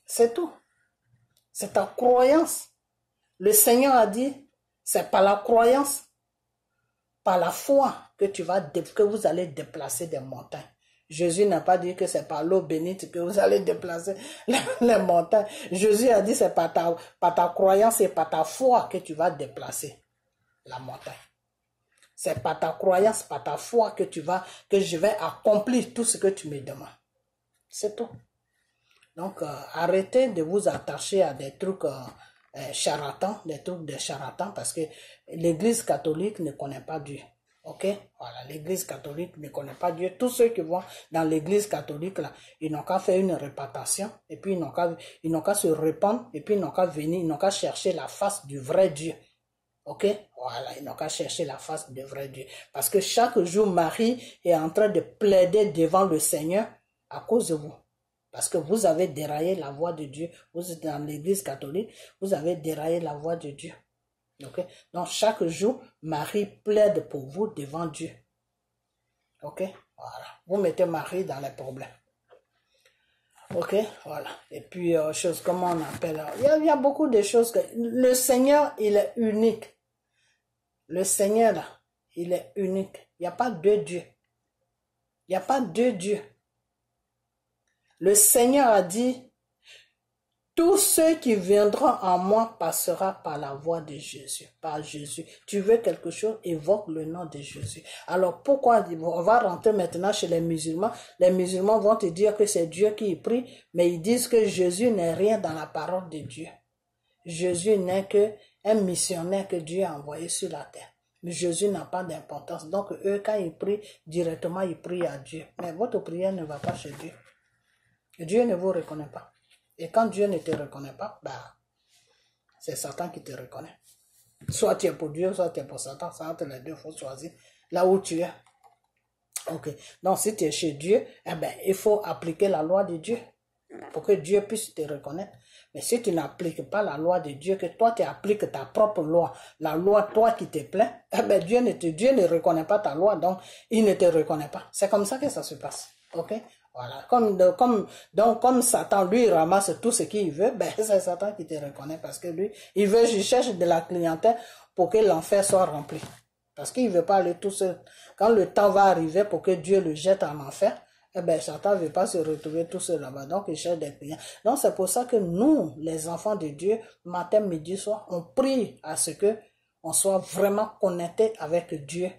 C'est tout. C'est ta croyance. Le Seigneur a dit, c'est par la croyance, par la foi que vous allez déplacer des montagnes. Jésus n'a pas dit que c'est par l'eau bénite que vous allez déplacer les montagnes. Jésus a dit c'est par ta croyance et par ta foi que tu vas déplacer la montagne. C'est par ta croyance, par ta foi que je vais accomplir tout ce que tu me demandes. C'est tout. Donc, arrêtez de vous attacher à des trucs charlatans, des trucs de charlatans, parce que l'Église catholique ne connaît pas Dieu. Ok? Voilà, l'Église catholique ne connaît pas Dieu. Tous ceux qui vont dans l'Église catholique, là, ils n'ont qu'à faire une réparation, et puis ils n'ont qu'à se répandre, et puis ils n'ont qu'à venir, ils n'ont qu'à chercher la face du vrai Dieu. Ok? Voilà, ils n'ont qu'à chercher la face du vrai Dieu. Parce que chaque jour, Marie est en train de plaider devant le Seigneur à cause de vous. Parce que vous avez déraillé la voie de Dieu. Vous êtes dans l'église catholique, vous avez déraillé la voie de Dieu. Ok? Donc, chaque jour, Marie plaide pour vous devant Dieu. Ok? Voilà. Vous mettez Marie dans les problèmes. Ok? Voilà. Et puis, comment on appelle? Il y a beaucoup de choses que... Le Seigneur, il est unique. Le Seigneur, là, il est unique. Il n'y a pas deux dieux. Il n'y a pas deux dieux. Le Seigneur a dit, tous ceux qui viendront en moi passera par la voie de Jésus, par Jésus. Tu veux quelque chose, évoque le nom de Jésus. Alors pourquoi on va rentrer maintenant chez les musulmans? Les musulmans vont te dire que c'est Dieu qui prie, mais ils disent que Jésus n'est rien dans la parole de Dieu. Jésus n'est qu'un missionnaire que Dieu a envoyé sur la terre. Mais Jésus n'a pas d'importance. Donc eux, quand ils prient, directement ils prient à Dieu. Mais votre prière ne va pas chez Dieu. Dieu ne vous reconnaît pas. Et quand Dieu ne te reconnaît pas, c'est Satan qui te reconnaît. Soit tu es pour Dieu, soit tu es pour Satan. Ça entre les deux, il faut choisir là où tu es. Ok. Donc si tu es chez Dieu, il faut appliquer la loi de Dieu pour que Dieu puisse te reconnaître. Mais si tu n'appliques pas la loi de Dieu, que toi tu appliques ta propre loi, la loi toi qui te plaît, Dieu ne reconnaît pas ta loi, donc il ne te reconnaît pas. C'est comme ça que ça se passe. Ok? Voilà, comme Satan, lui, ramasse tout ce qu'il veut, c'est Satan qui te reconnaît parce que lui, il cherche de la clientèle pour que l'enfer soit rempli. Parce qu'il ne veut pas aller tout seul. Quand le temps va arriver pour que Dieu le jette en enfer, Satan ne veut pas se retrouver tout seul là-bas. Donc, il cherche des clients. Donc, c'est pour ça que nous, les enfants de Dieu, matin, midi, soir, on prie à ce que on soit vraiment connecté avec Dieu.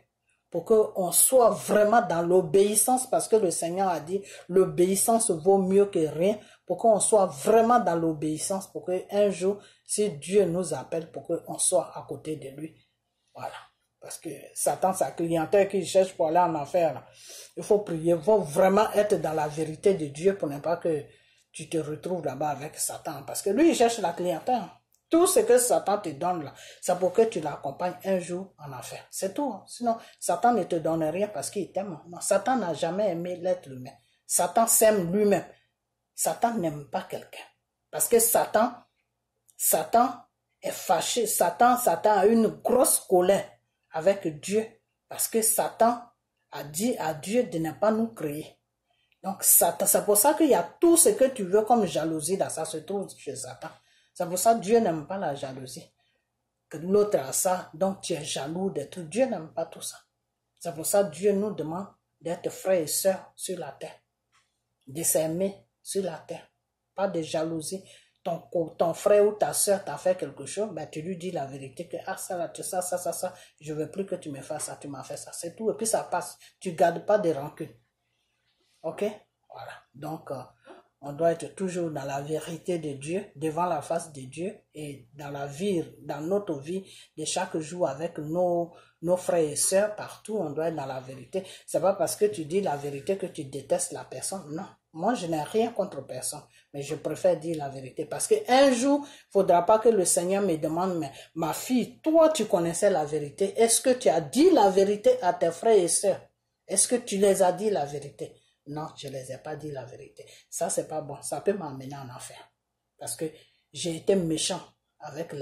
Pour qu'on soit vraiment dans l'obéissance, parce que le Seigneur a dit, l'obéissance vaut mieux que rien, pour qu'on soit vraiment dans l'obéissance, pour qu'un jour, si Dieu nous appelle, pour qu'on soit à côté de lui. Voilà. Parce que Satan, sa clientèle qui cherche pour aller en enfer, là, il faut prier, il faut vraiment être dans la vérité de Dieu pour ne pas que tu te retrouves là-bas avec Satan. Parce que lui, il cherche la clientèle. Tout ce que Satan te donne là, c'est pour que tu l'accompagnes un jour en enfer. C'est tout. Sinon, Satan ne te donne rien parce qu'il t'aime. Non, Satan n'a jamais aimé l'être humain. Satan s'aime lui-même. Satan n'aime pas quelqu'un. Parce que Satan est fâché. Satan a une grosse colère avec Dieu. Parce que Satan a dit à Dieu de ne pas nous créer. Donc, Satan, c'est pour ça qu'il y a tout ce que tu veux comme jalousie là, ça se trouve chez Satan. C'est pour ça que Dieu n'aime pas la jalousie. Que l'autre a ça, donc tu es jaloux de tout. Dieu n'aime pas tout ça. C'est pour ça que Dieu nous demande d'être frères et sœurs sur la terre. De s'aimer sur la terre. Pas de jalousie. Ton frère ou ta sœur t'a fait quelque chose, tu lui dis la vérité que ça, je veux plus que tu me fasses ça, tu m'as fait ça. C'est tout. Et puis ça passe. Tu ne gardes pas de rancune. Ok? Voilà. Donc, on doit être toujours dans la vérité de Dieu, devant la face de Dieu et dans notre vie de chaque jour avec nos frères et sœurs partout, on doit être dans la vérité. C'est pas parce que tu dis la vérité que tu détestes la personne, non. Moi, je n'ai rien contre personne, mais je préfère dire la vérité parce qu'un jour, il ne faudra pas que le Seigneur me demande, mais ma fille, toi, tu connaissais la vérité. Est-ce que tu as dit la vérité à tes frères et sœurs? Est-ce que tu les as dit la vérité? Non, je ne les ai pas dit la vérité. Ça, c'est pas bon. Ça peut m'amener en enfer. Parce que j'ai été méchant avec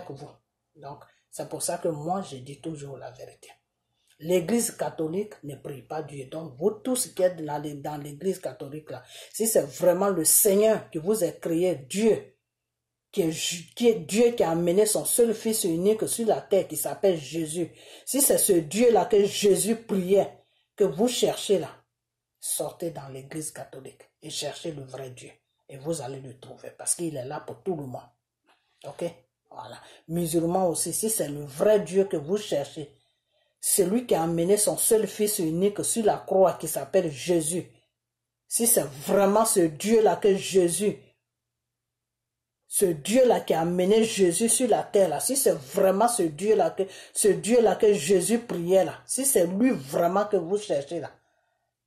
vous. Donc, c'est pour ça que moi, je dis toujours la vérité. L'Église catholique ne prie pas Dieu. Donc, vous tous qui êtes dans l'Église catholique, là, si c'est vraiment le Seigneur qui vous a créé, Dieu, qui est Dieu qui a amené son seul Fils unique sur la terre, qui s'appelle Jésus. Si c'est ce Dieu-là que Jésus priait, que vous cherchez là, sortez dans l'église catholique et cherchez le vrai Dieu. Et vous allez le trouver parce qu'il est là pour tout le monde. Ok? Voilà. Musulmans aussi, si c'est le vrai Dieu que vous cherchez, c'est lui qui a amené son seul fils unique sur la croix qui s'appelle Jésus. Si c'est vraiment ce Dieu-là que Jésus, ce Dieu-là qui a amené Jésus sur la terre, là, si c'est vraiment ce Dieu-là que Jésus priait, là, si c'est lui vraiment que vous cherchez, là,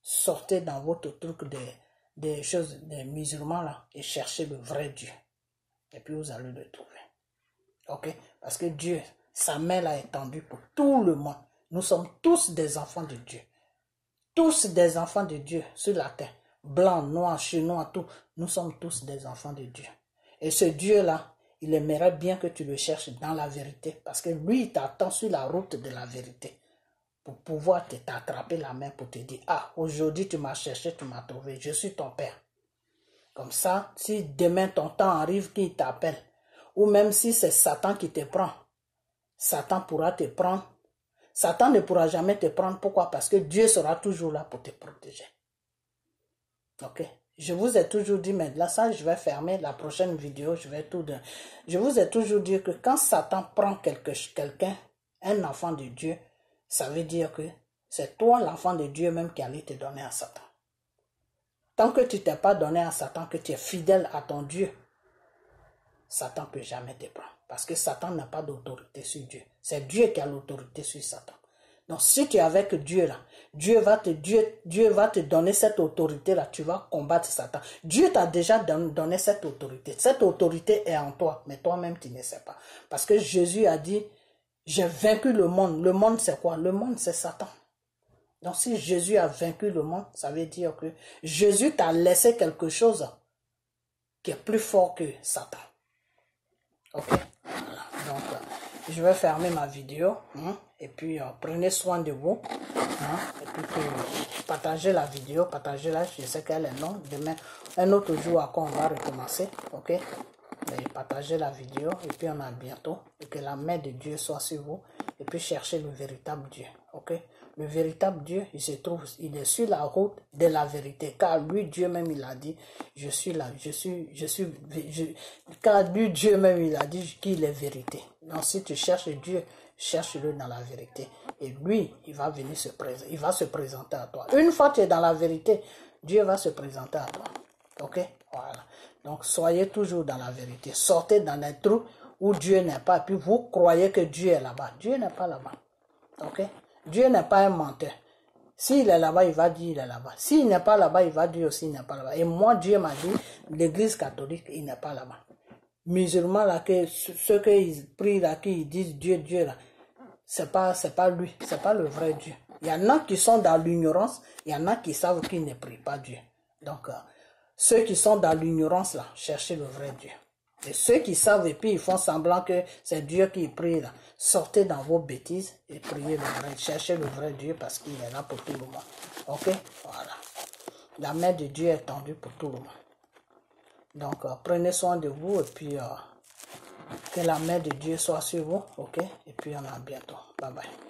sortez dans votre truc des choses des musulmans, là, et cherchez le vrai Dieu. Et puis vous allez le trouver. Ok? Parce que Dieu, sa main là est tendue pour tout le monde. Nous sommes tous des enfants de Dieu. Tous des enfants de Dieu sur la terre. Blancs, noirs, chinois, tout. Nous sommes tous des enfants de Dieu. Et ce Dieu-là, il aimerait bien que tu le cherches dans la vérité. Parce que lui, il t'attend sur la route de la vérité. Pour pouvoir t'attraper la main pour te dire, ah, aujourd'hui tu m'as cherché, tu m'as trouvé. Je suis ton père. Comme ça, si demain ton temps arrive qu'il t'appelle, ou même si c'est Satan qui te prend, Satan pourra te prendre. Satan ne pourra jamais te prendre. Pourquoi? Parce que Dieu sera toujours là pour te protéger. Ok? Je vous ai toujours dit, mais là, ça, je vais fermer la prochaine vidéo. Je vous ai toujours dit que quand Satan prend quelqu'un, un enfant de Dieu, ça veut dire que c'est toi, l'enfant de Dieu même, qui allait te donner à Satan. Tant que tu ne t'es pas donné à Satan, que tu es fidèle à ton Dieu, Satan ne peut jamais te prendre. Parce que Satan n'a pas d'autorité sur Dieu. C'est Dieu qui a l'autorité sur Satan. Donc si tu es avec Dieu là, Dieu va te donner cette autorité là, tu vas combattre Satan. Dieu t'a déjà donné cette autorité. Cette autorité est en toi, mais toi-même tu ne sais pas. Parce que Jésus a dit, j'ai vaincu le monde. Le monde c'est quoi? Le monde c'est Satan. Donc si Jésus a vaincu le monde, ça veut dire que Jésus t'a laissé quelque chose qui est plus fort que Satan. Ok? Voilà. Donc, je vais fermer ma vidéo. Et puis, prenez soin de vous. Et puis, partagez la vidéo. Partagez-la. Je sais qu'elle est longue. Demain, un autre jour, après, on va recommencer. Ok? Mais partagez la vidéo. Et puis, on a bientôt. Et que la main de Dieu soit sur vous. Et puis, cherchez le véritable Dieu. Ok? Le véritable Dieu, il est sur la route de la vérité. Car lui, Dieu même, il a dit, je suis là, car lui, Dieu même, il a dit qu'il est vérité. Donc, si tu cherches Dieu, cherche-le dans la vérité. Et lui, il va venir il va se présenter à toi. Une fois que tu es dans la vérité, Dieu va se présenter à toi. Ok? Voilà. Donc, soyez toujours dans la vérité. Sortez dans les trous où Dieu n'est pas. Puis vous croyez que Dieu est là-bas. Dieu n'est pas là-bas. Ok? Dieu n'est pas un menteur. S'il est là-bas, il va dire il est là-bas. S'il n'est pas là-bas, il va dire aussi il n'est pas là-bas. Et moi, Dieu m'a dit, l'église catholique, il n'est pas là-bas. Musulmans, là, ceux qui prient, là, qui disent Dieu, Dieu, là, c'est pas lui, c'est pas le vrai Dieu. Il y en a qui sont dans l'ignorance, il y en a qui savent qu'ils ne prient pas Dieu. Donc, ceux qui sont dans l'ignorance, là, cherchez le vrai Dieu. Et ceux qui savent et puis ils font semblant que c'est Dieu qui prie là, sortez dans vos bêtises et priez le vrai, cherchez le vrai Dieu parce qu'il est là pour tout le monde. Ok? Voilà. La main de Dieu est tendue pour tout le monde. Donc prenez soin de vous et puis que la main de Dieu soit sur vous. Ok? Et puis on a bientôt. Bye bye.